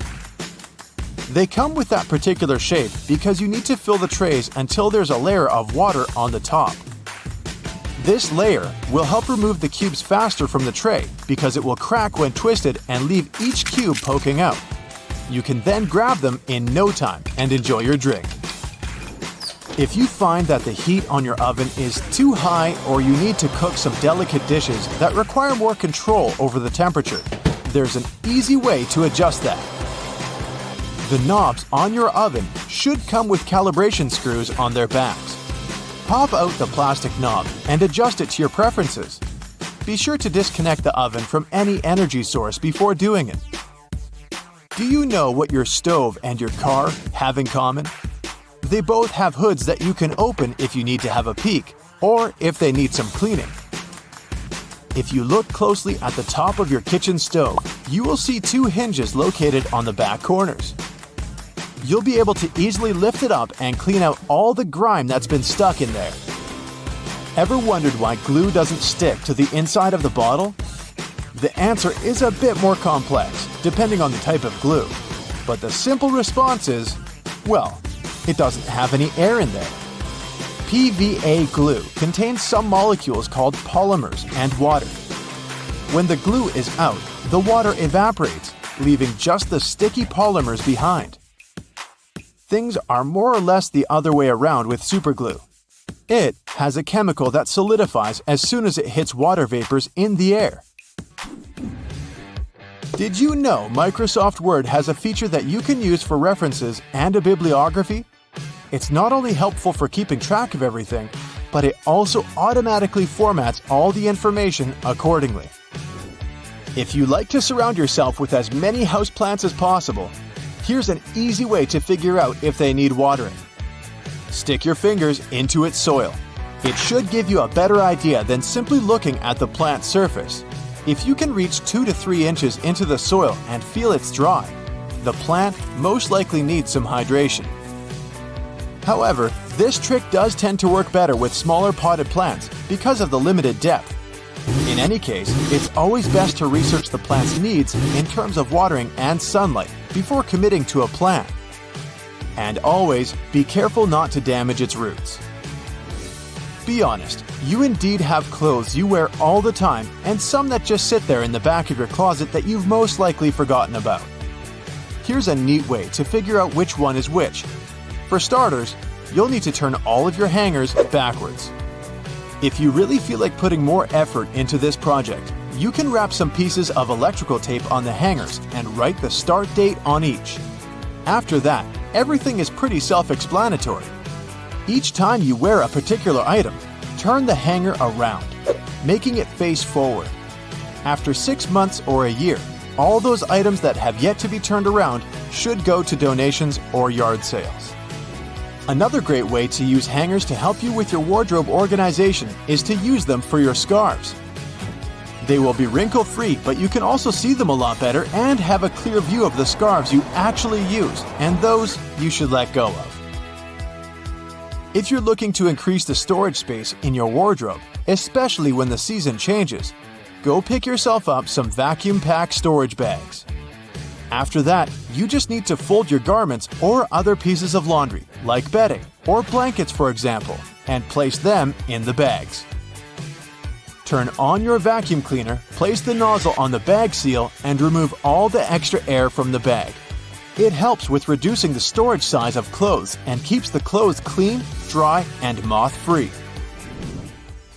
They come with that particular shape because you need to fill the trays until there's a layer of water on the top. This layer will help remove the cubes faster from the tray because it will crack when twisted and leave each cube poking out. You can then grab them in no time and enjoy your drink. If you find that the heat on your oven is too high or you need to cook some delicate dishes that require more control over the temperature, there's an easy way to adjust that. The knobs on your oven should come with calibration screws on their backs. Pop out the plastic knob and adjust it to your preferences. Be sure to disconnect the oven from any energy source before doing it. Do you know what your stove and your car have in common? They both have hoods that you can open if you need to have a peek, or if they need some cleaning. If you look closely at the top of your kitchen stove, you will see two hinges located on the back corners. You'll be able to easily lift it up and clean out all the grime that's been stuck in there. Ever wondered why glue doesn't stick to the inside of the bottle? The answer is a bit more complex, depending on the type of glue. But the simple response is, well, it doesn't have any air in there. PVA glue contains some molecules called polymers and water. When the glue is out, the water evaporates, leaving just the sticky polymers behind. Things are more or less the other way around with superglue. It has a chemical that solidifies as soon as it hits water vapors in the air. Did you know Microsoft Word has a feature that you can use for references and a bibliography? It's not only helpful for keeping track of everything, but it also automatically formats all the information accordingly. If you like to surround yourself with as many houseplants as possible, here's an easy way to figure out if they need watering. Stick your fingers into its soil. It should give you a better idea than simply looking at the plant's surface. If you can reach 2 to 3 inches into the soil and feel it's dry, the plant most likely needs some hydration. However, this trick does tend to work better with smaller potted plants because of the limited depth. In any case, it's always best to research the plant's needs in terms of watering and sunlight before committing to a plan. And always be careful not to damage its roots. Be honest, you indeed have clothes you wear all the time and some that just sit there in the back of your closet that you've most likely forgotten about. Here's a neat way to figure out which one is which. For starters, you'll need to turn all of your hangers backwards. If you really feel like putting more effort into this project, you can wrap some pieces of electrical tape on the hangers and write the start date on each. After that, everything is pretty self-explanatory. Each time you wear a particular item, turn the hanger around, making it face forward. After 6 months or a year, all those items that have yet to be turned around should go to donations or yard sales. Another great way to use hangers to help you with your wardrobe organization is to use them for your scarves. They will be wrinkle-free, but you can also see them a lot better and have a clear view of the scarves you actually use and those you should let go of. If you're looking to increase the storage space in your wardrobe, especially when the season changes, go pick yourself up some vacuum pack storage bags. After that, you just need to fold your garments or other pieces of laundry, like bedding or blankets for example, and place them in the bags. Turn on your vacuum cleaner, place the nozzle on the bag seal, and remove all the extra air from the bag. It helps with reducing the storage size of clothes and keeps the clothes clean, dry, and moth-free.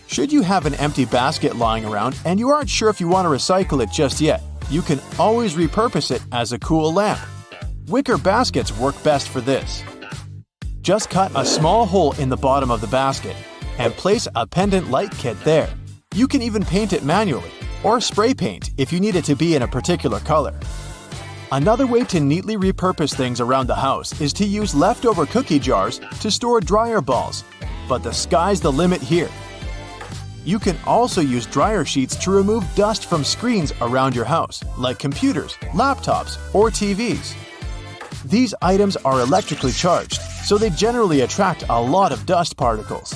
Should you have an empty basket lying around and you aren't sure if you want to recycle it just yet, you can always repurpose it as a cool lamp. Wicker baskets work best for this. Just cut a small hole in the bottom of the basket and place a pendant light kit there. You can even paint it manually or spray paint if you need it to be in a particular color. Another way to neatly repurpose things around the house is to use leftover cookie jars to store dryer balls, but the sky's the limit here. You can also use dryer sheets to remove dust from screens around your house, like computers, laptops, or TVs. These items are electrically charged, so they generally attract a lot of dust particles.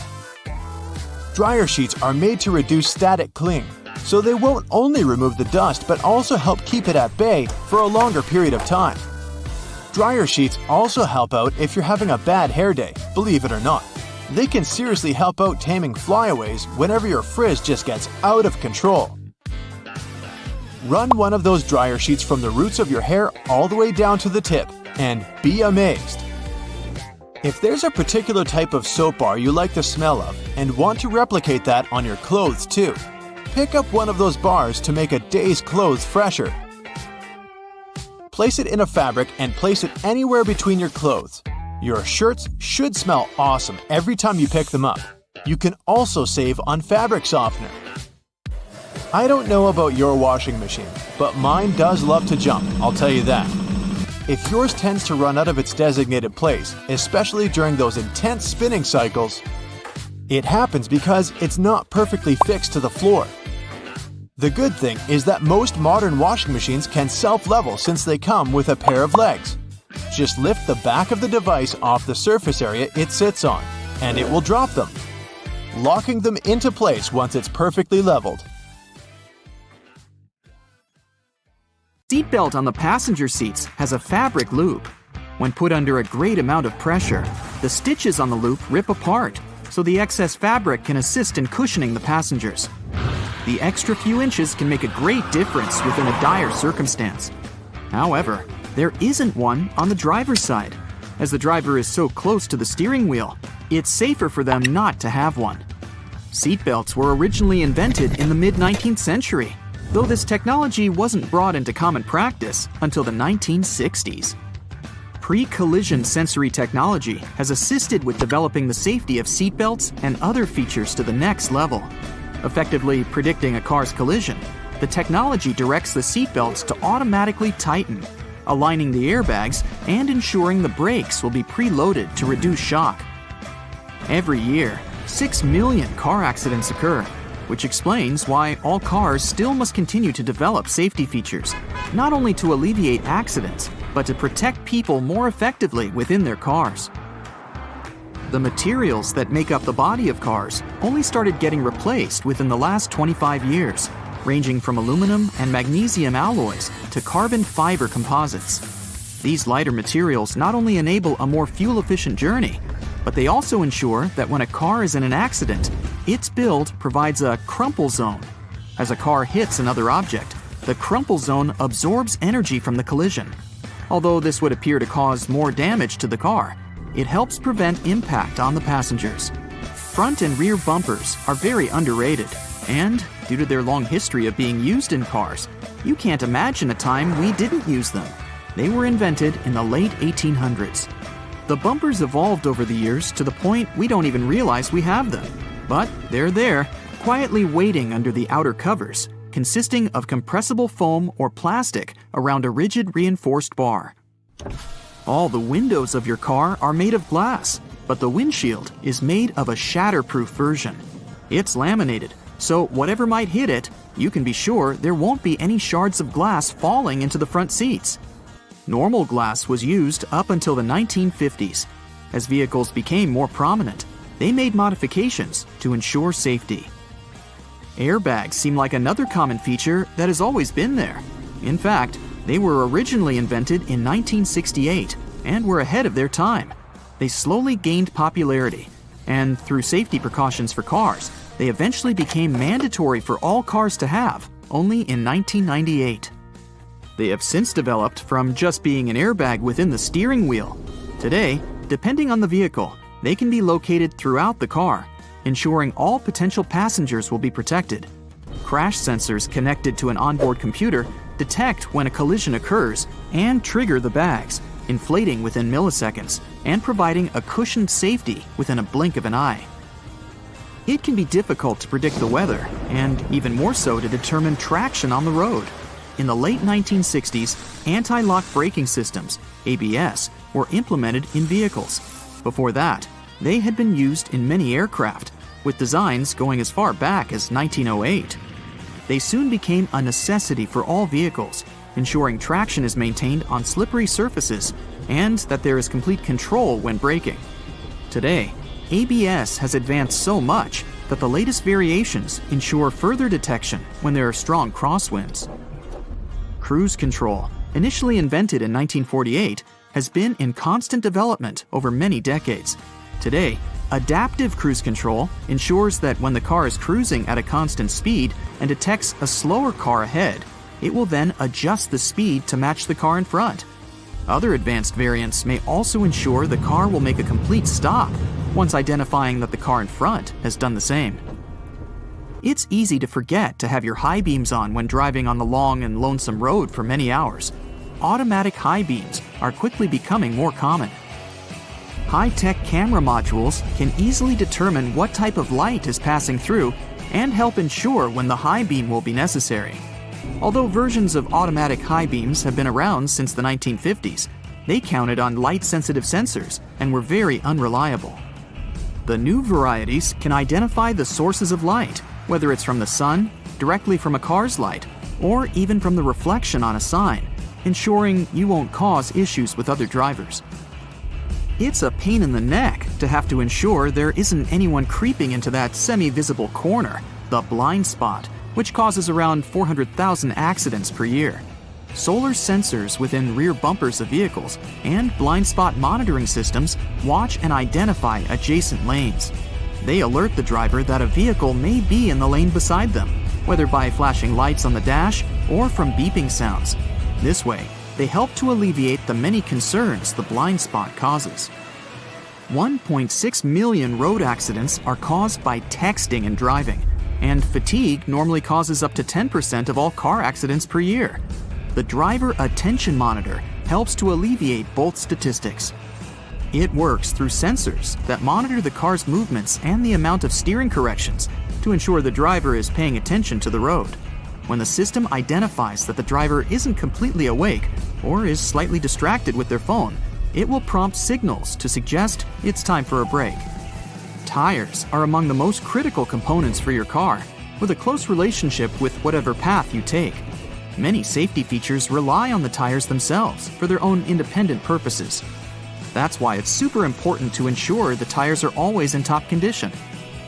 Dryer sheets are made to reduce static cling, so they won't only remove the dust but also help keep it at bay for a longer period of time. Dryer sheets also help out if you're having a bad hair day, believe it or not. They can seriously help out taming flyaways whenever your frizz just gets out of control. Run one of those dryer sheets from the roots of your hair all the way down to the tip, and be amazed. If there's a particular type of soap bar you like the smell of and want to replicate that on your clothes too, pick up one of those bars to make a day's clothes fresher. Place it in a fabric and place it anywhere between your clothes. Your shirts should smell awesome every time you pick them up. You can also save on fabric softener. I don't know about your washing machine, but mine does love to jump, I'll tell you that. If yours tends to run out of its designated place, especially during those intense spinning cycles, it happens because it's not perfectly fixed to the floor. The good thing is that most modern washing machines can self-level since they come with a pair of legs. Just lift the back of the device off the surface area it sits on, and it will drop them, locking them into place once it's perfectly leveled. Seatbelt on the passenger seats has a fabric loop. When put under a great amount of pressure, the stitches on the loop rip apart, so the excess fabric can assist in cushioning the passengers. The extra few inches can make a great difference within a dire circumstance. However, there isn't one on the driver's side. As the driver is so close to the steering wheel, it's safer for them not to have one. Seatbelts were originally invented in the mid-19th century, though this technology wasn't brought into common practice until the 1960s. Pre-collision sensory technology has assisted with developing the safety of seatbelts and other features to the next level. Effectively predicting a car's collision, the technology directs the seatbelts to automatically tighten, aligning the airbags and ensuring the brakes will be preloaded to reduce shock. Every year, 6 million car accidents occur, which explains why all cars still must continue to develop safety features, not only to alleviate accidents, but to protect people more effectively within their cars. The materials that make up the body of cars only started getting replaced within the last 25 years, ranging from aluminum and magnesium alloys to carbon fiber composites. These lighter materials not only enable a more fuel-efficient journey, but they also ensure that when a car is in an accident, its build provides a crumple zone. As a car hits another object, the crumple zone absorbs energy from the collision. Although this would appear to cause more damage to the car, it helps prevent impact on the passengers. Front and rear bumpers are very underrated, and due to their long history of being used in cars, you can't imagine a time we didn't use them. They were invented in the late 1800s. The bumpers evolved over the years to the point we don't even realize we have them. But they're there, quietly waiting under the outer covers, consisting of compressible foam or plastic around a rigid reinforced bar. All the windows of your car are made of glass, but the windshield is made of a shatterproof version. It's laminated, so whatever might hit it, you can be sure there won't be any shards of glass falling into the front seats. Normal glass was used up until the 1950s. As vehicles became more prominent, they made modifications to ensure safety. Airbags seem like another common feature that has always been there. In fact, they were originally invented in 1968 and were ahead of their time. They slowly gained popularity, and through safety precautions for cars, they eventually became mandatory for all cars to have, only in 1998. They have since developed from just being an airbag within the steering wheel. Today, depending on the vehicle, they can be located throughout the car, ensuring all potential passengers will be protected. Crash sensors connected to an onboard computer detect when a collision occurs and trigger the bags, inflating within milliseconds and providing a cushioned safety within a blink of an eye. It can be difficult to predict the weather, and even more so to determine traction on the road. In the late 1960s, anti-lock braking systems, ABS, were implemented in vehicles. Before that, they had been used in many aircraft, with designs going as far back as 1908. They soon became a necessity for all vehicles, ensuring traction is maintained on slippery surfaces and that there is complete control when braking. Today, ABS has advanced so much that the latest variations ensure further detection when there are strong crosswinds. Cruise control, initially invented in 1948, has been in constant development over many decades. Today, adaptive cruise control ensures that when the car is cruising at a constant speed and detects a slower car ahead, it will then adjust the speed to match the car in front. Other advanced variants may also ensure the car will make a complete stop once identifying that the car in front has done the same. It's easy to forget to have your high beams on when driving on the long and lonesome road for many hours. Automatic high beams are quickly becoming more common. High-tech camera modules can easily determine what type of light is passing through and help ensure when the high beam will be necessary. Although versions of automatic high beams have been around since the 1950s, they counted on light-sensitive sensors and were very unreliable. The new varieties can identify the sources of light, whether it's from the sun, directly from a car's light, or even from the reflection on a sign, ensuring you won't cause issues with other drivers. It's a pain in the neck to have to ensure there isn't anyone creeping into that semi-visible corner, the blind spot, which causes around 400,000 accidents per year. Solar sensors within rear bumpers of vehicles and blind spot monitoring systems watch and identify adjacent lanes. They alert the driver that a vehicle may be in the lane beside them, whether by flashing lights on the dash or from beeping sounds. This way, they help to alleviate the many concerns the blind spot causes. 1.6 million road accidents are caused by texting and driving, and fatigue normally causes up to 10% of all car accidents per year. The driver attention monitor helps to alleviate both statistics. It works through sensors that monitor the car's movements and the amount of steering corrections to ensure the driver is paying attention to the road. When the system identifies that the driver isn't completely awake or is slightly distracted with their phone, it will prompt signals to suggest it's time for a break. Tires are among the most critical components for your car, with a close relationship with whatever path you take. Many safety features rely on the tires themselves for their own independent purposes. That's why it's super important to ensure the tires are always in top condition.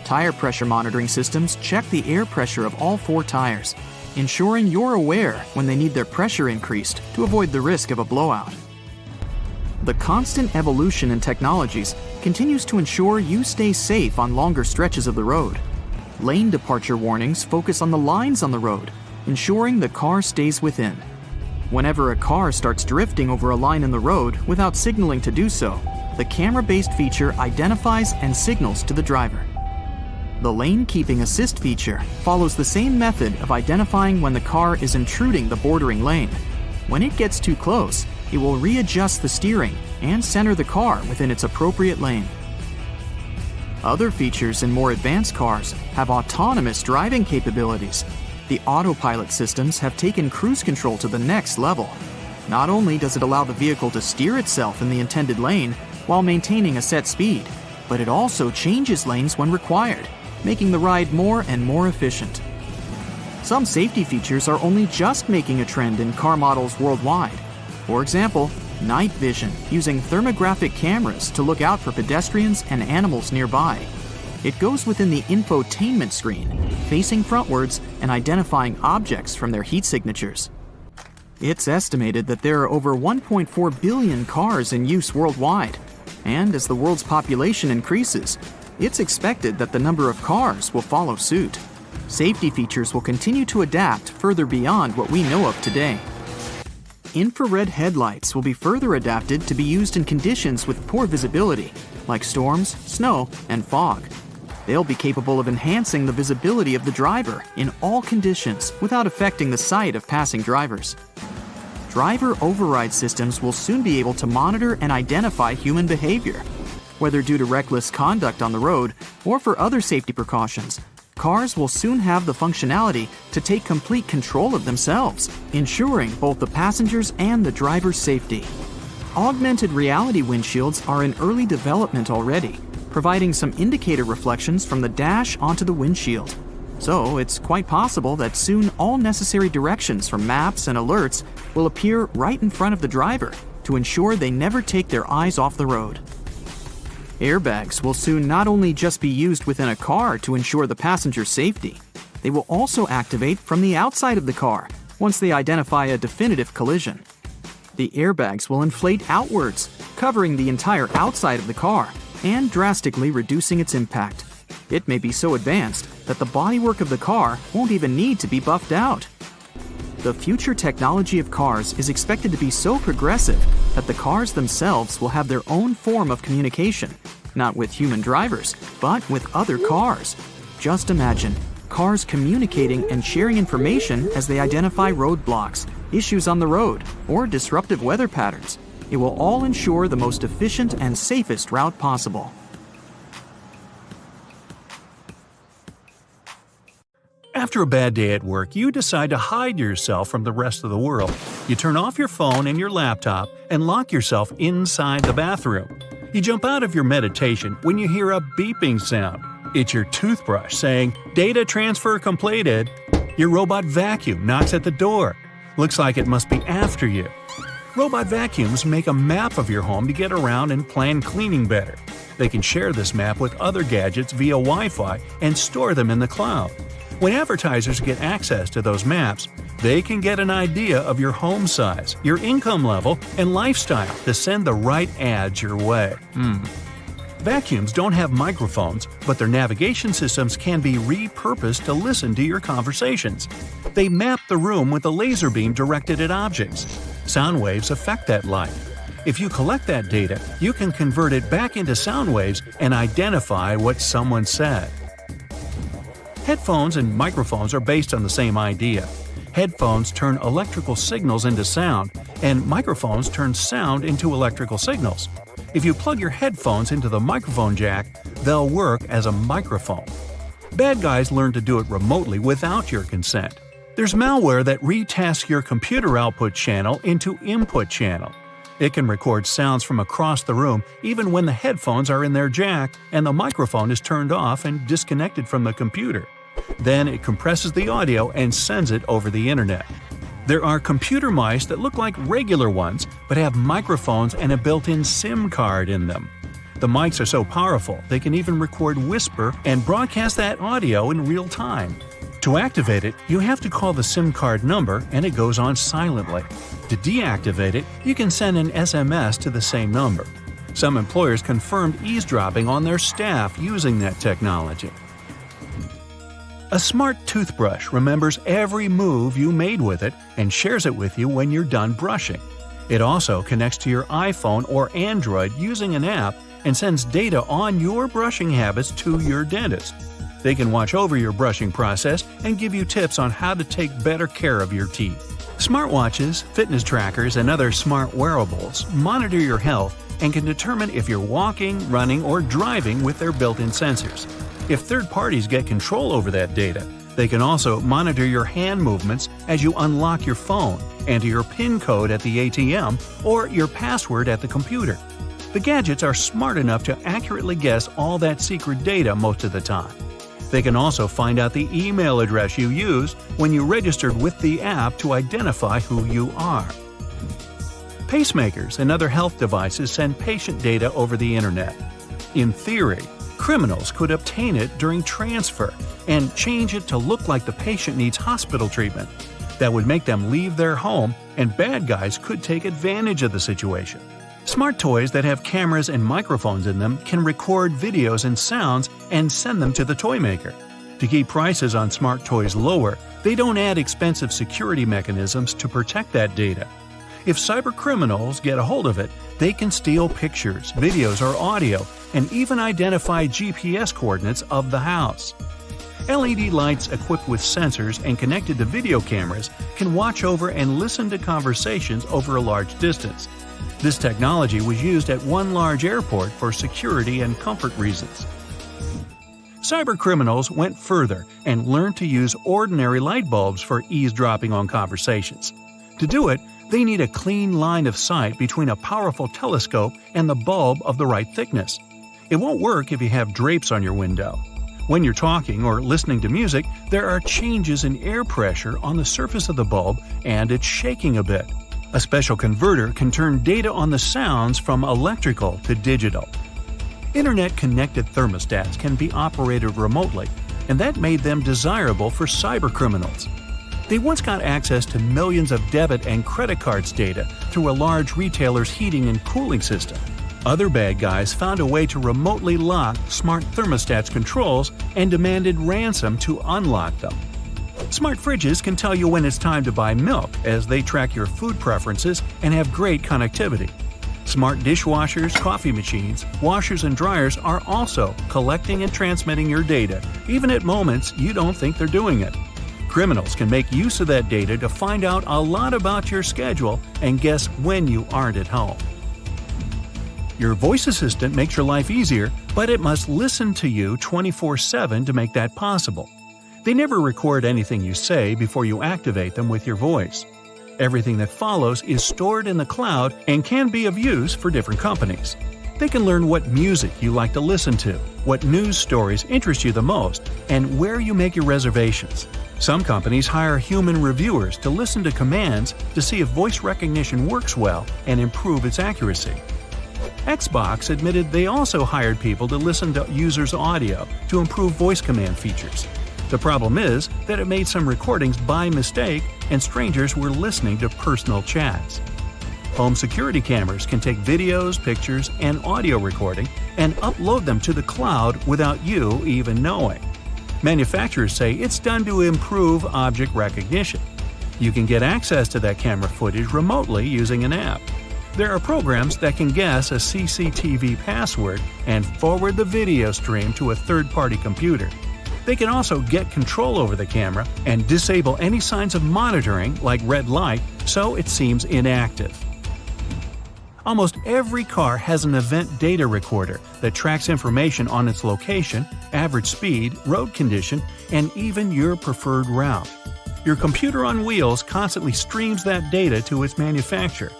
Tire pressure monitoring systems check the air pressure of all 4 tires, ensuring you're aware when they need their pressure increased to avoid the risk of a blowout. The constant evolution in technologies continues to ensure you stay safe on longer stretches of the road. Lane departure warnings focus on the lines on the road, ensuring the car stays within. Whenever a car starts drifting over a line in the road without signaling to do so, the camera-based feature identifies and signals to the driver. The lane keeping assist feature follows the same method of identifying when the car is intruding the bordering lane. When it gets too close, it will readjust the steering and center the car within its appropriate lane. Other features in more advanced cars have autonomous driving capabilities. The autopilot systems have taken cruise control to the next level. Not only does it allow the vehicle to steer itself in the intended lane while maintaining a set speed, but it also changes lanes when required, making the ride more and more efficient. Some safety features are only just making a trend in car models worldwide. For example, night vision using thermographic cameras to look out for pedestrians and animals nearby. It goes within the infotainment screen, facing frontwards and identifying objects from their heat signatures. It's estimated that there are over 1.4 billion cars in use worldwide, and as the world's population increases, it's expected that the number of cars will follow suit. Safety features will continue to adapt further beyond what we know of today. Infrared headlights will be further adapted to be used in conditions with poor visibility, like storms, snow, and fog. They'll be capable of enhancing the visibility of the driver in all conditions without affecting the sight of passing drivers. Driver override systems will soon be able to monitor and identify human behavior. Whether due to reckless conduct on the road or for other safety precautions, cars will soon have the functionality to take complete control of themselves, ensuring both the passengers and the driver's safety. Augmented reality windshields are in early development already, providing some indicator reflections from the dash onto the windshield. So it's quite possible that soon all necessary directions from maps and alerts will appear right in front of the driver to ensure they never take their eyes off the road. Airbags will soon not only just be used within a car to ensure the passenger's safety, they will also activate from the outside of the car once they identify a definitive collision. The airbags will inflate outwards, covering the entire outside of the car and drastically reducing its impact. It may be so advanced that the bodywork of the car won't even need to be buffed out. The future technology of cars is expected to be so progressive that the cars themselves will have their own form of communication, not with human drivers, but with other cars. Just imagine cars communicating and sharing information as they identify roadblocks, issues on the road, or disruptive weather patterns. It will all ensure the most efficient and safest route possible. After a bad day at work, you decide to hide yourself from the rest of the world. You turn off your phone and your laptop and lock yourself inside the bathroom. You jump out of your meditation when you hear a beeping sound. It's your toothbrush saying, "Data transfer completed." Your robot vacuum knocks at the door. Looks like it must be after you. Robot vacuums make a map of your home to get around and plan cleaning better. They can share this map with other gadgets via Wi-Fi and store them in the cloud. When advertisers get access to those maps, they can get an idea of your home size, your income level, and lifestyle to send the right ads your way. Vacuums don't have microphones, but their navigation systems can be repurposed to listen to your conversations. They map the room with a laser beam directed at objects. Sound waves affect that light. If you collect that data, you can convert it back into sound waves and identify what someone said. Headphones and microphones are based on the same idea. Headphones turn electrical signals into sound, and microphones turn sound into electrical signals. If you plug your headphones into the microphone jack, they'll work as a microphone. Bad guys learn to do it remotely without your consent. There's malware that retasks your computer output channel into input channel. It can record sounds from across the room even when the headphones are in their jack and the microphone is turned off and disconnected from the computer. Then it compresses the audio and sends it over the internet. There are computer mice that look like regular ones but have microphones and a built-in SIM card in them. The mics are so powerful they can even record whisper and broadcast that audio in real time. To activate it, you have to call the SIM card number and it goes on silently. To deactivate it, you can send an SMS to the same number. Some employers confirmed eavesdropping on their staff using that technology. A smart toothbrush remembers every move you made with it and shares it with you when you're done brushing. It also connects to your iPhone or Android using an app and sends data on your brushing habits to your dentist. They can watch over your brushing process and give you tips on how to take better care of your teeth. Smartwatches, fitness trackers, and other smart wearables monitor your health and can determine if you're walking, running, or driving with their built-in sensors. If third parties get control over that data, they can also monitor your hand movements as you unlock your phone, enter your PIN code at the ATM, or your password at the computer. The gadgets are smart enough to accurately guess all that secret data most of the time. They can also find out the email address you used when you registered with the app to identify who you are. Pacemakers and other health devices send patient data over the internet. In theory, criminals could obtain it during transfer and change it to look like the patient needs hospital treatment. That would make them leave their home, and bad guys could take advantage of the situation. Smart toys that have cameras and microphones in them can record videos and sounds and send them to the toy maker. To keep prices on smart toys lower, they don't add expensive security mechanisms to protect that data. If cybercriminals get a hold of it, they can steal pictures, videos, or audio, and even identify GPS coordinates of the house. LED lights equipped with sensors and connected to video cameras can watch over and listen to conversations over a large distance. This technology was used at one large airport for security and comfort reasons. Cybercriminals went further and learned to use ordinary light bulbs for eavesdropping on conversations. To do it, they need a clean line of sight between a powerful telescope and the bulb of the right thickness. It won't work if you have drapes on your window. When you're talking or listening to music, there are changes in air pressure on the surface of the bulb and it's shaking a bit. A special converter can turn data on the sounds from electrical to digital. Internet-connected thermostats can be operated remotely, and that made them desirable for cybercriminals. They once got access to millions of debit and credit cards data through a large retailer's heating and cooling system. Other bad guys found a way to remotely lock smart thermostats controls and demanded ransom to unlock them. Smart fridges can tell you when it's time to buy milk as they track your food preferences and have great connectivity. Smart dishwashers, coffee machines, washers, and dryers are also collecting and transmitting your data, even at moments you don't think they're doing it. Criminals can make use of that data to find out a lot about your schedule and guess when you aren't at home. Your voice assistant makes your life easier, but it must listen to you 24/7 to make that possible. They never record anything you say before you activate them with your voice. Everything that follows is stored in the cloud and can be of use for different companies. They can learn what music you like to listen to, what news stories interest you the most, and where you make your reservations. Some companies hire human reviewers to listen to commands to see if voice recognition works well and improve its accuracy. Xbox admitted they also hired people to listen to users' audio to improve voice command features. The problem is that it made some recordings by mistake and strangers were listening to personal chats. Home security cameras can take videos, pictures, and audio recording and upload them to the cloud without you even knowing. Manufacturers say it's done to improve object recognition. You can get access to that camera footage remotely using an app. There are programs that can guess a CCTV password and forward the video stream to a third-party computer. They can also get control over the camera and disable any signs of monitoring, like red light, so it seems inactive. Almost every car has an event data recorder that tracks information on its location, average speed, road condition, and even your preferred route. Your computer on wheels constantly streams that data to its manufacturer.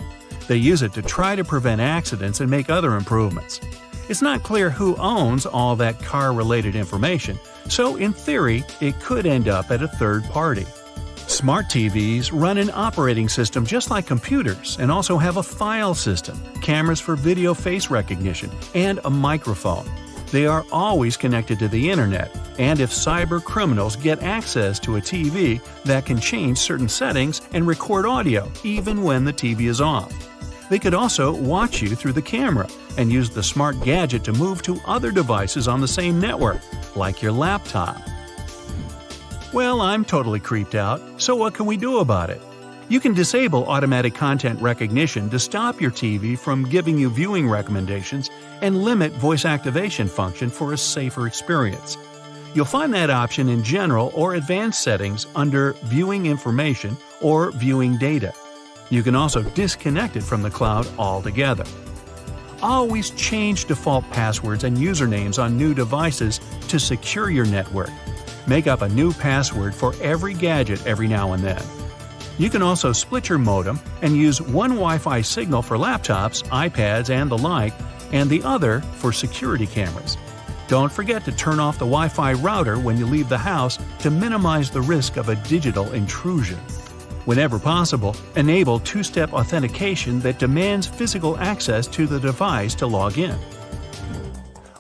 They use it to try to prevent accidents and make other improvements. It's not clear who owns all that car-related information, so in theory, it could end up at a third party. Smart TVs run an operating system just like computers and also have a file system, cameras for video face recognition, and a microphone. They are always connected to the internet, and if cyber criminals get access to a TV, that can change certain settings and record audio even when the TV is off. They could also watch you through the camera and use the smart gadget to move to other devices on the same network, like your laptop. Well, I'm totally creeped out, so what can we do about it? You can disable automatic content recognition to stop your TV from giving you viewing recommendations and limit voice activation function for a safer experience. You'll find that option in General or Advanced settings under Viewing Information or Viewing Data. You can also disconnect it from the cloud altogether. Always change default passwords and usernames on new devices to secure your network. Make up a new password for every gadget every now and then. You can also split your modem and use one Wi-Fi signal for laptops, iPads, and the like, and the other for security cameras. Don't forget to turn off the Wi-Fi router when you leave the house to minimize the risk of a digital intrusion. Whenever possible, enable two-step authentication that demands physical access to the device to log in.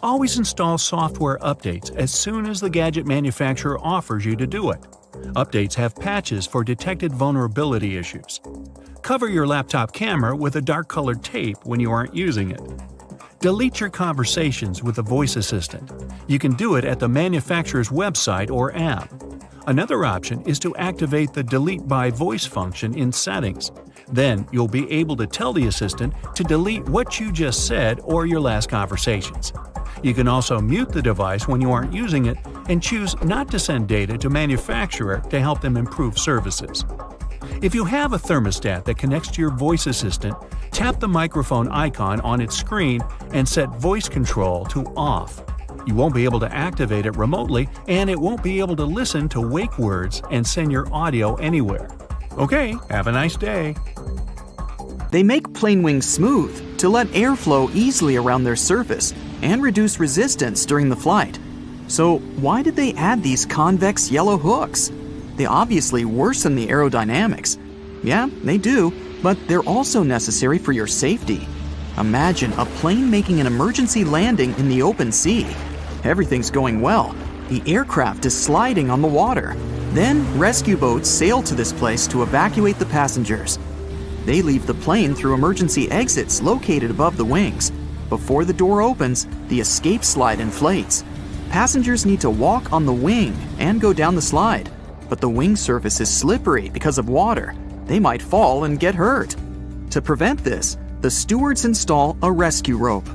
Always install software updates as soon as the gadget manufacturer offers you to do it. Updates have patches for detected vulnerability issues. Cover your laptop camera with a dark-colored tape when you aren't using it. Delete your conversations with a voice assistant. You can do it at the manufacturer's website or app. Another option is to activate the Delete by Voice function in Settings. Then you'll be able to tell the assistant to delete what you just said or your last conversations. You can also mute the device when you aren't using it and choose not to send data to manufacturer to help them improve services. If you have a thermostat that connects to your voice assistant, tap the microphone icon on its screen and set voice control to off. You won't be able to activate it remotely, and it won't be able to listen to wake words and send your audio anywhere. Okay, have a nice day. They make plane wings smooth to let air flow easily around their surface and reduce resistance during the flight. So why did they add these convex yellow hooks? They obviously worsen the aerodynamics. Yeah, they do, but they're also necessary for your safety. Imagine a plane making an emergency landing in the open sea. Everything's going well. The aircraft is sliding on the water. Then rescue boats sail to this place to evacuate the passengers. They leave the plane through emergency exits located above the wings. Before the door opens, the escape slide inflates. Passengers need to walk on the wing and go down the slide, but the wing surface is slippery because of water. They might fall and get hurt. To prevent this, the stewards install a rescue rope.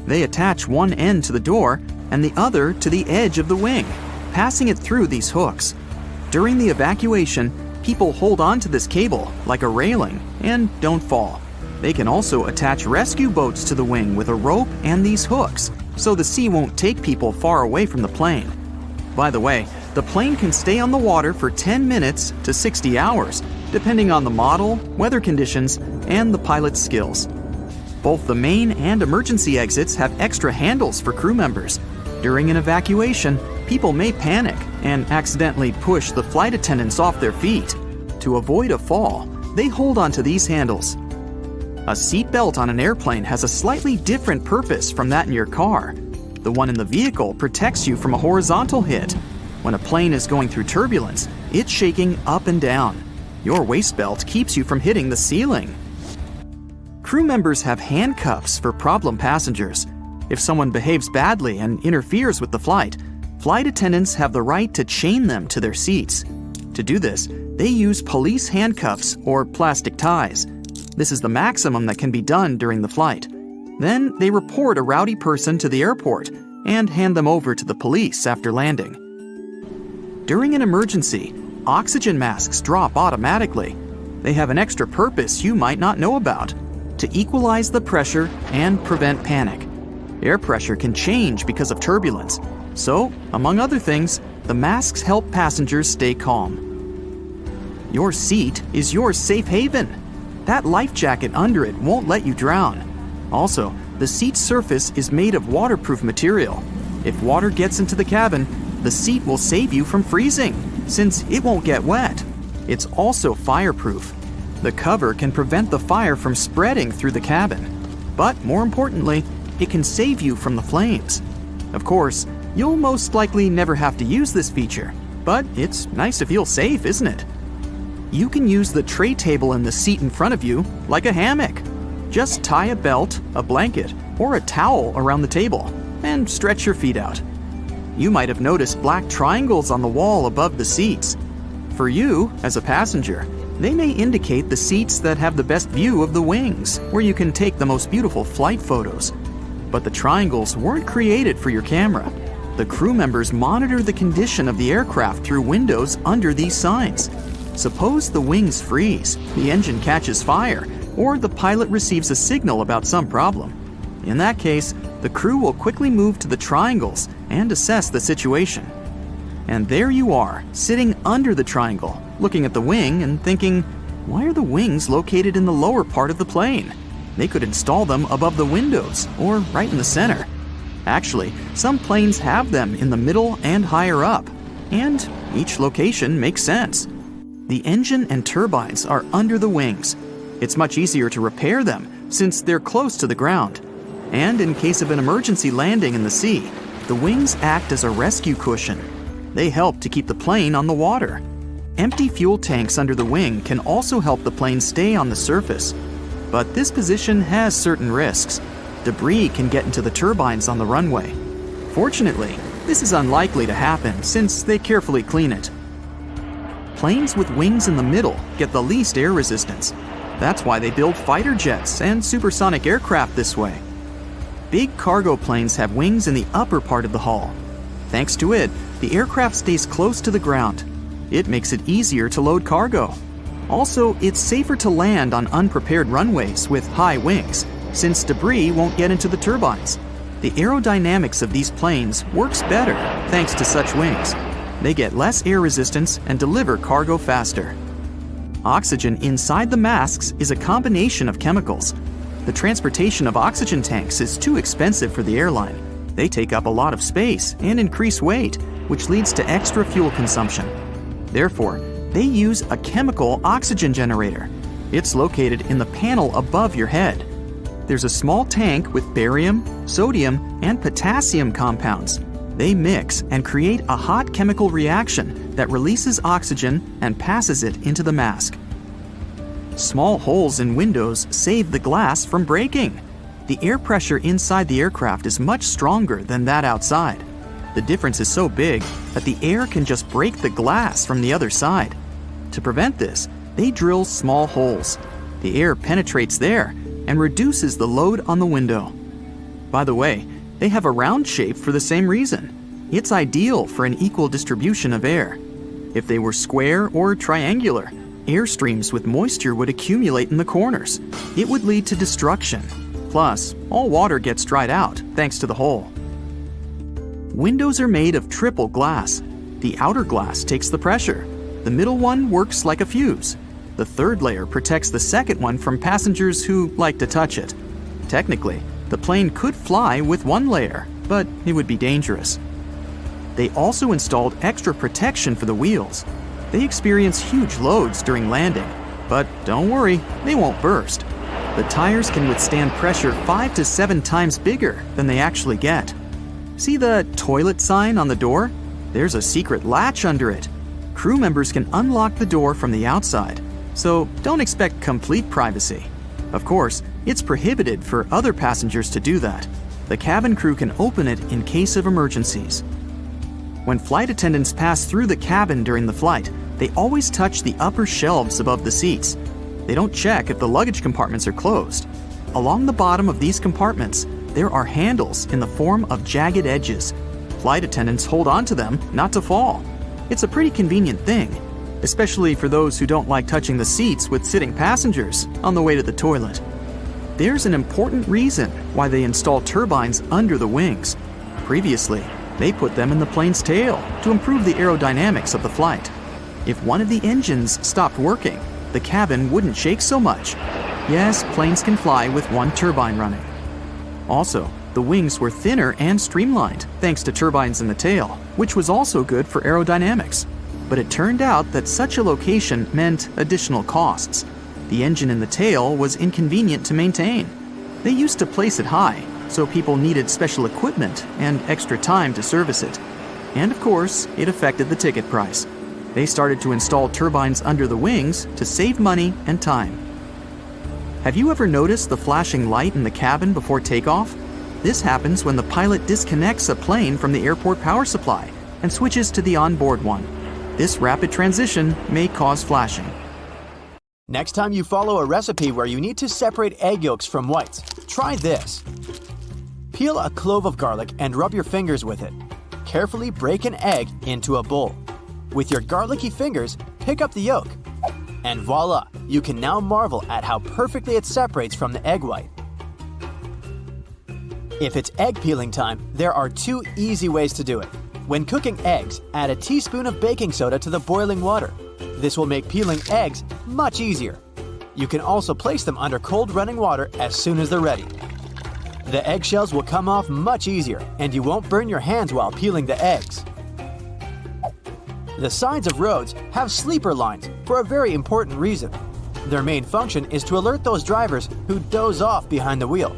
They attach one end to the door and the other to the edge of the wing, passing it through these hooks. During the evacuation, people hold on to this cable like a railing and don't fall. They can also attach rescue boats to the wing with a rope and these hooks, so the sea won't take people far away from the plane. By the way, the plane can stay on the water for 10 minutes to 60 hours, depending on the model, weather conditions, and the pilot's skills. Both the main and emergency exits have extra handles for crew members. During an evacuation, people may panic and accidentally push the flight attendants off their feet. To avoid a fall, they hold onto these handles. A seat belt on an airplane has a slightly different purpose from that in your car. The one in the vehicle protects you from a horizontal hit. When a plane is going through turbulence, it's shaking up and down. Your waist belt keeps you from hitting the ceiling. Crew members have handcuffs for problem passengers. If someone behaves badly and interferes with the flight attendants have the right to chain them to their seats. To do this, they use police handcuffs or plastic ties. This is the maximum that can be done during the flight. Then they report a rowdy person to the airport and hand them over to the police after landing. During an emergency, oxygen masks drop automatically. They have an extra purpose you might not know about: to equalize the pressure and prevent panic. Air pressure can change because of turbulence. So, among other things, the masks help passengers stay calm. Your seat is your safe haven. That life jacket under it won't let you drown. Also, the seat's surface is made of waterproof material. If water gets into the cabin, the seat will save you from freezing, since it won't get wet. It's also fireproof. The cover can prevent the fire from spreading through the cabin. But more importantly, it can save you from the flames. Of course, you'll most likely never have to use this feature, but it's nice to feel safe, isn't it? You can use the tray table in the seat in front of you like a hammock. Just tie a belt, a blanket, or a towel around the table and stretch your feet out. You might have noticed black triangles on the wall above the seats. For you, as a passenger, they may indicate the seats that have the best view of the wings, where you can take the most beautiful flight photos. But the triangles weren't created for your camera. The crew members monitor the condition of the aircraft through windows under these signs. Suppose the wings freeze, the engine catches fire, or the pilot receives a signal about some problem. In that case, the crew will quickly move to the triangles and assess the situation. And there you are, sitting under the triangle, looking at the wing and thinking, why are the wings located in the lower part of the plane? They could install them above the windows or right in the center. Actually, some planes have them in the middle and higher up, and each location makes sense. The engine and turbines are under the wings. It's much easier to repair them since they're close to the ground. And in case of an emergency landing in the sea, the wings act as a rescue cushion. They help to keep the plane on the water. Empty fuel tanks under the wing can also help the plane stay on the surface. But this position has certain risks. Debris can get into the turbines on the runway. Fortunately, this is unlikely to happen since they carefully clean it. Planes with wings in the middle get the least air resistance. That's why they build fighter jets and supersonic aircraft this way. Big cargo planes have wings in the upper part of the hull. Thanks to it, the aircraft stays close to the ground. It makes it easier to load cargo. Also, it's safer to land on unprepared runways with high wings, since debris won't get into the turbines. The aerodynamics of these planes works better thanks to such wings. They get less air resistance and deliver cargo faster. Oxygen inside the masks is a combination of chemicals. The transportation of oxygen tanks is too expensive for the airline. They take up a lot of space and increase weight, which leads to extra fuel consumption. Therefore, they use a chemical oxygen generator. It's located in the panel above your head. There's a small tank with barium, sodium, and potassium compounds. They mix and create a hot chemical reaction that releases oxygen and passes it into the mask. Small holes in windows save the glass from breaking. The air pressure inside the aircraft is much stronger than that outside. The difference is so big that the air can just break the glass from the other side. To prevent this, they drill small holes. The air penetrates there and reduces the load on the window. By the way, they have a round shape for the same reason. It's ideal for an equal distribution of air. If they were square or triangular, air streams with moisture would accumulate in the corners. It would lead to destruction. Plus, all water gets dried out thanks to the hole. Windows are made of triple glass. The outer glass takes the pressure. The middle one works like a fuse. The third layer protects the second one from passengers who like to touch it. Technically, the plane could fly with one layer, but it would be dangerous. They also installed extra protection for the wheels. They experience huge loads during landing, but don't worry, they won't burst. The tires can withstand pressure 5 to 7 times bigger than they actually get. See the toilet sign on the door? There's a secret latch under it. Crew members can unlock the door from the outside, so don't expect complete privacy. Of course, it's prohibited for other passengers to do that. The cabin crew can open it in case of emergencies. When flight attendants pass through the cabin during the flight, they always touch the upper shelves above the seats. They don't check if the luggage compartments are closed. Along the bottom of these compartments, there are handles in the form of jagged edges. Flight attendants hold on to them not to fall. It's a pretty convenient thing, especially for those who don't like touching the seats with sitting passengers on the way to the toilet. There's an important reason why they install turbines under the wings. Previously, they put them in the plane's tail to improve the aerodynamics of the flight. If one of the engines stopped working, the cabin wouldn't shake so much. Yes, planes can fly with one turbine running. Also, the wings were thinner and streamlined thanks to turbines in the tail, which was also good for aerodynamics. but it turned out that such a location meant additional costs. The engine in the tail was inconvenient to maintain. They used to place it high, so people needed special equipment and extra time to service it. And of course, it affected the ticket price. They started to install turbines under the wings to save money and time. Have you ever noticed the flashing light in the cabin before takeoff? This happens when the pilot disconnects a plane from the airport power supply and switches to the onboard one. This rapid transition may cause flashing. Next time you follow a recipe where you need to separate egg yolks from whites, try this. Peel a clove of garlic and rub your fingers with it. Carefully break an egg into a bowl. With your garlicky fingers, pick up the yolk. And voila, you can now marvel at how perfectly it separates from the egg white. If it's egg peeling time, there are 2 easy ways to do it. When cooking eggs, add a teaspoon of baking soda to the boiling water. This will make peeling eggs much easier. You can also place them under cold running water as soon as they're ready. The eggshells will come off much easier, and you won't burn your hands while peeling the eggs. The sides of roads have sleeper lines for a very important reason. Their main function is to alert those drivers who doze off behind the wheel.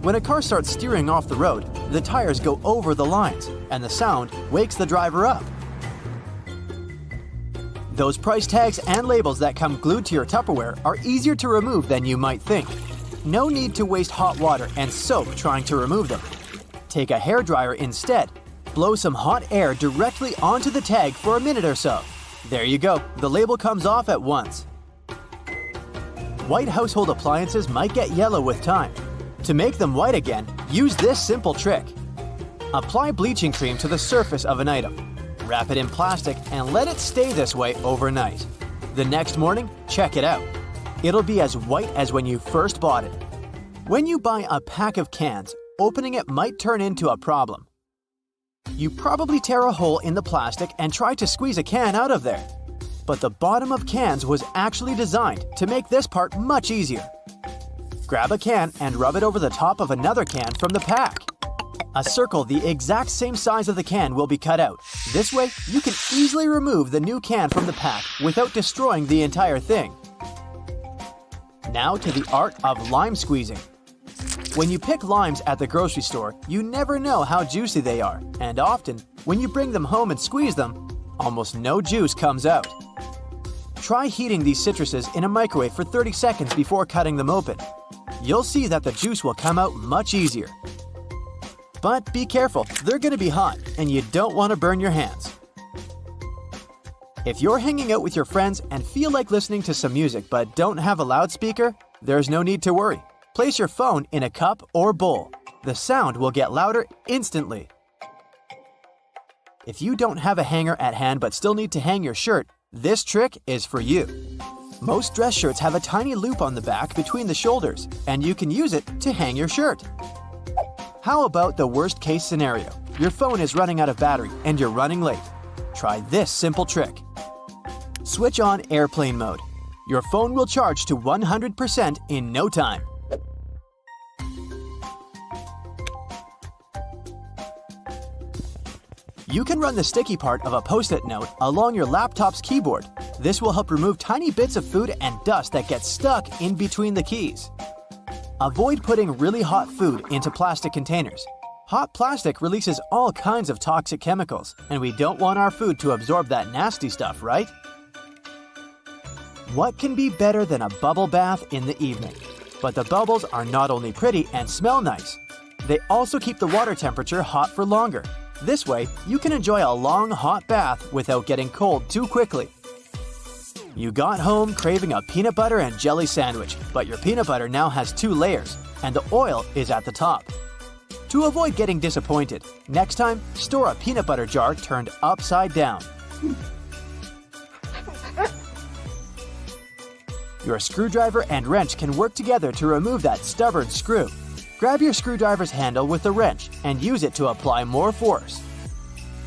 When a car starts steering off the road, the tires go over the lines, and the sound wakes the driver up. Those price tags and labels that come glued to your Tupperware are easier to remove than you might think. No need to waste hot water and soap trying to remove them. Take a hairdryer instead. Blow some hot air directly onto the tag for a minute or so. There you go, the label comes off at once. White household appliances might get yellow with time. To make them white again, use this simple trick. Apply bleaching cream to the surface of an item. Wrap it in plastic and let it stay this way overnight. The next morning, check it out. It'll be as white as when you first bought it. When you buy a pack of cans, opening it might turn into a problem. You probably tear a hole in the plastic and try to squeeze a can out of there. But the bottom of cans was actually designed to make this part much easier. Grab a can and rub it over the top of another can from the pack. A circle the exact same size of the can will be cut out. This way, you can easily remove the new can from the pack without destroying the entire thing. Now to the art of lime squeezing. When you pick limes at the grocery store, you never know how juicy they are, and often, when you bring them home and squeeze them, almost no juice comes out. Try heating these citruses in a microwave for 30 seconds before cutting them open. You'll see that the juice will come out much easier. But be careful, they're going to be hot, and you don't want to burn your hands. If you're hanging out with your friends and feel like listening to some music but don't have a loudspeaker, there's no need to worry. Place your phone in a cup or bowl. The sound will get louder instantly. If you don't have a hanger at hand but still need to hang your shirt, this trick is for you. Most dress shirts have a tiny loop on the back between the shoulders, and you can use it to hang your shirt. How about the worst case scenario? Your phone is running out of battery and you're running late. Try this simple trick. Switch on airplane mode. Your phone will charge to 100% in no time. You can run the sticky part of a Post-it note along your laptop's keyboard. This will help remove tiny bits of food and dust that get stuck in between the keys. Avoid putting really hot food into plastic containers. Hot plastic releases all kinds of toxic chemicals, and we don't want our food to absorb that nasty stuff, right? What can be better than a bubble bath in the evening? But the bubbles are not only pretty and smell nice, they also keep the water temperature hot for longer. This way, you can enjoy a long, hot bath without getting cold too quickly. You got home craving a peanut butter and jelly sandwich, but your peanut butter now has 2 layers, and the oil is at the top. To avoid getting disappointed, next time, store a peanut butter jar turned upside down. Your screwdriver and wrench can work together to remove that stubborn screw. Grab your screwdriver's handle with the wrench and use it to apply more force.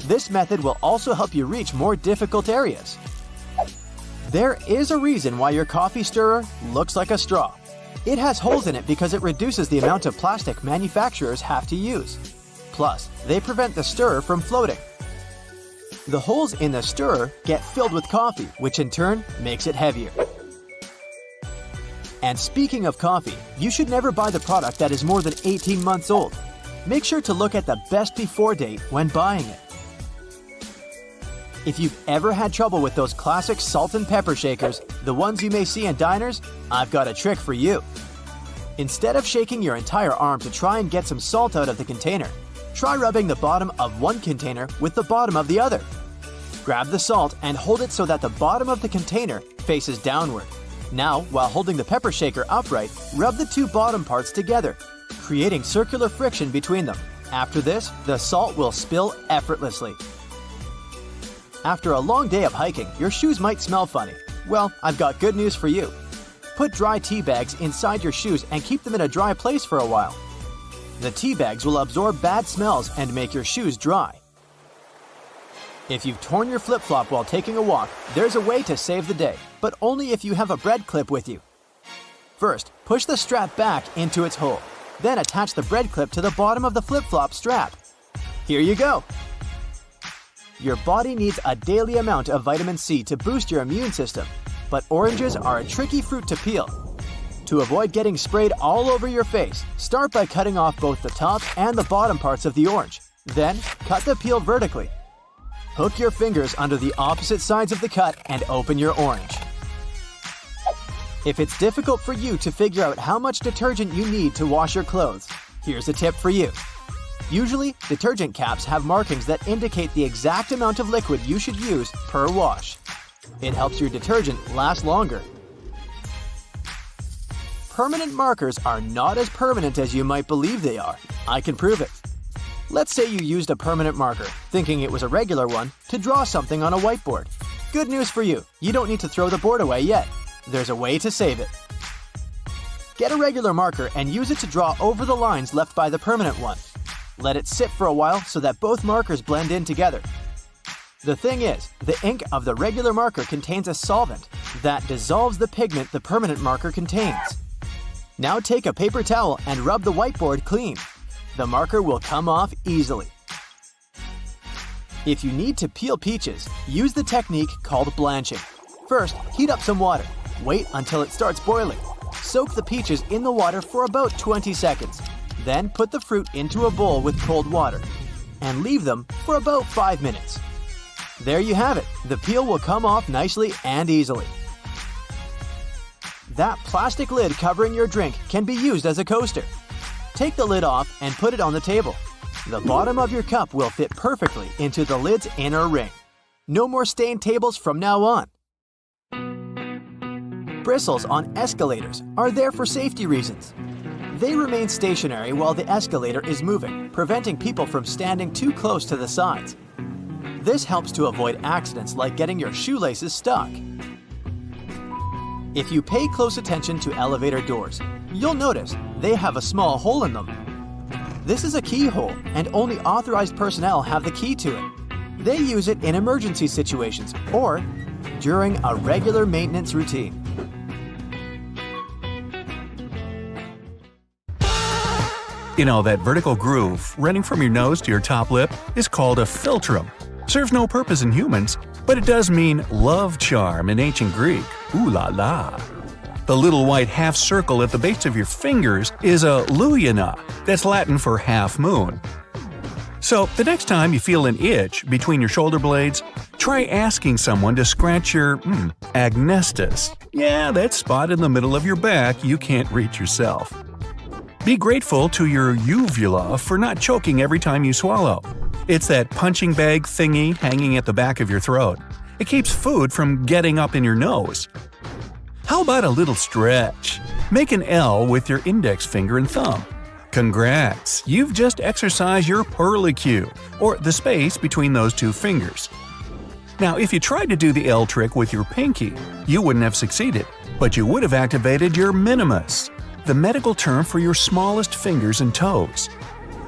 This method will also help you reach more difficult areas. There is a reason why your coffee stirrer looks like a straw. It has holes in it because it reduces the amount of plastic manufacturers have to use. Plus, they prevent the stirrer from floating. The holes in the stirrer get filled with coffee, which in turn makes it heavier. And speaking of coffee, you should never buy the product that is more than 18 months old. Make sure to look at the best before date when buying it. If you've ever had trouble with those classic salt and pepper shakers, the ones you may see in diners, I've got a trick for you. Instead of shaking your entire arm to try and get some salt out of the container, try rubbing the bottom of one container with the bottom of the other. Grab the salt and hold it so that the bottom of the container faces downward. Now, while holding the pepper shaker upright, rub the two bottom parts together, creating circular friction between them. After this, the salt will spill effortlessly. After a long day of hiking, your shoes might smell funny. Well, I've got good news for you. Put dry tea bags inside your shoes and keep them in a dry place for a while. The tea bags will absorb bad smells and make your shoes dry. If you've torn your flip-flop while taking a walk, there's a way to save the day, but only if you have a bread clip with you. First, push the strap back into its hole. Then attach the bread clip to the bottom of the flip-flop strap. Here you go! Your body needs a daily amount of vitamin C to boost your immune system, but oranges are a tricky fruit to peel. To avoid getting sprayed all over your face, start by cutting off both the top and the bottom parts of the orange. Then, cut the peel vertically. Hook your fingers under the opposite sides of the cut and open your orange. If it's difficult for you to figure out how much detergent you need to wash your clothes, here's a tip for you. Usually, detergent caps have markings that indicate the exact amount of liquid you should use per wash. It helps your detergent last longer. Permanent markers are not as permanent as you might believe they are. I can prove it. Let's say you used a permanent marker, thinking it was a regular one, to draw something on a whiteboard. Good news for you, you don't need to throw the board away yet. There's a way to save it. Get a regular marker and use it to draw over the lines left by the permanent one. Let it sit for a while so that both markers blend in together. The thing is, the ink of the regular marker contains a solvent that dissolves the pigment the permanent marker contains. Now take a paper towel and rub the whiteboard clean. The marker will come off easily. If you need to peel peaches, use the technique called blanching. First, heat up some water. Wait until it starts boiling. Soak the peaches in the water for about 20 seconds. Then put the fruit into a bowl with cold water and leave them for about 5 minutes. There you have it. The peel will come off nicely and easily. That plastic lid covering your drink can be used as a coaster. Take the lid off and put it on the table. The bottom of your cup will fit perfectly into the lid's inner ring. No more stained tables from now on. Bristles on escalators are there for safety reasons. They remain stationary while the escalator is moving, preventing people from standing too close to the sides. This helps to avoid accidents like getting your shoelaces stuck. If you pay close attention to elevator doors, you'll notice they have a small hole in them. This is a keyhole, and only authorized personnel have the key to it. They use it in emergency situations or during a regular maintenance routine. You know, that vertical groove running from your nose to your top lip is called a philtrum. Serves no purpose in humans, but it does mean love charm in ancient Greek. Ooh la la. The little white half circle at the base of your fingers is a luina, that's Latin for half moon. So, the next time you feel an itch between your shoulder blades, try asking someone to scratch your agnestis. Yeah, that spot in the middle of your back you can't reach yourself. Be grateful to your uvula for not choking every time you swallow. It's that punching bag thingy hanging at the back of your throat. It keeps food from getting up in your nose. How about a little stretch? Make an L with your index finger and thumb. Congrats! You've just exercised your perlicue, or the space between those two fingers. Now, if you tried to do the L trick with your pinky, you wouldn't have succeeded, but you would have activated your minimus, the medical term for your smallest fingers and toes.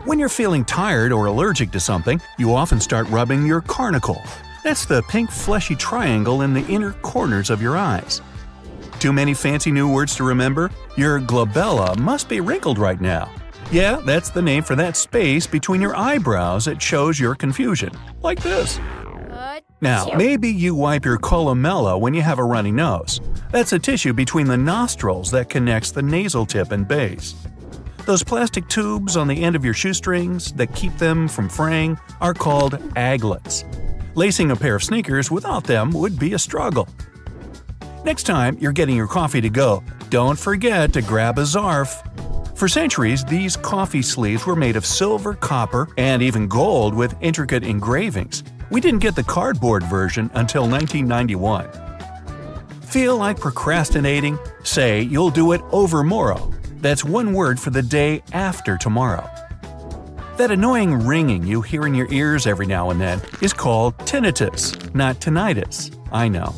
When you're feeling tired or allergic to something, you often start rubbing your carnacle. That's the pink fleshy triangle in the inner corners of your eyes. Too many fancy new words to remember? Your glabella must be wrinkled right now. Yeah, that's the name for that space between your eyebrows that shows your confusion. Like this. Now, maybe you wipe your columella when you have a runny nose. That's a tissue between the nostrils that connects the nasal tip and base. Those plastic tubes on the end of your shoestrings that keep them from fraying are called aglets. Lacing a pair of sneakers without them would be a struggle. Next time you're getting your coffee to go, don't forget to grab a zarf. For centuries, these coffee sleeves were made of silver, copper, and even gold with intricate engravings. We didn't get the cardboard version until 1991. Feel like procrastinating? Say you'll do it overmorrow. That's one word for the day after tomorrow. That annoying ringing you hear in your ears every now and then is called tinnitus, not tinnitus. I know.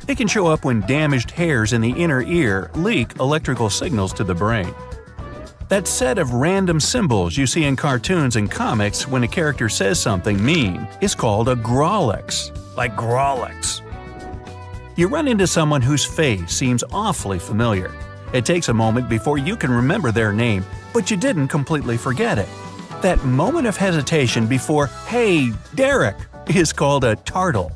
It can show up when damaged hairs in the inner ear leak electrical signals to the brain. That set of random symbols you see in cartoons and comics when a character says something mean is called a Grolix, like Grolix. You run into someone whose face seems awfully familiar. It takes a moment before you can remember their name, but you didn't completely forget it. That moment of hesitation before, "Hey, Derek," is called a tartle.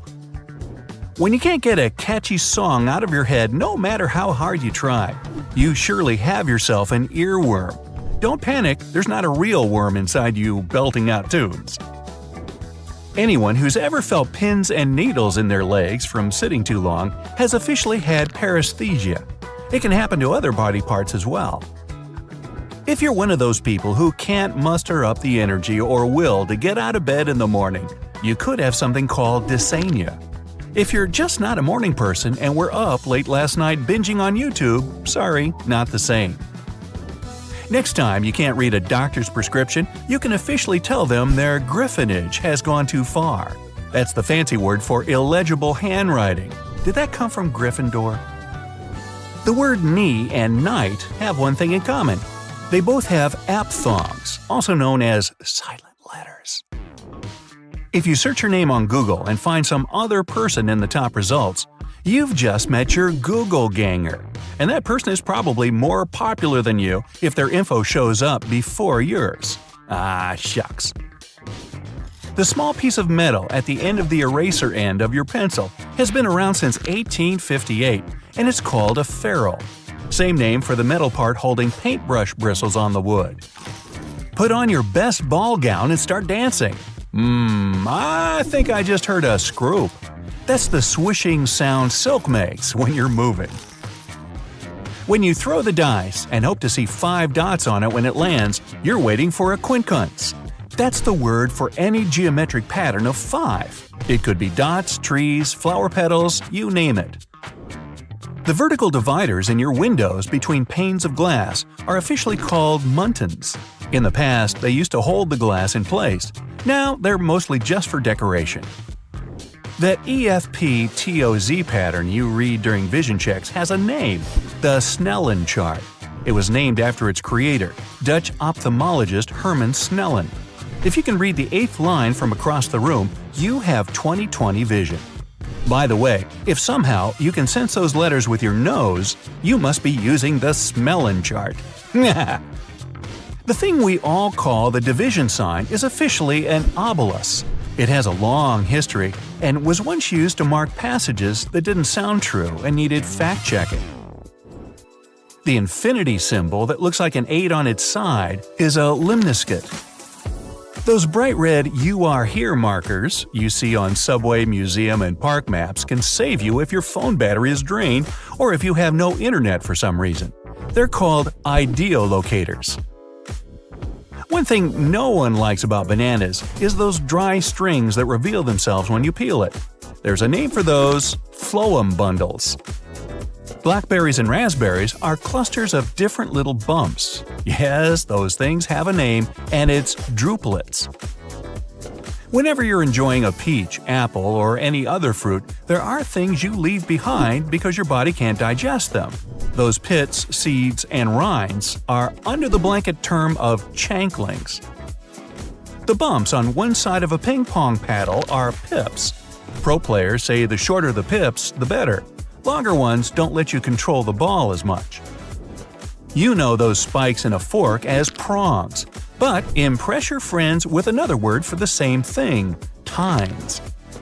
When you can't get a catchy song out of your head no matter how hard you try, you surely have yourself an earworm. Don't panic, there's not a real worm inside you belting out tunes. Anyone who's ever felt pins and needles in their legs from sitting too long has officially had paresthesia. It can happen to other body parts as well. If you're one of those people who can't muster up the energy or will to get out of bed in the morning, you could have something called dysania. If you're just not a morning person and were up late last night binging on YouTube, sorry, not the same. Next time you can't read a doctor's prescription, you can officially tell them their griffonage has gone too far. That's the fancy word for illegible handwriting. Did that come from Gryffindor? The word knee and night have one thing in common. They both have aphthongs, also known as silent letters. If you search your name on Google and find some other person in the top results, you've just met your Google ganger, and that person is probably more popular than you if their info shows up before yours. Ah, shucks. The small piece of metal at the end of the eraser end of your pencil has been around since 1858, and it's called a ferrule. Same name for the metal part holding paintbrush bristles on the wood. Put on your best ball gown and start dancing. I think I just heard a scroop. That's the swishing sound silk makes when you're moving. When you throw the dice and hope to see 5 dots on it when it lands, you're waiting for a quincunx. That's the word for any geometric pattern of 5. It could be dots, trees, flower petals, you name it. The vertical dividers in your windows between panes of glass are officially called muntins. In the past, they used to hold the glass in place. Now, they're mostly just for decoration. That EFP-TOZ pattern you read during vision checks has a name, the Snellen chart. It was named after its creator, Dutch ophthalmologist Herman Snellen. If you can read the 8th line from across the room, you have 20/20 vision. By the way, if somehow you can sense those letters with your nose, you must be using the Smellen chart. The thing we all call the division sign is officially an obolus. It has a long history and was once used to mark passages that didn't sound true and needed fact-checking. The infinity symbol that looks like an 8 on its side is a limniscate. Those bright red "You Are Here" markers you see on subway, museum, and park maps can save you if your phone battery is drained or if you have no internet for some reason. They're called ideolocators. One thing no one likes about bananas is those dry strings that reveal themselves when you peel it. There's a name for those: phloem bundles. Blackberries and raspberries are clusters of different little bumps. Yes, those things have a name, and it's drupelets. Whenever you're enjoying a peach, apple, or any other fruit, there are things you leave behind because your body can't digest them. Those pits, seeds, and rinds are under the blanket term of chanklings. The bumps on one side of a ping pong paddle are pips. Pro players say the shorter the pips, the better. Longer ones don't let you control the ball as much. You know those spikes in a fork as prongs, but impress your friends with another word for the same thing: tines.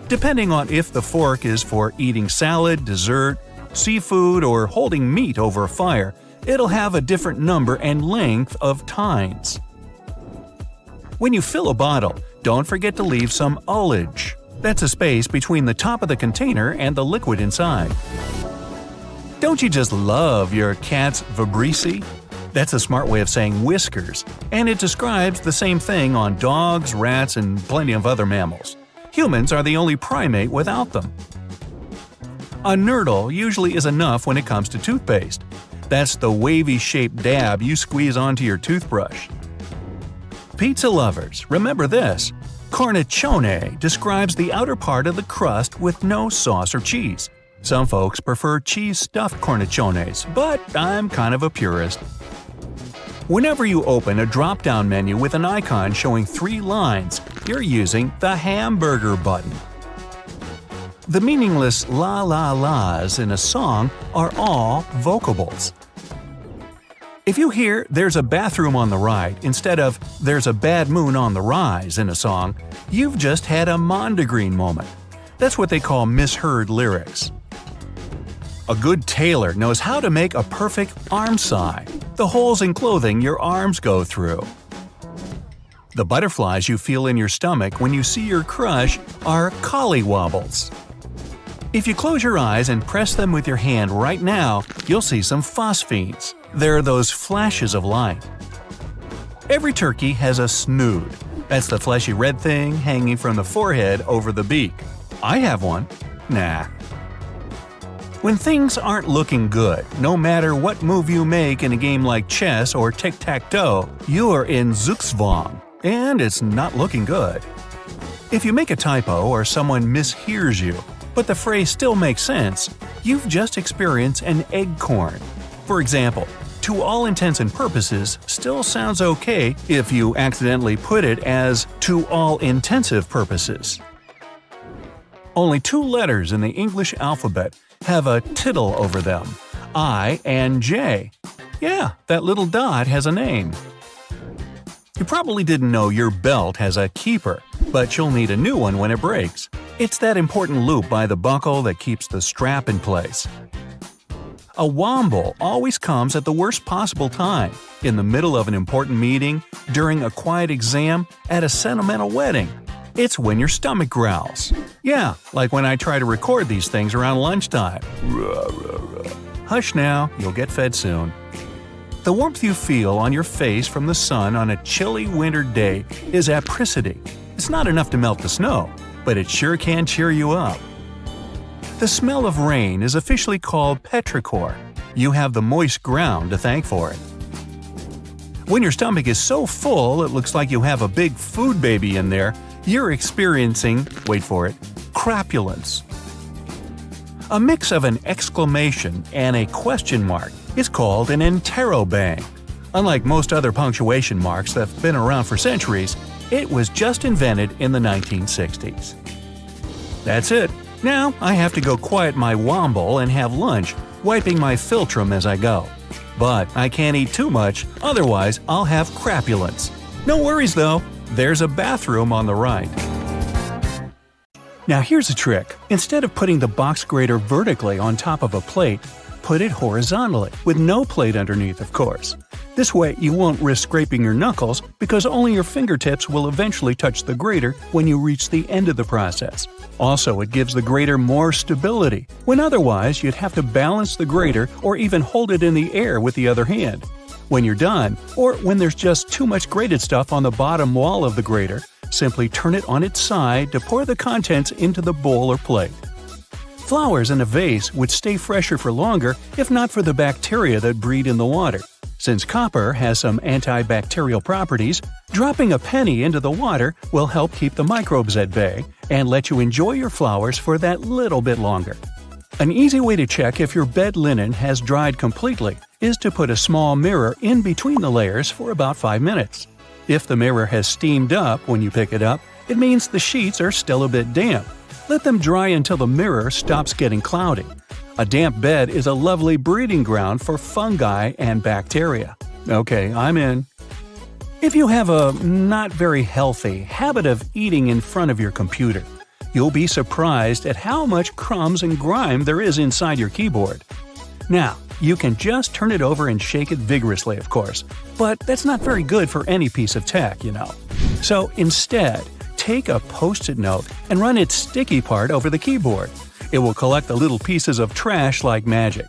Depending on if the fork is for eating salad, dessert, seafood, or holding meat over a fire, it'll have a different number and length of tines. When you fill a bottle, don't forget to leave some ullage. That's a space between the top of the container and the liquid inside. Don't you just love your cat's vibrissae? That's a smart way of saying whiskers, and it describes the same thing on dogs, rats, and plenty of other mammals. Humans are the only primate without them. A nurdle usually is enough when it comes to toothpaste. That's the wavy-shaped dab you squeeze onto your toothbrush. Pizza lovers, remember this. Cornicione describes the outer part of the crust with no sauce or cheese. Some folks prefer cheese-stuffed corniciones, but I'm kind of a purist. Whenever you open a drop-down menu with an icon showing 3 lines, you're using the hamburger button. The meaningless la-la-las in a song are all vocables. If you hear "there's a bathroom on the right" instead of "there's a bad moon on the rise" in a song, you've just had a Mondegreen moment. That's what they call misheard lyrics. A good tailor knows how to make a perfect arm sigh, the holes in clothing your arms go through. The butterflies you feel in your stomach when you see your crush are collywobbles. If you close your eyes and press them with your hand right now, you'll see some phosphenes. They're those flashes of light. Every turkey has a snood. That's the fleshy red thing hanging from the forehead over the beak. I have one. Nah. When things aren't looking good, no matter what move you make in a game like chess or tic-tac-toe, you're in Zugzwang, and it's not looking good. If you make a typo or someone mishears you, but the phrase still makes sense, you've just experienced an eggcorn. For example, "to all intents and purposes" still sounds okay if you accidentally put it as "to all intensive purposes." Only 2 letters in the English alphabet have a tittle over them: I and J. Yeah, that little dot has a name. You probably didn't know your belt has a keeper, but you'll need a new one when it breaks. It's that important loop by the buckle that keeps the strap in place. A womble always comes at the worst possible time, in the middle of an important meeting, during a quiet exam, at a sentimental wedding. It's when your stomach growls. Yeah, like when I try to record these things around lunchtime. Hush now, you'll get fed soon. The warmth you feel on your face from the sun on a chilly winter day is apricity. It's not enough to melt the snow, but it sure can cheer you up. The smell of rain is officially called petrichor. You have the moist ground to thank for it. When your stomach is so full it looks like you have a big food baby in there, you're experiencing, wait for it, crapulence. A mix of an exclamation and a question mark is called an interrobang. Unlike most other punctuation marks that have been around for centuries, it was just invented in the 1960s. That's it. Now I have to go quiet my womble and have lunch, wiping my philtrum as I go. But I can't eat too much, otherwise I'll have crapulence. No worries though, there's a bathroom on the right. Now here's a trick. Instead of putting the box grater vertically on top of a plate, put it horizontally, with no plate underneath, of course. This way you won't risk scraping your knuckles because only your fingertips will eventually touch the grater when you reach the end of the process. Also, it gives the grater more stability, when otherwise you'd have to balance the grater or even hold it in the air with the other hand. When you're done, or when there's just too much grated stuff on the bottom wall of the grater, simply turn it on its side to pour the contents into the bowl or plate. Flowers in a vase would stay fresher for longer if not for the bacteria that breed in the water. Since copper has some antibacterial properties, dropping a penny into the water will help keep the microbes at bay and let you enjoy your flowers for that little bit longer. An easy way to check if your bed linen has dried completely is to put a small mirror in between the layers for about 5 minutes. If the mirror has steamed up when you pick it up, it means the sheets are still a bit damp. Let them dry until the mirror stops getting cloudy. A damp bed is a lovely breeding ground for fungi and bacteria. Okay, I'm in. If you have a not very healthy habit of eating in front of your computer, You'll be surprised at how much crumbs and grime there is inside your keyboard. Now, you can just turn it over and shake it vigorously, of course, but that's not very good for any piece of tech, you know. So instead, take a Post-it note and run its sticky part over the keyboard. It will collect the little pieces of trash like magic.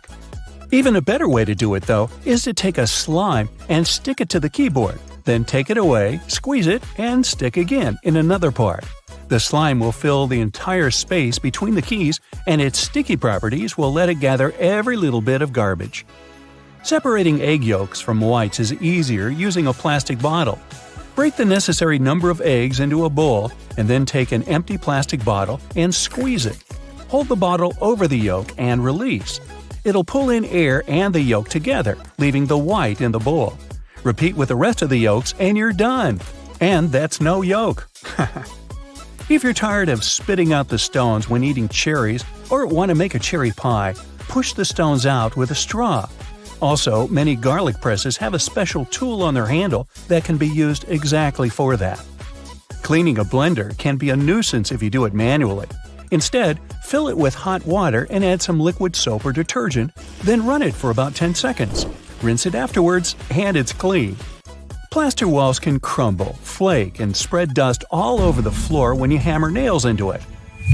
Even a better way to do it, though, is to take a slime and stick it to the keyboard, then take it away, squeeze it, and stick again in another part. The slime will fill the entire space between the keys, and its sticky properties will let it gather every little bit of garbage. Separating egg yolks from whites is easier using a plastic bottle. Break the necessary number of eggs into a bowl, and then take an empty plastic bottle and squeeze it. Hold the bottle over the yolk and release. It'll pull in air and the yolk together, leaving the white in the bowl. Repeat with the rest of the yolks and you're done. And that's no yolk. If you're tired of spitting out the stones when eating cherries or want to make a cherry pie, push the stones out with a straw. Also, many garlic presses have a special tool on their handle that can be used exactly for that. Cleaning a blender can be a nuisance if you do it manually. Instead, fill it with hot water and add some liquid soap or detergent, then run it for about 10 seconds. Rinse it afterwards, and it's clean. Plaster walls can crumble, flake, and spread dust all over the floor when you hammer nails into it.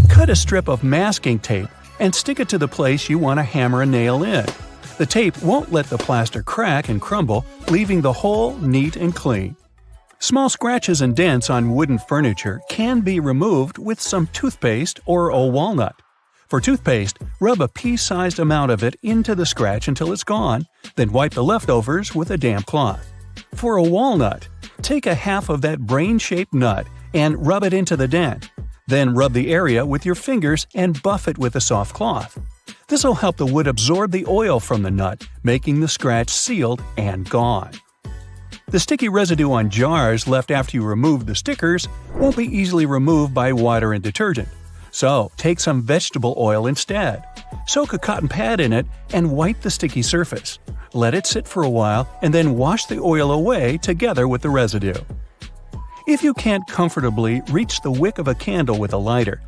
Cut a strip of masking tape and stick it to the place you want to hammer a nail in. The tape won't let the plaster crack and crumble, leaving the hole neat and clean. Small scratches and dents on wooden furniture can be removed with some toothpaste or a walnut. For toothpaste, rub a pea-sized amount of it into the scratch until it's gone, then wipe the leftovers with a damp cloth. For a walnut, take a half of that brain-shaped nut and rub it into the dent. Then rub the area with your fingers and buff it with a soft cloth. This will help the wood absorb the oil from the nut, making the scratch sealed and gone. The sticky residue on jars left after you remove the stickers won't be easily removed by water and detergent. So, take some vegetable oil instead. Soak a cotton pad in it and wipe the sticky surface. Let it sit for a while and then wash the oil away together with the residue. If you can't comfortably reach the wick of a candle with a lighter,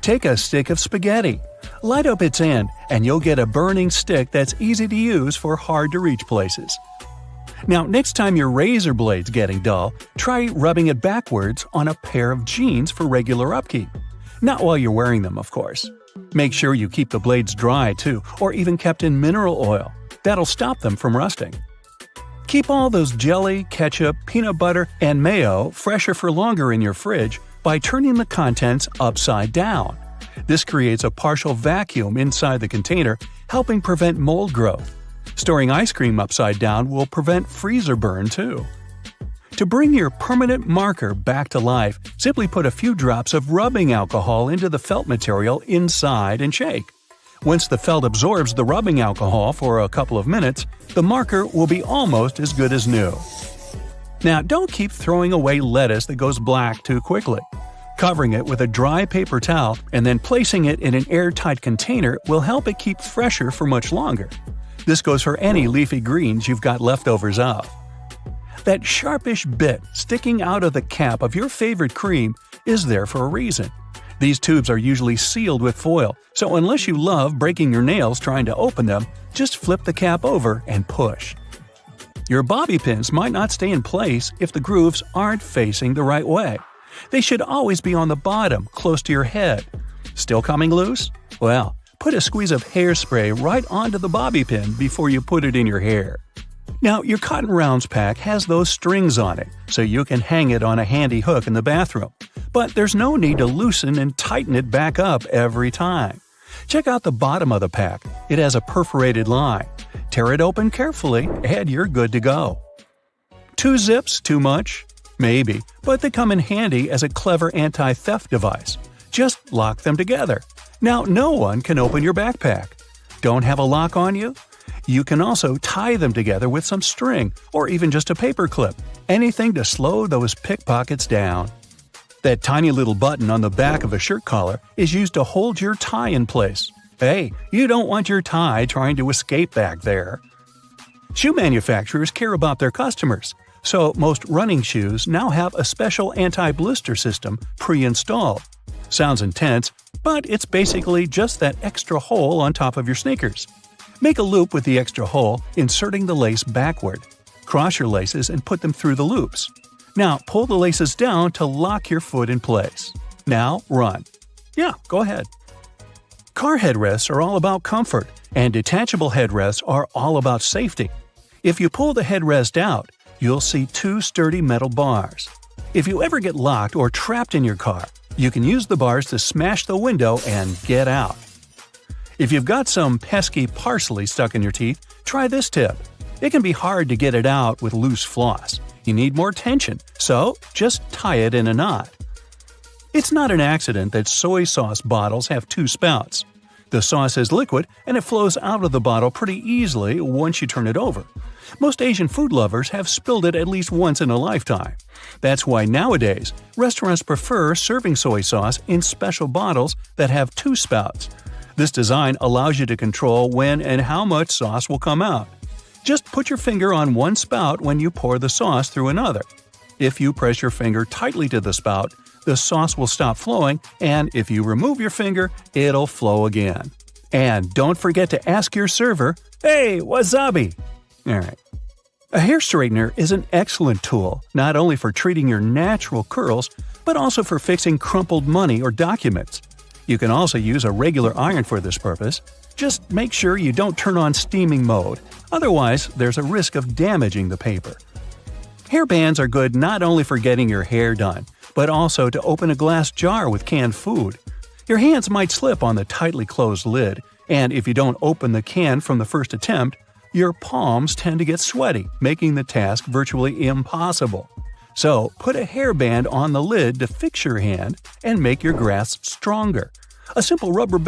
take a stick of spaghetti. Light up its end and you'll get a burning stick that's easy to use for hard-to-reach places. Now, next time your razor blade's getting dull, try rubbing it backwards on a pair of jeans for regular upkeep. Not while you're wearing them, of course. Make sure you keep the blades dry, too, or even kept in mineral oil. That'll stop them from rusting. Keep all those jelly, ketchup, peanut butter, and mayo fresher for longer in your fridge by turning the contents upside down. This creates a partial vacuum inside the container, helping prevent mold growth. Storing ice cream upside down will prevent freezer burn, too. To bring your permanent marker back to life, simply put a few drops of rubbing alcohol into the felt material inside and shake. Once the felt absorbs the rubbing alcohol for a couple of minutes, the marker will be almost as good as new. Now, don't keep throwing away lettuce that goes black too quickly. Covering it with a dry paper towel and then placing it in an airtight container will help it keep fresher for much longer. This goes for any leafy greens you've got leftovers of. That sharpish bit sticking out of the cap of your favorite cream is there for a reason. These tubes are usually sealed with foil, so unless you love breaking your nails trying to open them, just flip the cap over and push. Your bobby pins might not stay in place if the grooves aren't facing the right way. They should always be on the bottom, close to your head. Still coming loose? Well, put a squeeze of hairspray right onto the bobby pin before you put it in your hair. Now, your cotton rounds pack has those strings on it, so you can hang it on a handy hook in the bathroom. But there's no need to loosen and tighten it back up every time. Check out the bottom of the pack. It has a perforated line. Tear it open carefully, and you're good to go. 2 zips too much? Maybe, but they come in handy as a clever anti-theft device. Just lock them together. Now no one can open your backpack. Don't have a lock on you? You can also tie them together with some string, or even just a paper clip. Anything to slow those pickpockets down. That tiny little button on the back of a shirt collar is used to hold your tie in place. Hey, you don't want your tie trying to escape back there. Shoe manufacturers care about their customers, so most running shoes now have a special anti-blister system pre-installed. Sounds intense, but it's basically just that extra hole on top of your sneakers. Make a loop with the extra hole, inserting the lace backward. Cross your laces and put them through the loops. Now pull the laces down to lock your foot in place. Now run. Yeah, go ahead. Car headrests are all about comfort, and detachable headrests are all about safety. If you pull the headrest out, you'll see two sturdy metal bars. If you ever get locked or trapped in your car, you can use the bars to smash the window and get out. If you've got some pesky parsley stuck in your teeth, try this tip. It can be hard to get it out with loose floss. You need more tension, so just tie it in a knot. It's not an accident that soy sauce bottles have two spouts. The sauce is liquid and it flows out of the bottle pretty easily once you turn it over. Most Asian food lovers have spilled it at least once in a lifetime. That's why nowadays, restaurants prefer serving soy sauce in special bottles that have two spouts. This design allows you to control when and how much sauce will come out. Just put your finger on one spout when you pour the sauce through another. If you press your finger tightly to the spout, the sauce will stop flowing, and if you remove your finger, it'll flow again. And don't forget to ask your server, "Hey, wasabi!" Alright. A hair straightener is an excellent tool, not only for treating your natural curls, but also for fixing crumpled money or documents. You can also use a regular iron for this purpose. Just make sure you don't turn on steaming mode, otherwise there's a risk of damaging the paper. Hair bands are good not only for getting your hair done, but also to open a glass jar with canned food. Your hands might slip on the tightly closed lid, and if you don't open the can from the first attempt, your palms tend to get sweaty, making the task virtually impossible. So, put a hairband on the lid to fix your hand and make your grasp stronger. A simple rubber